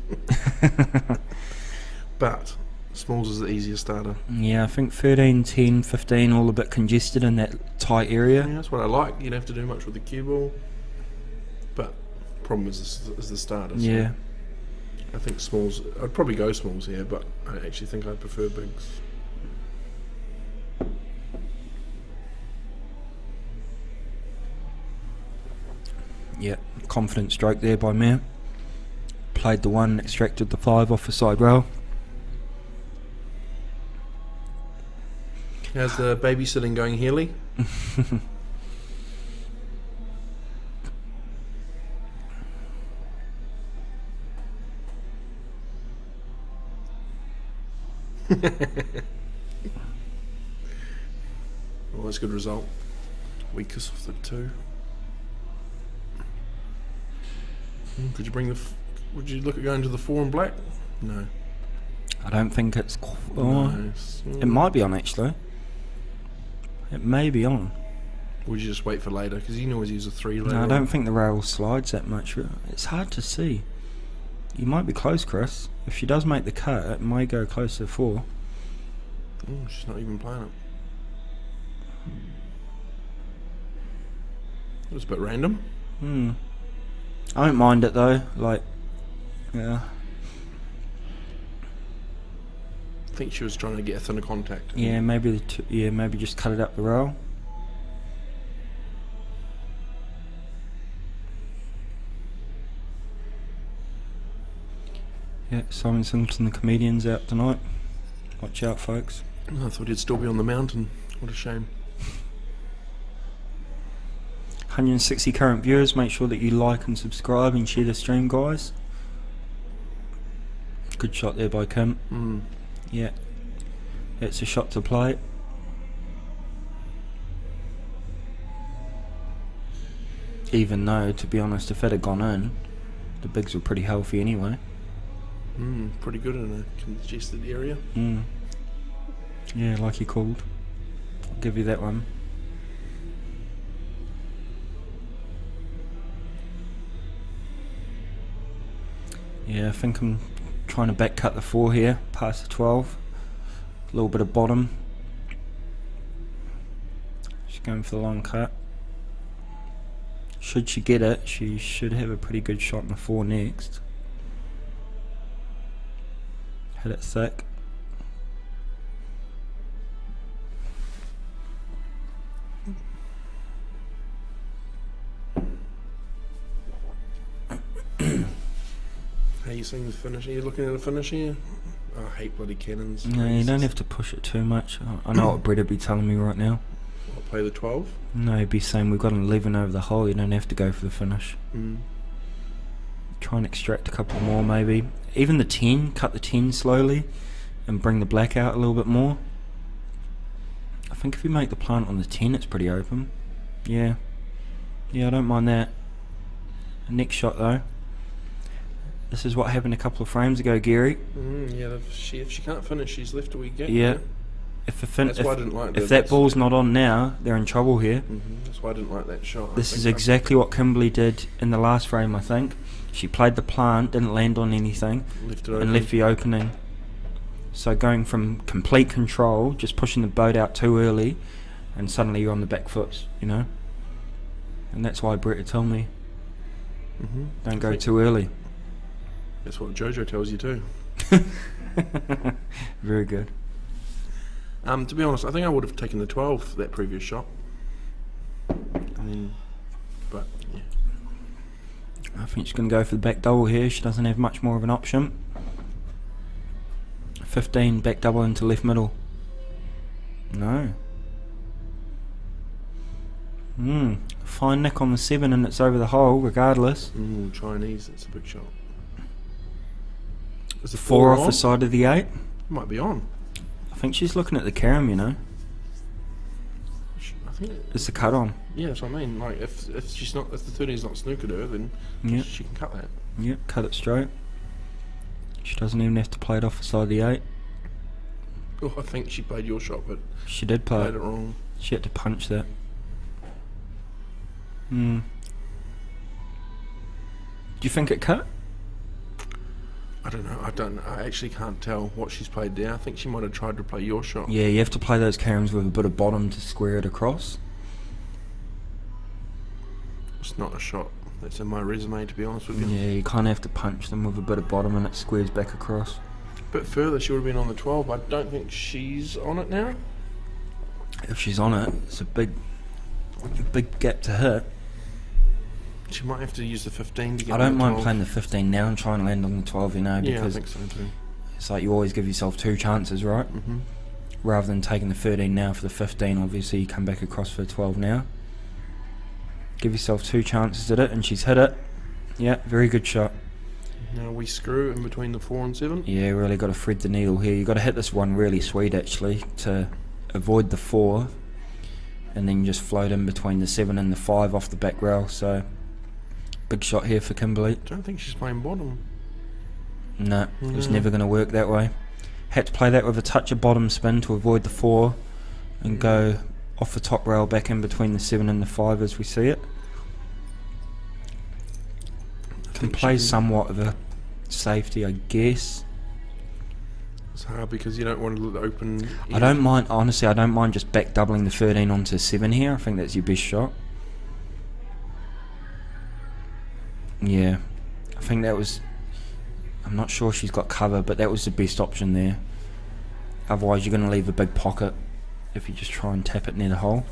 but smalls is the easiest starter. Yeah, I think 13, 10, 15 all a bit congested in that tight area. Yeah, that's what I like. You don't have to do much with the cue ball, but problem is the starter. So Yeah. I think smalls. I'd probably go smalls here, but I actually think I prefer bigs. Yeah, confident stroke there by Mare. Played the 1, extracted the 5 off the side rail. How's the babysitting going, Healy? Well, that's a good result. Weakest of the 2. Could you bring the? Would you look at going to the 4 in black? No. I don't think it's. It might be on actually. It may be on. Would you just wait for later? Because you can always use a 3 later. No, I don't think the rail slides that much. It's hard to see. You might be close, Chris. If she does make the cut, it may go close to 4. She's not even playing it. It was a bit random. I don't mind it though. Like, yeah. I think she was trying to get a thinner contact. Yeah, maybe maybe just cut it up the rail. Yeah, Simon Singleton, the comedian's out tonight. Watch out, folks. I thought he'd still be on the mountain. What a shame. 160 current viewers. Make sure that you like and subscribe and share the stream, guys. Good shot there by Kim. Yeah, it's a shot to play. Even though, to be honest, if it had gone in, the bigs were pretty healthy anyway. Pretty good in a congested area. Yeah, like you called. I'll give you that one. Yeah, I think I'm trying to back cut the 4 here, past the 12. A little bit of bottom. She's going for the long cut. Should she get it, she should have a pretty good shot in the 4 next. Hit it thick. How you seeing the finish? Are you looking at a finish here? Oh, I hate bloody cannons. No, you don't have to push it too much. I know what Brett would be telling me right now. I'll play the 12. No, he'd be saying we've got an 11 over the hole, you don't have to go for the finish. Try and extract a couple more maybe. Even the 10, cut the 10 slowly and bring the black out a little bit more. I think if you make the plant on the 10 it's pretty open. Yeah, I don't mind that. Next shot though. This is what happened a couple of frames ago, Gary. Yeah, if she can't finish, she's left a wee gap. Yeah. If that ball's not on now, they're in trouble here. That's why I didn't like that shot. This is exactly what Kimberly did in the last frame, I think. She played the plant, didn't land on anything, and left the opening. So going from complete control, just pushing the boat out too early, and suddenly you're on the back foot, you know. And that's why Brett would tell me, don't go too early. That's what Jojo tells you too. Very good. To be honest, I think I would have taken the 12 for that previous shot. But yeah. I think she's going to go for the back double here. She doesn't have much more of an option. 15 back double into left middle. No. Fine nick on the 7 and it's over the hole regardless. Chinese, it's a big shot. Is the 4 off on? the side of the 8. Might be on. I think she's looking at the carom, you know. I think It's the cut on. yeah, that's what I mean. Like if the 13's not snookered her, then she can cut that. Yep, cut it straight. She doesn't even have to play it off the side of the 8. Oh, I think she played your shot, but She did play played it wrong. She had to punch that. Do you think it cut? I don't know. I actually can't tell what she's played there. I think she might have tried to play your shot. Yeah, you have to play those caroms with a bit of bottom to square it across. It's not a shot that's in my resume, to be honest with you. Yeah, you kind of have to punch them with a bit of bottom and it squares back across. A bit further, she would have been on the 12. I don't think she's on it now. If she's on it, it's a big gap to hit. She might have to use the 15 to get I don't on the mind 12. playing the 15 now and trying to land on the 12, you know, Yeah, I because think so too. it's like you always give yourself 2 chances, right? Rather than taking the 13 now for the 15, obviously you come back across for the 12 now. Give yourself 2 chances at it, and she's hit it. Yeah, very good shot. Now we screw in between the 4 and 7. Yeah, really got to thread the needle here. You got to hit this one really sweet actually to avoid the 4, and then you just float in between the 7 and the 5 off the back rail. So big shot here for Kimberly. I don't think she's playing bottom. No, it was never going to work that way. Had to play that with a touch of bottom spin to avoid the 4 and go off the top rail back in between the 7 and the 5 as we see it. Can play somewhat of a safety, I guess. It's hard because you don't want to let it open. I don't mind, honestly, I don't mind just back doubling the 13 onto 7 here. I think that's your best shot. Yeah, I think that was, I'm not sure she's got cover, but that was the best option there. Otherwise you're going to leave a big pocket if you just try and tap it near the hole.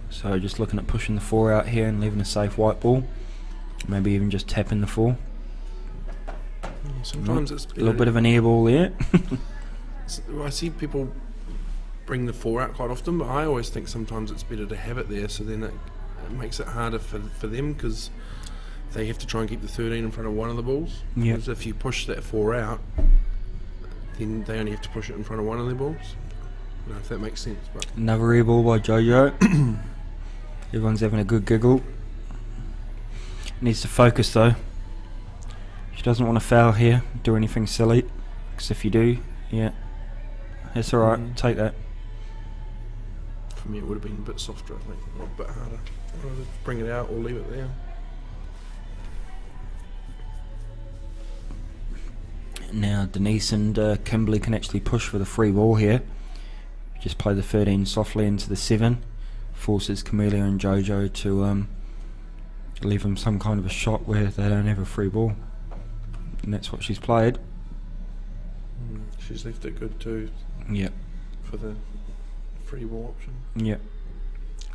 So just looking at pushing the 4 out here and leaving a safe white ball. Maybe even just tapping the 4. Sometimes it's a little bit of an air ball there. I see people bring the 4 out quite often, but I always think sometimes it's better to have it there, so then it makes it harder for them because they have to try and keep the 13 in front of one of the balls. Yeah. Because if you push that 4 out, then they only have to push it in front of one of their balls. I don't know if that makes sense. But Another air ball by Jojo. Everyone's having a good giggle. Needs to focus though. She doesn't want to foul here, do anything silly. Because if you do, yeah, that's alright, take that. For me it would have been a bit softer, I think, or a bit harder. Either bring it out or leave it there. Now Denise and Kimberly can actually push for the free ball here. Just play the 13 softly into the 7. Forces Camellia and Jojo to leave them some kind of a shot where they don't have a free ball. And that's what she's played. She's left it good too. Yep. For the free ball option. Yep.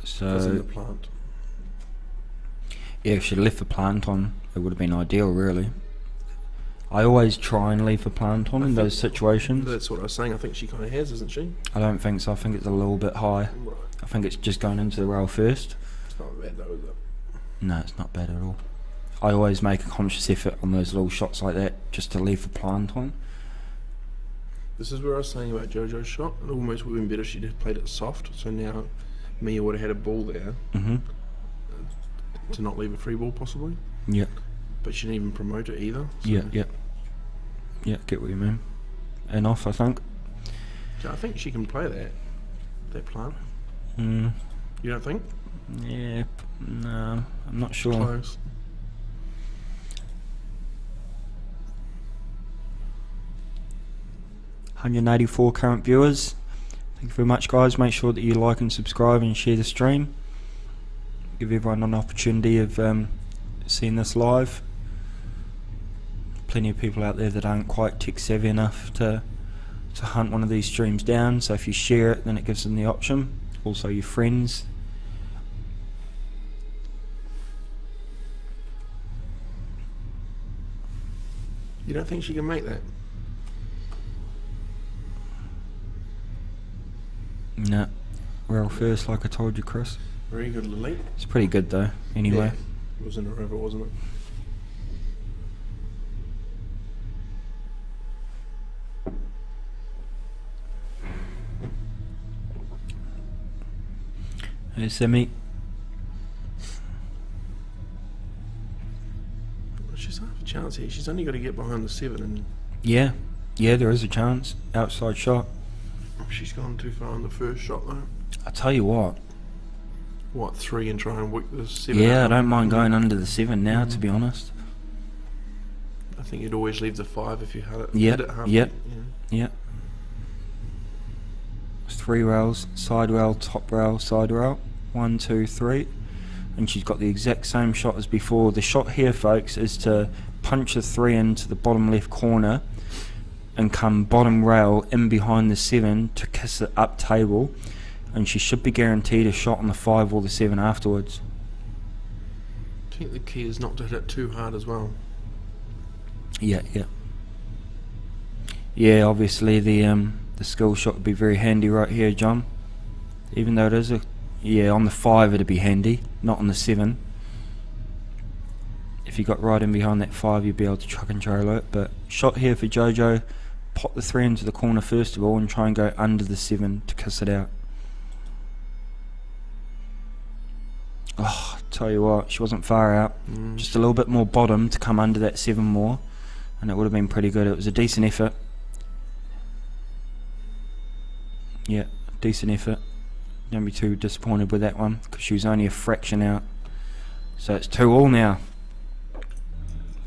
So As in the plant. yeah, if she'd left the plant on, it would have been ideal, really. I always try and leave the plant on in those situations. That's what I was saying. I think she kind of has, isn't she? I don't think so. I think it's a little bit high. Right. I think it's just going into the rail first. It's not bad though, is it? No, it's not bad at all. I always make a conscious effort on those little shots like that just to leave the plant on. This is where I was saying about JoJo's shot. It almost would have been better if she'd have played it soft. So now Mia would have had a ball there to not leave a free ball possibly. Yeah. But she didn't even promote it either. So Yeah, get what you mean. Enough, I think. So I think she can play that plant. Mm, You don't think? yeah, no, I'm not sure. Close. $184 current viewers. Thank you very much, guys. Make sure that you like and subscribe and share the stream. Give everyone an opportunity of seeing this live. Plenty of people out there that aren't quite tech savvy enough to hunt one of these streams down, so if you share it, then it gives them the option. Also your friends. You don't think she can make that? No. Rail first, like I told you, Chris. Very good, Lily. It's pretty good though, anyway. Yeah. It was in a river, wasn't it? Hey, Sammy. She's half a chance here. She's only got to get behind the 7 and Yeah, there is a chance. Outside shot. she's gone too far on the first shot though. I tell you what. What, 3 and try and work the 7 Yeah, I out? don't mind going under the 7 now, to be honest. I think you'd always leave the 5 if you had it. Yep, Hit it half. yep. Yeah. Yeah. It's 3 rails, side rail, top rail, side rail. 1, 2, 3. And she's got the exact same shot as before. The shot here, folks, is to punch the 3 into the bottom left corner and come bottom rail in behind the 7 to kiss it up table. And she should be guaranteed a shot on the 5 or the 7 afterwards. I think the key is not to hit it too hard as well. Yeah. Yeah, obviously the skill shot would be very handy right here, John. Even though it is on the 5 it'd be handy, not on the 7. If you got right in behind that 5, you'd be able to truck and trailer it. But shot here for Jojo, pop the 3 into the corner first of all and try and go under the 7 to kiss it out. Oh, tell you what, she wasn't far out. Just a little bit more bottom to come under that 7 more, and it would have been pretty good. It was a decent effort. Yeah, decent effort. Don't be too disappointed with that one, because she was only a fraction out. So it's 2-2 now.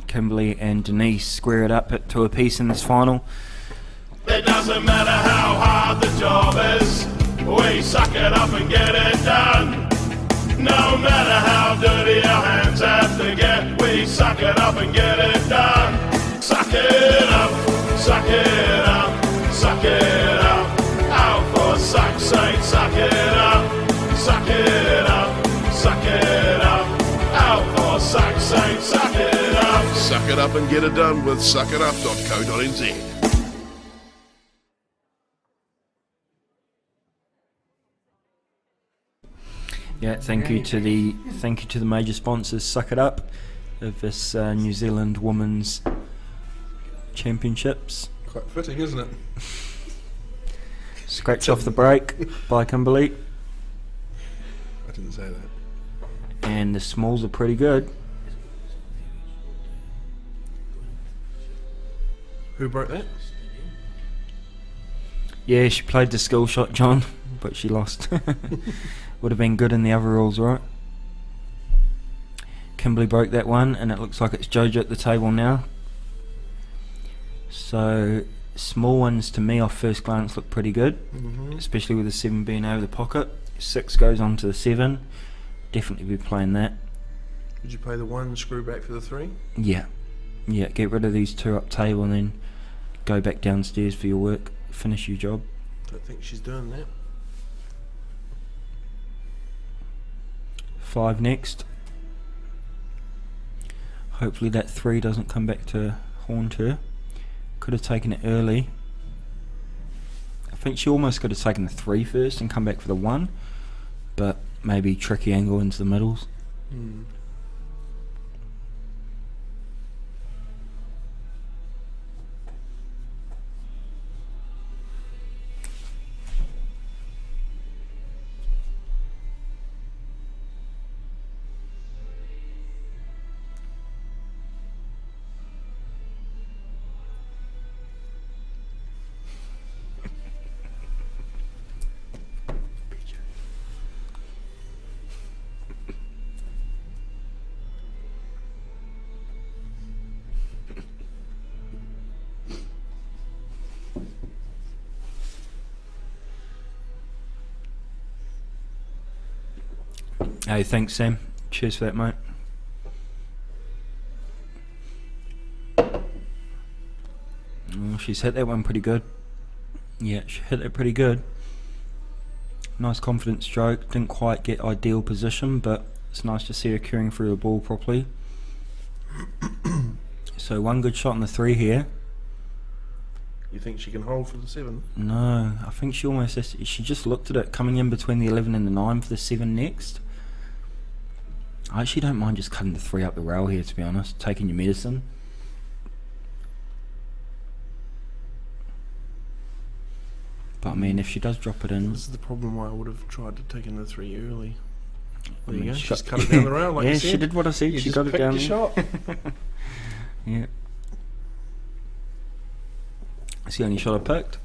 Kimberly and Denise square it up at 2 apiece in this final. It doesn't matter how hard the job is, we suck it up and get it done. No matter how dirty our hands have to get, we suck it up and get it done. Suck it up, suck it up, suck it up. Out for suck's sake, suck it up, suck it up, suck it up. Out for suck's sake, suck it up. Suck it up and get it done with suckitup.co.nz. Yeah, thank you to the major sponsors, Suck It Up, of this New Zealand Women's Championships. Quite fitting, isn't it? Scratch off the break by Kimberly. I didn't say that. And the smalls are pretty good. Who broke that? Yeah, she played the skill shot, John, but she lost. Would have been good in the other rules, right? Kimberly broke that one, and it looks like it's Jojo at the table now. So, small ones to me off first glance look pretty good, especially with the 7 being over the pocket. 6 goes on to the 7. Definitely be playing that. Did you play the 1, screw back for the 3? Yeah. Yeah, get rid of these 2 up table and then go back downstairs for your work. Finish your job. Don't think she's doing that. 5 next. Hopefully that 3 doesn't come back to haunt her. Could have taken it early. I think she almost could have taken the 3 first and come back for the 1, but maybe tricky angle into the middles. Hey, thanks Sam. Cheers for that, mate. Oh, she's hit that one pretty good. Yeah, she hit it pretty good. Nice confident stroke. Didn't quite get ideal position, but it's nice to see her curing through the ball properly. So 1 good shot on the 3 here. You think she can hold for the 7? No, I think she almost has to, she just looked at it coming in between the 11 and the 9 for the 7 next. I actually don't mind just cutting the 3 up the rail here, to be honest. Taking your medicine. But I mean, if she does drop it in... This is the problem why I would have tried to take in the 3 early. There you go, she just cut it down the rail like yeah, you said. she did what I said, You she just got it picked down your shot. Yeah. It's the only shot I picked.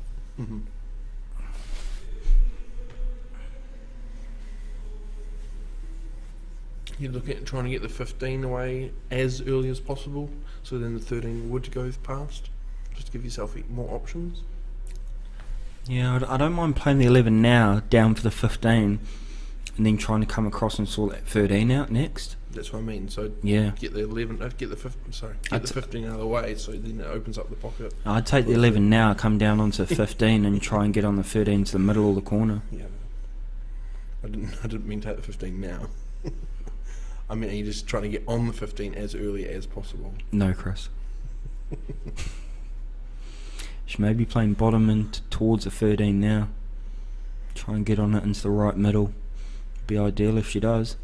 You look at trying to get the 15 away as early as possible, so then the 13 would go past, just to give yourself more options. Yeah, I don't mind playing the 11 now, down for the 15, and then trying to come across and sort that 13 out next. That's what I mean. So Yeah. get the 11, get the 15. Sorry, get the 15 out of the way, so then it opens up the pocket. I'd take the 11 now, come down onto 15 and try and get on the 13 to the middle or the corner. Yeah, I didn't mean to take the 15 now. I mean, are you just trying to get on the 15 as early as possible? No, Chris. She may be playing bottom and towards the 13 now. Try and get on it into the right middle. Be ideal if she does.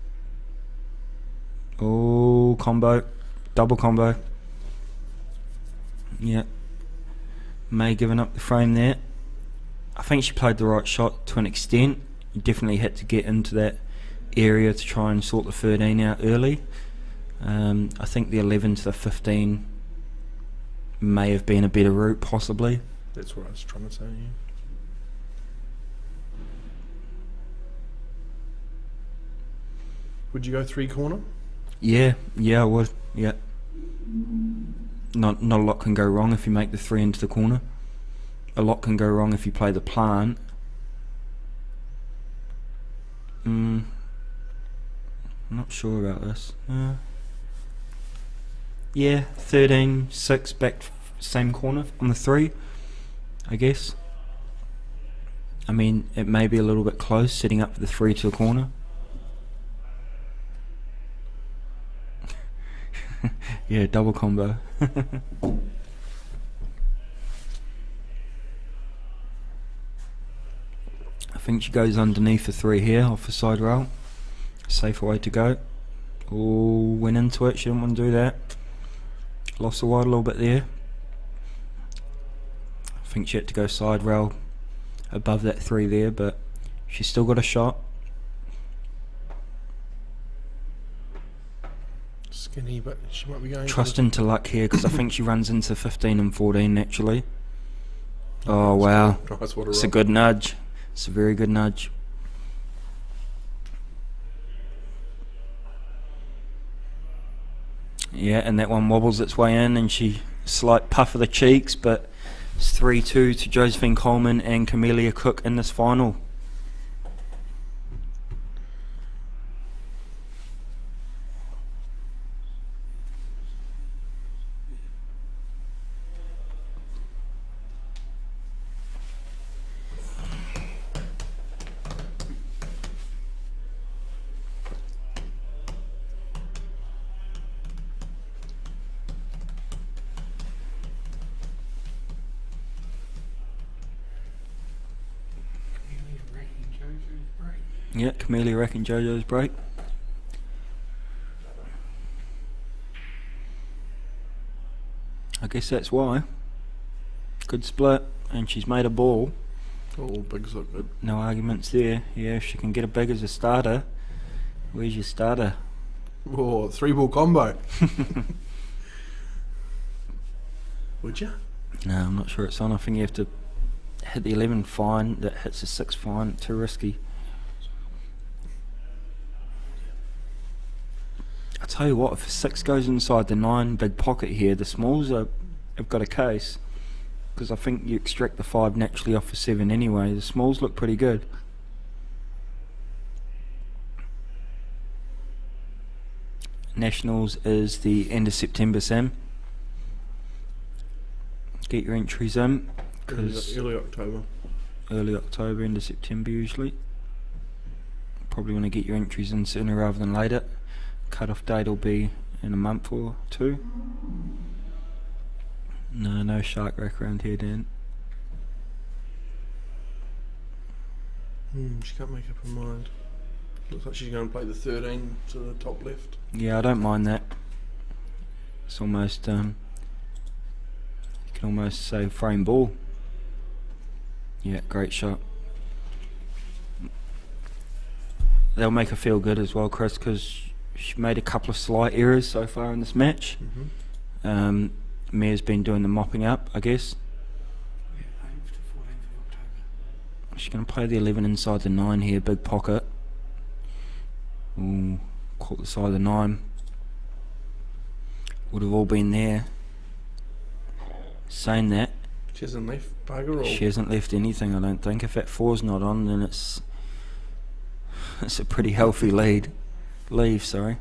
Oh, combo. Double combo. Yeah. May giving up the frame there. I think she played the right shot to an extent. You definitely had to get into that area to try and sort the 13 out early. I think the 11 to the 15 may have been a better route, possibly. That's what I was trying to say. Yeah. Would you go 3 corner? Yeah, I would. Yeah. Not a lot can go wrong if you make the 3 into the corner. A lot can go wrong if you play the plant. I'm not sure about this. Yeah, 13, 6 back same corner on the 3, I guess. I mean, it may be a little bit close setting up for the 3 to the corner. Yeah, double combo. I think she goes underneath the 3 here off the side rail. Safer way to go. Oh, went into it, she didn't want to do that. Lost the wide a little bit there. I think she had to go side rail above that 3 there, but she's still got a shot. Skinny, but she might be going. Trust into luck here, because I think she runs into 15 and 14 naturally. Oh wow, Nice, what a it's a rock. good nudge. It's a very good nudge. Yeah, and that one wobbles its way in, and she slight puff of the cheeks, but it's 3-2 to Josephine Coleman and Camellia Cook in this final. Camellia wrecking Jojo's break. Yeah, Camellia wrecking Jojo's break. I guess that's why. Good split, and she's made a ball. Oh, bigs look good. No arguments there. Yeah, if she can get a big as a starter. Where's your starter? Oh, 3-ball combo. Would you? No, I'm not sure it's on. I think you have to hit the 11 fine, that hits the 6 fine. Too risky. I tell you what, if a 6 goes inside the 9 big pocket here, the smalls have got a case, because I think you extract the 5 naturally off the 7 anyway. The smalls look pretty good. Nationals is the end of September, Sam. Get your entries in, because Early October. early October, end of September usually. Probably want to get your entries in sooner rather than later. Cut-off date will be in a month or 2. No shark rack around here, Dan. She can't make up her mind. Looks like she's going to play the 13 to the top left. Yeah, I don't mind that. It's almost, you can almost say frame ball. Yeah, great shot. They'll make her feel good as well, Chris, because she made a couple of slight errors so far in this match. Mia's been doing the mopping up, I guess. Yeah, 8th to 14th of October. She's going to play the 11 inside the 9 here, big pocket. Ooh, caught the side of the 9. Would have all been there. Saying that, She hasn't left bugger all. she hasn't left anything, I don't think. If that 4's not on, then it's a pretty healthy lead. Leave, sorry.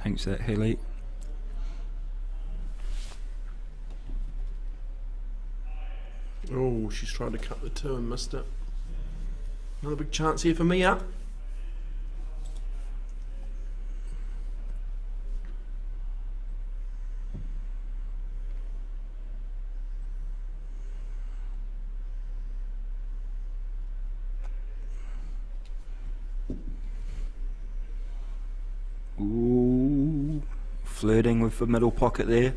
Thanks for that, Haley. Oh, she's tried to cut the 2 and missed it. Another big chance here for Mia. Ooh, flirting with the middle pocket there.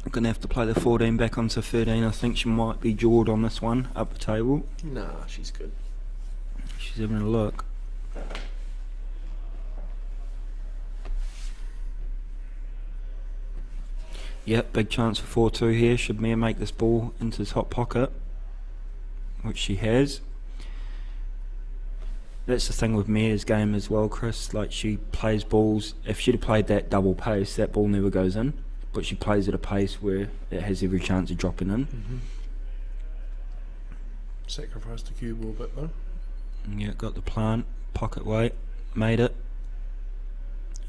I'm going to have to play the 14 back onto 13. I think she might be jawed on this one, up the table. Nah, she's good. She's having a look. Yep, big chance for 4-2 here. Should Mia make this ball into the top pocket, which she has. That's the thing with Mia's game as well, Chris. Like, she plays balls. If she'd have played that double pace, that ball never goes in. But she plays at a pace where it has every chance of dropping in. Sacrificed the cue ball a bit though. Yeah, got the plant, pocket weight, made it.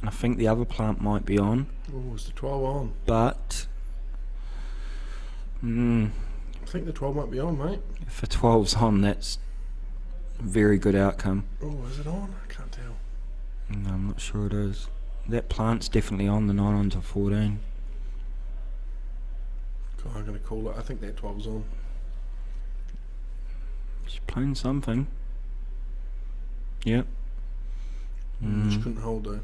And I think the other plant might be on. Oh, is the 12 on? But I think the 12 might be on, mate. if the 12's on, that's a very good outcome. Oh, is it on? I can't tell. No, I'm not sure it is. That plant's definitely on, the 9 onto 14. God, I'm going to call it. I think that 12's on. She's playing something. Yep. Just couldn't hold though.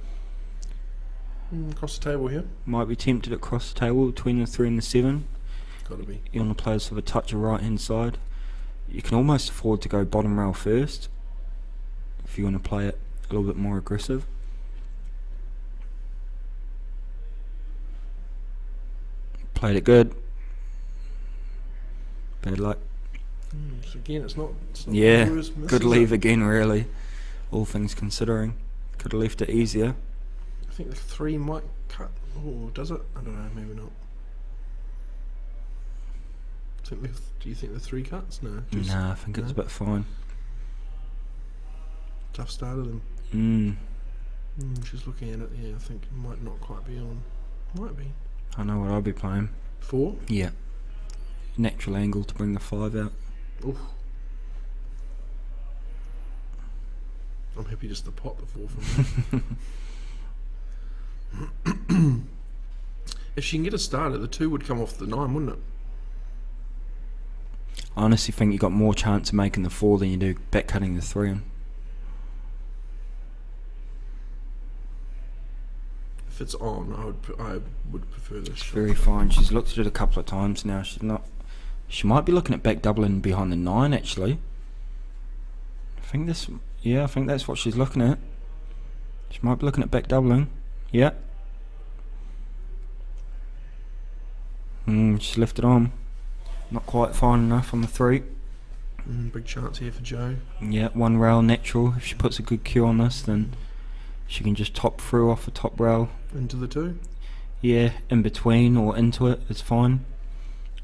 Across the table here. Might be tempted across the table between the 3 and the 7. Got to be. You want to play this with a touch of right hand side. You can almost afford to go bottom rail first if you want to play it a little bit more aggressive. Played it good. Bad luck. So again, it's not Yeah, the worst miss, good is leave it? again, really. All things considering. Could have left it easier. I think the 3 might cut. Oh, does it? I don't know, maybe not. Do you think the 3 cuts? No. Nah, I think it's a bit fine. Tough start of them. She's looking at it. Yeah, I think it might not quite be on. Might be. I know what I'll be playing. 4? Yeah. Natural angle to bring the 5 out. Oof. I'm happy just to pot the 4 from there. If she can get a start at the 2 would come off the 9, wouldn't it? I honestly think you got more chance of making the 4 than you do back cutting the 3 in. If it's on, I would prefer this. It's very fine. She's looked at it a couple of times now. She might be looking at back doubling behind the 9 actually. I think that's what she's looking at. She might be looking at back doubling. Yeah. She's left it on. Not quite fine enough on the 3. Big chance here for Joe. Yeah, 1 rail natural. If she puts a good cue on this, then she can just top through off the top rail. Into the 2? Yeah, in between or into it is fine.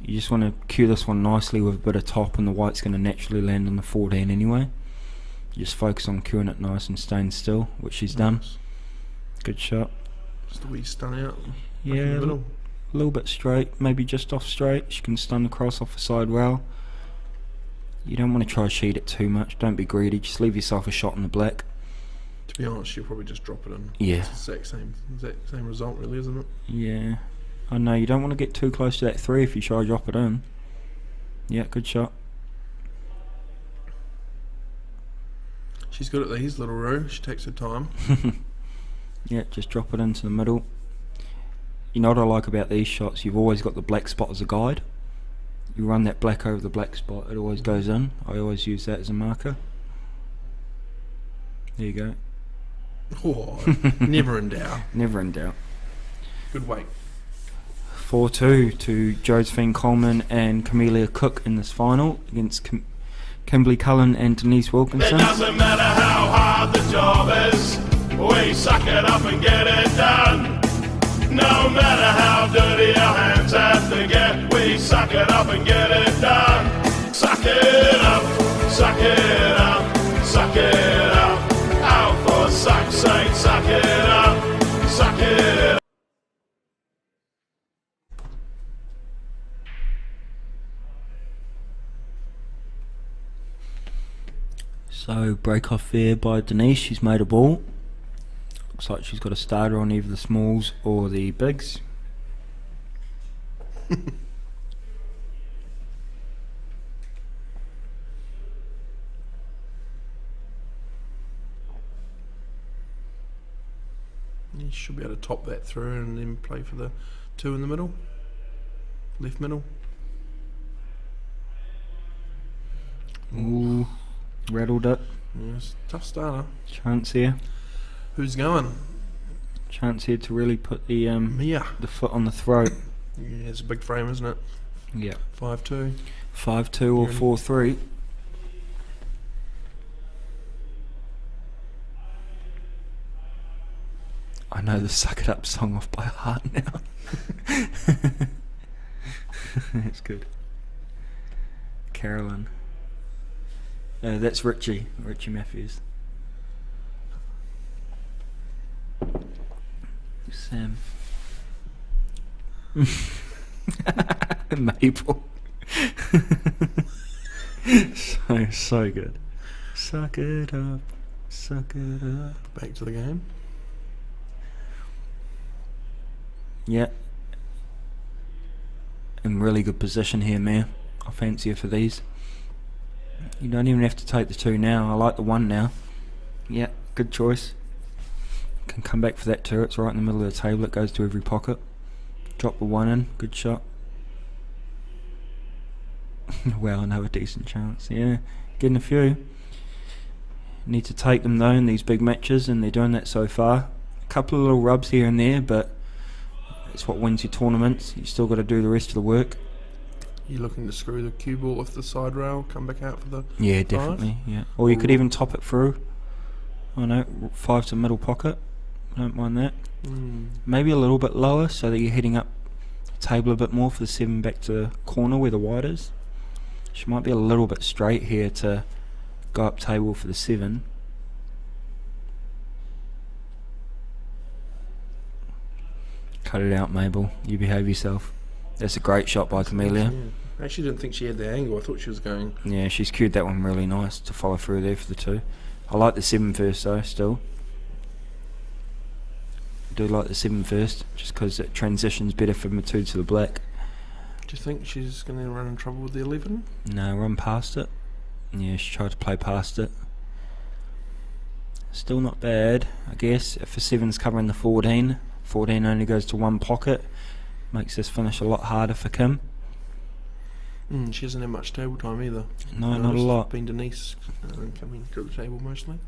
You just want to cue this one nicely with a bit of top, and the white's going to naturally land on the 14 anyway. You just focus on cueing it nice and staying still, which she's done. Good shot. Just a wee stun out. Yeah, In the a middle. little bit straight, maybe just off straight. She can stun across off the side rail. You don't want to try to sheet it too much. Don't be greedy. Just leave yourself a shot in the black. To be honest, she'll probably just drop it in. Yeah. It's the exact same result, really, isn't it? Yeah. I know, you don't want to get too close to that 3 if you try to drop it in. Yeah, good shot. She's good at these little row. She takes her time. Yeah, just drop it into the middle. You know what I like about these shots? You've always got the black spot as a guide. You run that black over the black spot, it always goes in. I always use that as a marker. There you go. Oh, never in doubt. Never in doubt. Good weight. 4-2 to Josephine Coleman and Camellia Cook in this final against Kimberly Cullen and Denise It Wilkinson. doesn't matter how hard the job is, we suck it up and get it done. No matter how dirty our hands have to get, we suck it up and get it done. Suck it up, suck it up, suck it up. Out for suck's sake, suck it up, suck it up. So break off there by Denise. She's made a ball. Looks like she's got a starter on either the smalls or the bigs. You should be able to top that through and then play for the 2 in the middle. Left middle. Ooh, rattled it. Yes, tough starter. Chance here. Who's going? Chance here to really put the Mia. foot on the throat. Yeah, it's a big frame, isn't it? Yeah. 5-2. 5-2 or 4-3. I know the Suck It Up song off by heart now. That's good. Carolyn. That's Richie Matthews. Sam. Mabel. so good. Suck it up, suck it up. Back to the game. Yeah. In really good position here, Mia. I fancy her for these. You don't even have to take the 2 now. I like the 1 now. Yeah, good choice. Can come back for that too. It's right in the middle of the table. It goes to every pocket. Drop the 1 in. Good shot. Well, another decent chance. Yeah, getting a few. Need to take them though in these big matches, and they're doing that so far. A couple of little rubs here and there, but it's what wins your tournaments. You still got to do the rest of the work. You looking to screw the cue ball off the side rail, come back out for the Yeah, definitely. 5? Yeah, or you could even top it through. I know, 5 to middle pocket. I don't mind that. Maybe a little bit lower so that you're heading up the table a bit more for the 7 back to the corner where the white is. She might be a little bit straight here to go up table for the 7. Cut it out, Mabel. You behave yourself. That's a great shot by Camellia. Yeah. I actually didn't think she had the angle. I thought she was going. Yeah, she's cued that one really nice to follow through there for the 2. I like the 7 first though, still. I do like the 7 first, just because it transitions better from the 2 to the black. Do you think she's going to run in trouble with the 11? No, run past it. Yeah, she tried to play past it. Still not bad, I guess. If the 7's covering the 14, 14 only goes to 1 pocket. Makes this finish a lot harder for Kim. She hasn't had much table time either. No, not a lot. Been Denise coming to the table mostly.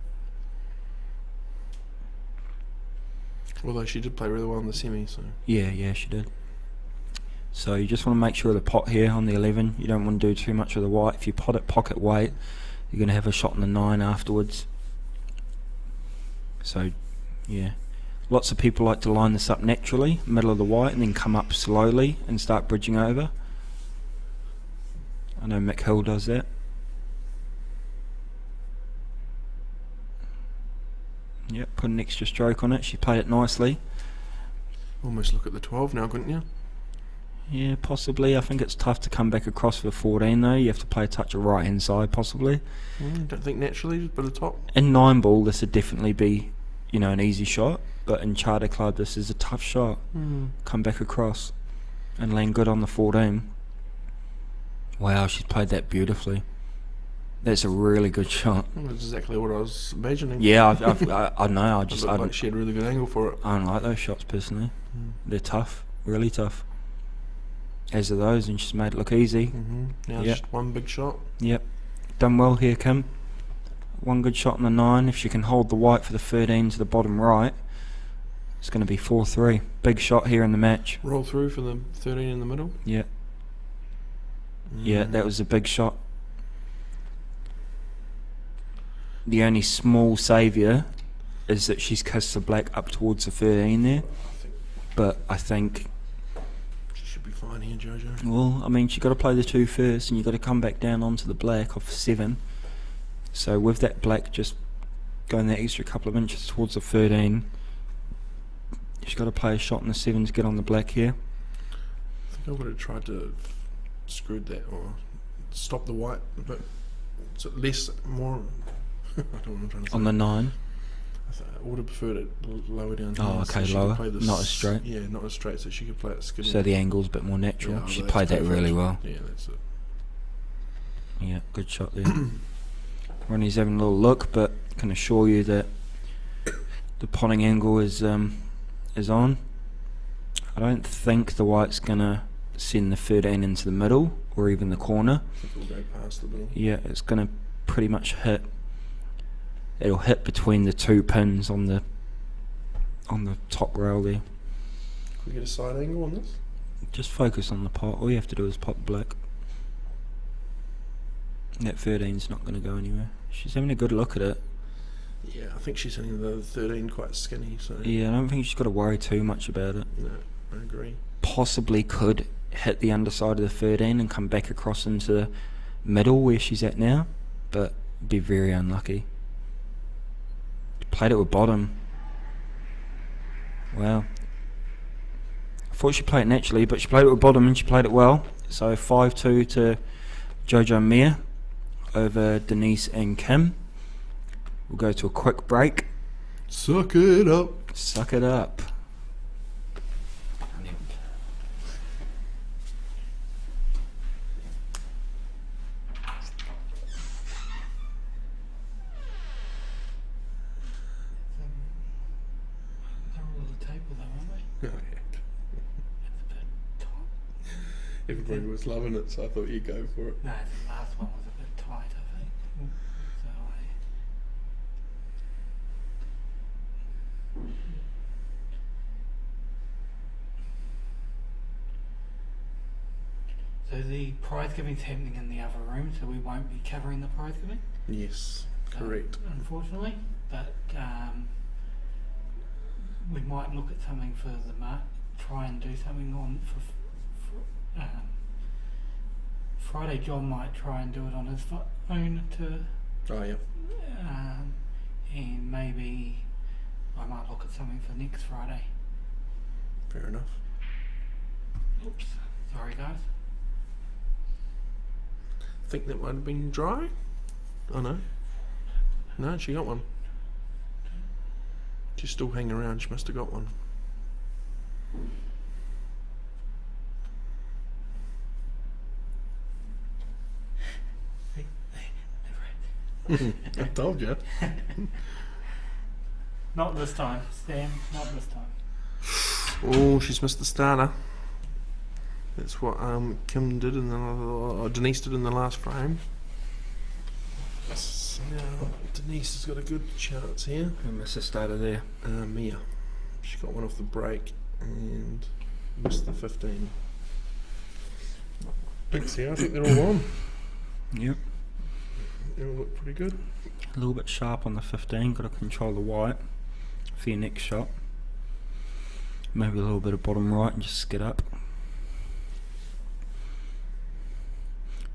Although she did play really well in the semi, so. Yeah, she did. So you just want to make sure of the pot here on the 11. You don't want to do too much of the white. If you pot it pocket weight, you're going to have a shot in the 9 afterwards. So, yeah. Lots of people like to line this up naturally, middle of the white, and then come up slowly and start bridging over. I know Mick Hill does that. Yep, put an extra stroke on it. She played it nicely. Almost look at the 12 now, couldn't you? Yeah, possibly. I think it's tough to come back across for 14 though. You have to play a touch of right hand side possibly. Don't think naturally, just put a top. In 9 ball this would definitely be, you know, an easy shot, but in Charter Club this is a tough shot. Come back across and land good on the 14. Wow, she's played that beautifully. That's a really good shot. That's exactly what I was imagining. Yeah, I know. I It looked like she had a really good angle for it. I don't like those shots personally. They're tough, really tough. As are those, and she's made it look easy. Now Yep. just one big shot. Yep, done well here, Kim. One good shot on the 9. If she can hold the white for the 13 to the bottom right, it's going to be 4-3. Big shot here in the match. Roll through for the 13 in the middle. Yeah. Yeah, that was a big shot. The only small saviour is that she's kissed the black up towards the 13 there. But I think, She should be fine here, Jojo. well, I mean, she's got to play the 2 first, and you've got to come back down onto the black off 7. So with that black just going that extra couple of inches towards the 13, she's got to play a shot in the 7 to get on the black here. I think I would have tried to screw that or stop the white a bit. So less, more. I don't know what I'm trying to say. On the 9. I would have preferred it lower down. Oh, here, okay, she could lower, play not as straight. Yeah, not as straight, so she could play it skinny. So the angle's a bit more natural. Yeah, She that's played that perfect. really well. Yeah, that's it. Yeah, good shot there. Ronnie's having a little look, but can assure you that the potting angle is on. I don't think the white's gonna send the 13 into the middle or even the corner. I think it'll go past the middle. Yeah, it's gonna pretty much hit. It'll hit between the 2 pins on the top rail there. Can we get a side angle on this? Just focus on the pot. All you have to do is pot the black. That 13's not going to go anywhere. She's having a good look at it. Yeah, Yeah, I think she's hitting the 13 quite skinny, so... Yeah, I don't think she's got to worry too much about it. No, I agree. Possibly could hit the underside of the 13 and come back across into the middle where she's at now, but be very unlucky. Played it with bottom. Wow. I thought she played it naturally, but she played it with bottom and she played it well. So 5-2 to Jojo Mia over Denise and Kim. We'll go to a quick break. Suck it up. Suck it up. They're all at the table though, aren't they? Oh, yeah. It's a bit tight. Everybody was loving it, so I thought you'd go for it. No, the last one was a bit tight, I think. So So the prize giving's happening in the other room, so we won't be covering the prize giving. Yes, correct. Unfortunately, but we might look at something for the mark. Try and do something on for Friday. John might try and do it on his phone to, Oh, yeah. and maybe I might look at something for next Friday. Fair enough. Oops, sorry guys. I think that might have been dry. Oh, no. No, she got one. She's still hanging around. She must have got one. I told you. Not this time, Sam. Not this time. Oh, she's missed the starter. That's what Kim did in the Denise did in the last frame. So now Denise has got a good chance here. Who missed the starter there? Mia. She got one off the break and missed the 15. Thanks, here. I think they're all on. Yep. They all look pretty good. A little bit sharp on the 15. Got to control the white for your next shot. Maybe a little bit of bottom right and just skid up.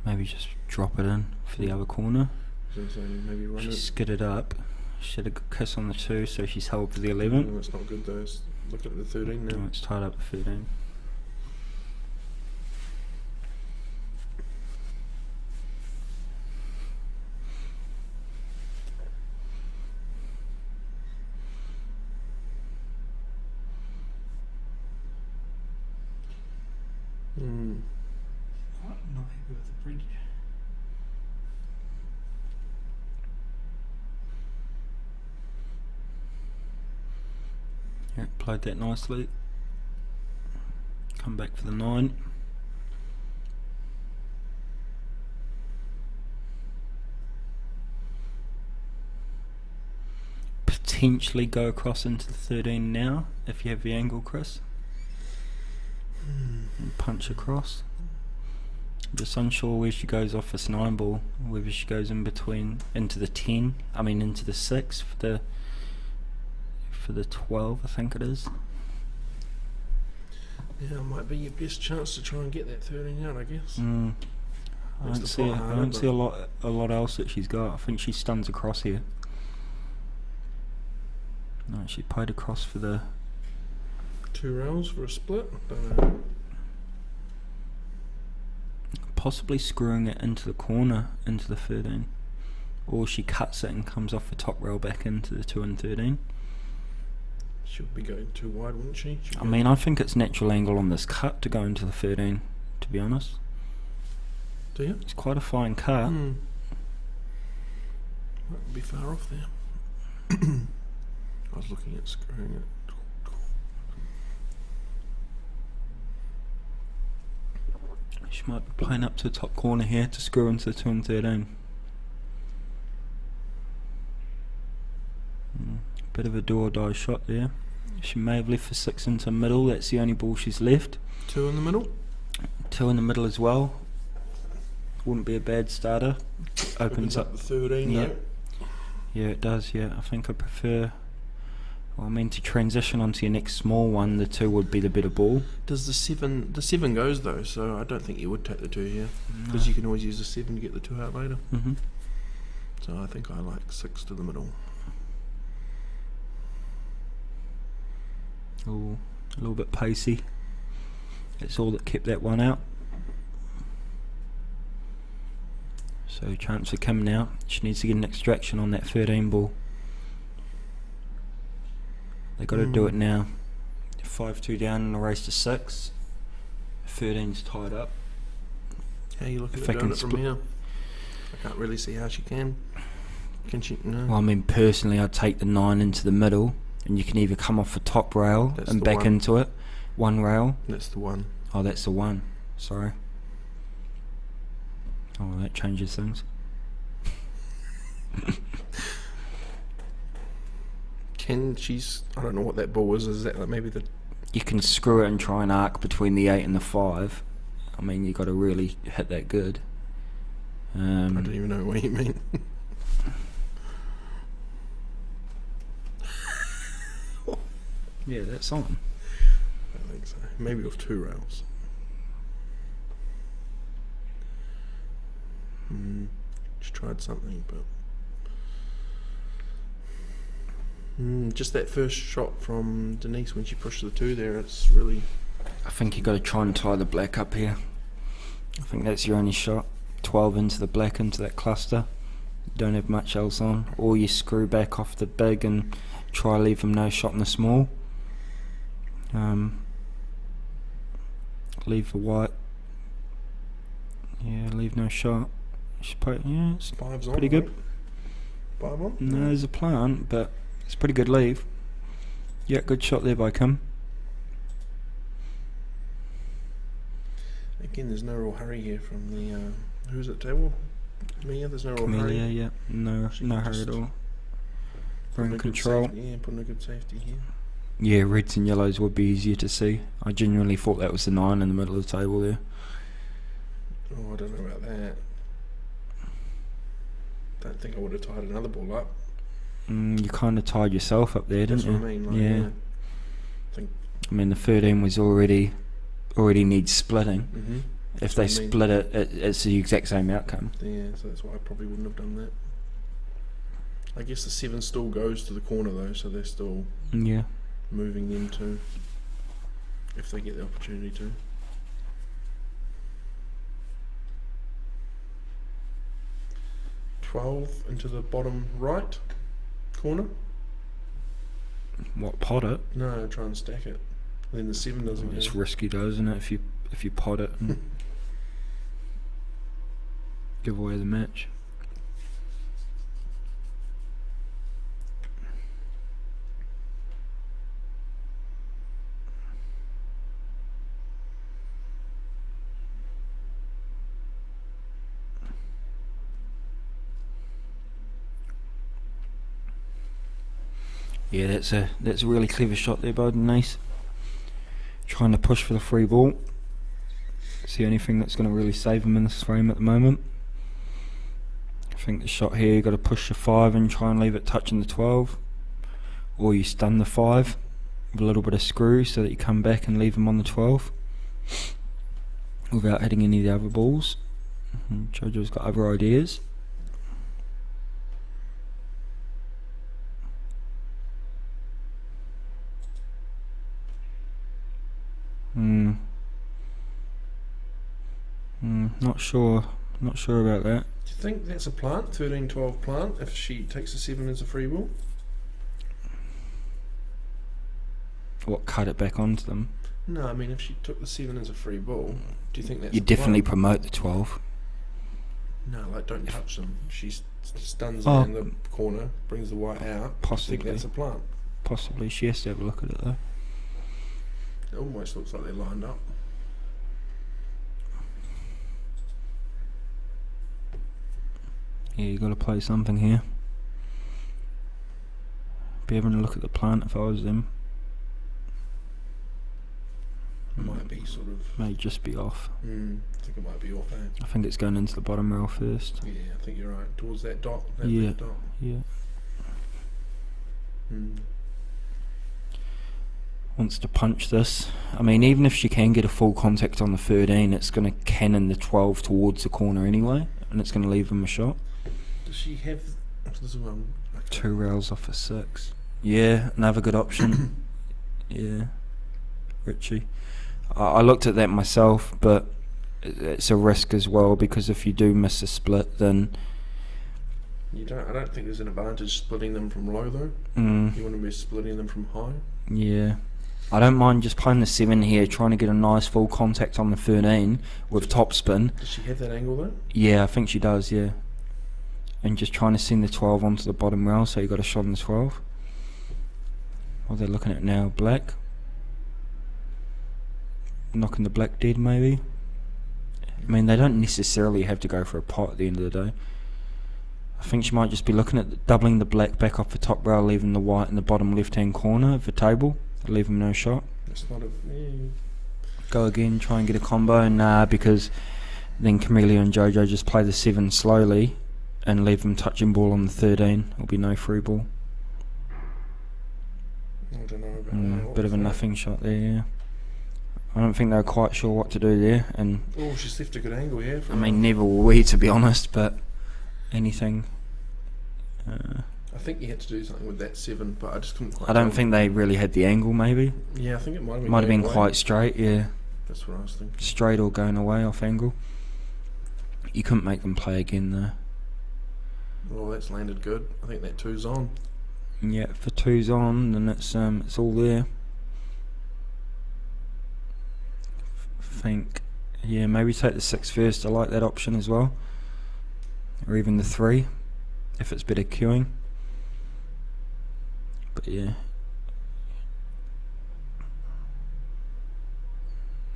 Maybe just drop it in for the other corner. So maybe run She it. skidded up. She had a good kiss on the 2, so she's held for the 11. Oh, that's not good though. Look at the 13 now. Oh, it's tied up at 13. Not happy with the bridge. Yeah, played that nicely. Come back for the 9. Potentially go across into the 13 now if you have the angle, Chris. And punch across. Just unsure where she goes off this 9 ball, whether she goes in between into the 10, I mean into the 6 for the 12, I think it is. Yeah, it might be your best chance to try and get that 13 out, I guess. I Makes don't the see, pot I harder, don't see but- a lot else that she's got. I think she stuns across here. No, she played across for the 2 rails for a split. Don't know. possibly screwing it into the corner into the 13, or she cuts it and comes off the top rail back into the 2 and 13. She'll be going too wide, wouldn't she? I mean, I think it's natural angle on this cut to go into the 13, to be honest. Do you? It's quite a fine cut. Might be far off there. I was looking at screwing it. She might be playing up to the top corner here to screw into the 2 and 13. Bit of a do or die shot there. She may have left for 6 into the middle. That's the only ball she's left. 2 in the middle. 2 in the middle as well. Wouldn't be a bad starter. Opens up the 13. Yeah. though. Yeah, it does. Yeah, I think I prefer. Well, I mean, to transition onto your next small one, the 2 would be the better ball. Does the 7... The 7 goes though, so I don't think you would take the 2 here. Because you can always use the 7 to get the 2 out later. Mm-hmm. So I think I like 6 to the middle. Ooh, a little bit pacey. That's all that kept that one out. So chance for Kim now. She needs to get an extraction on that 13 ball. They got to do it now. 5-2 down in the race to 6. 13's tied up. How you look at If it they doing can it from split- here? I can't really see how she can. Can she? No. Well, I mean, personally, I'd take the 9 into the middle, and you can either come off the top rail That's and the back one. into it. One rail. That's the one. Oh, that's the 1. Sorry. Oh, well, that changes things. Can she's... I don't know what that ball is. Is that like maybe the... You can screw it and try and arc between the 8 and the 5. I mean, you got to really hit that good. I don't even know what you mean. Yeah, that's on. I think so. Maybe with 2 rails. Just tried something, but... just that first shot from Denise when she pushed the 2 there, it's really... I think you got to try and tie the black up here. I think that's your only shot. 12 into the black, into that cluster. You don't have much else on. Or you screw back off the big and try leave them no shot in the small. Leave the white. Yeah, leave no shot. Yeah, it's 5's on, pretty good. right? 5 on? No, there's a plant, but it's a pretty good leave. Yeah, good shot there by Kim. Again, there's no real hurry here from the... who's at table? Mia, there's no real Camellia, hurry. yeah. No She no can hurry just at all. Putting We're in a good control. safety- yeah, putting a good safety here. Yeah, reds and yellows would be easier to see. I genuinely thought that was the 9 in the middle of the table there. Oh, I don't know about that. Don't think I would have tied another ball up. You kind of tied yourself up there, That's didn't what I you? mean. Like, yeah. I think... I mean, the 13 was already needs splitting. Mm-hmm. If they split it, it's the exact same outcome. Yeah, so that's why I probably wouldn't have done that. I guess the 7 still goes to the corner though, so they're still Yeah. moving them to, if they get the opportunity to. $12 into the bottom right corner. What, pot it? No, try and stack it. Then the 7 doesn't It's go. risky though, isn't it? If you pot it and give away the match. Yeah, that's a really clever shot there, Bowden. Nice. Trying to push for the free ball. It's the only thing that's going to really save him in this frame at the moment. I think the shot here, you got to push the 5 and try and leave it touching the 12, or you stun the 5 with a little bit of screw so that you come back and leave him on the 12 without hitting any of the other balls. Jojo's got other ideas. Not sure about that. Do you think that's a plant, 13-12 plant, if she takes the 7 as a free ball? What, cut it back onto them? No, I mean if she took the 7 as a free ball, do you think that's You a definitely plant? promote the 12. No, like don't touch them. She stuns Oh. it in the corner, brings the white out. Possibly. I think that's a plant. Possibly. She has to have a look at it though. It almost looks like they're lined up. Yeah, you got to play something here. Be having a look at the plant if I was them. Might be sort of... May just be off. I think it might be off, eh? I think it's going into the bottom rail first. Yeah, I think you're right. Towards that dot, that Yeah. red dot. Yeah. Wants to punch this. I mean, even if she can get a full contact on the 13, it's going to cannon the 12 towards the corner anyway, and it's going to leave him a shot. Does she have this one? Okay. 2 rails off a 6. Yeah, another good option. Yeah, Richie. I looked at that myself, but it's a risk as well, because if you do miss a split, then I don't think there's an advantage splitting them from low though. You want to be splitting them from high. Yeah. I don't mind just playing the 7 here, trying to get a nice full contact on the 13 with top spin. Does she have that angle though? Yeah, I think she does, yeah. And just trying to send the 12 onto the bottom rail, so you got a shot on the 12. What they're looking at now, black. Knocking the black dead maybe. I mean, they don't necessarily have to go for a pot at the end of the day. I think she might just be looking at doubling the black back off the top rail, leaving the white in the bottom left hand corner of the table. Leave him no shot. It's not a... Go again, try and get a combo. Nah, because then Camellia and Jojo just play the 7 slowly and leave them touching ball on the 13. It'll be no free ball. I don't know about that. Bit of a nothing shot there, yeah. I don't think they're quite sure what to do there. And oh, she's left a good angle here. I mean, never will we, to be honest, but anything... I think you had to do something with that 7, but I just couldn't quite... I don't think they really had the angle, maybe. Yeah, I think it might have been quite straight, yeah. That's what I was thinking. Straight or going away off angle. You couldn't make them play again, though. Well, that's landed good. I think that 2's on. Yeah, if the 2's on, then it's all there. Think, yeah, maybe take the 6 first. I like that option as well. Or even the 3, if it's better queuing. But yeah.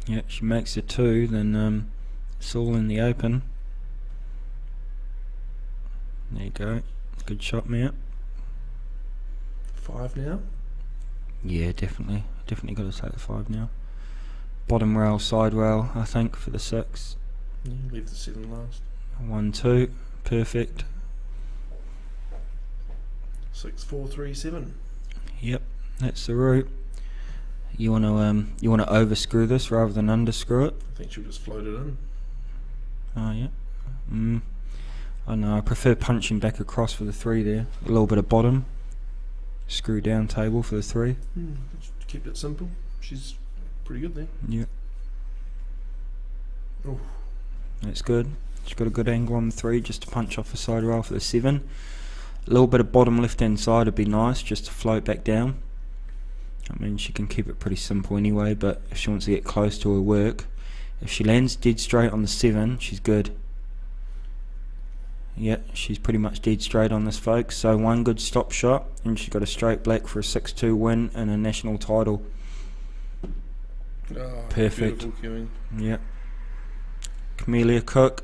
Yeah, she makes a 2, then it's all in the open. There you go. Good shot, mate. 5 now? Yeah, definitely. Definitely got to take the 5 now. Bottom rail, side rail, I think, for the 6. Yeah, leave the 7 last. 1, 2. Perfect. 6, 4, 3, 7. Yep, that's the route. You want to overscrew this rather than underscrew it. I think she'll just float it in. Oh yeah. I know. I prefer punching back across for the 3 there. A little bit of bottom. Screw down table for the 3. Just keep it simple. She's pretty good there. Yep. Oh, That's good. She's got a good angle on the 3 just to punch off the side rail for the 7. A little bit of bottom left hand side would be nice just to float back down. I mean, she can keep it pretty simple anyway, but if she wants to get close to her work, if she lands dead straight on the 7, she's good. Yeah, she's pretty much dead straight on this, folks. So 1 good stop shot, and she's got a straight black for a 6-2 win and a national title. Perfect. Beautiful queuing. Yeah. Camellia Cook.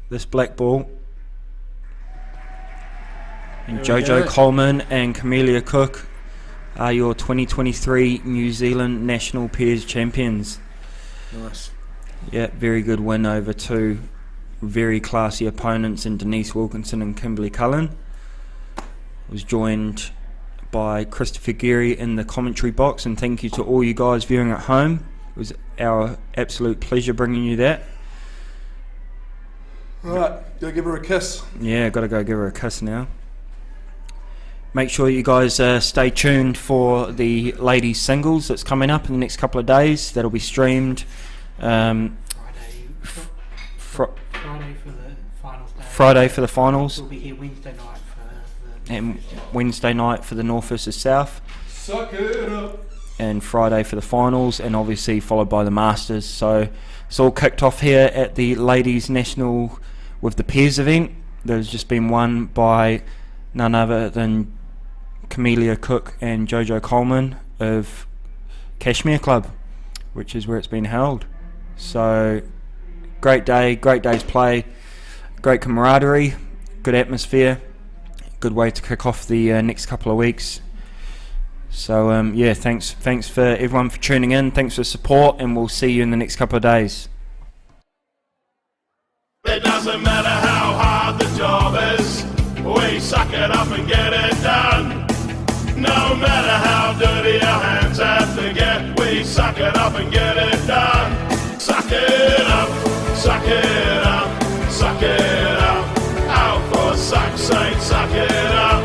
This black ball. And There we Jojo go. Coleman and Camellia Cook are your 2023 New Zealand National Pairs champions. Nice. Yeah, very good win over 2 very classy opponents in Denise Wilkinson and Kimberly Cullen. Was joined by Christopher Geary in the commentary box, and thank you to all you guys viewing at home. It was our absolute pleasure bringing you that. Alright, go give her a kiss. Yeah, gotta go give her a kiss now. Make sure you guys stay tuned for the ladies singles that's coming up in the next couple of days. That'll be streamed Friday for the finals. Friday for the finals We'll be here Wednesday night for the and Wednesday night for the North versus South, Suck it up. and Friday for the finals, and obviously followed by the Masters. So it's all kicked off here at the Ladies National with the Pairs event. There's just been won by none other than Camellia Cook and Jojo Coleman of Cashmere Club, which is where it's been held. So great day's play, great camaraderie, good atmosphere, good way to kick off the next couple of weeks. So yeah, thanks for everyone for tuning in, thanks for the support, and we'll see you in the next couple of days. It doesn't matter how hard the job is, we suck it up and get it done. No matter how dirty our hands have to get, we suck it up and get it done. Suck it up, suck it up, suck it up. Out for suck's sake, suck it up,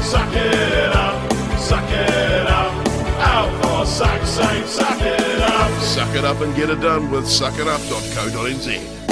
suck it up, suck it up. Out for suck's sake, suck it up. Suck it up and get it done with suckitup.co.nz.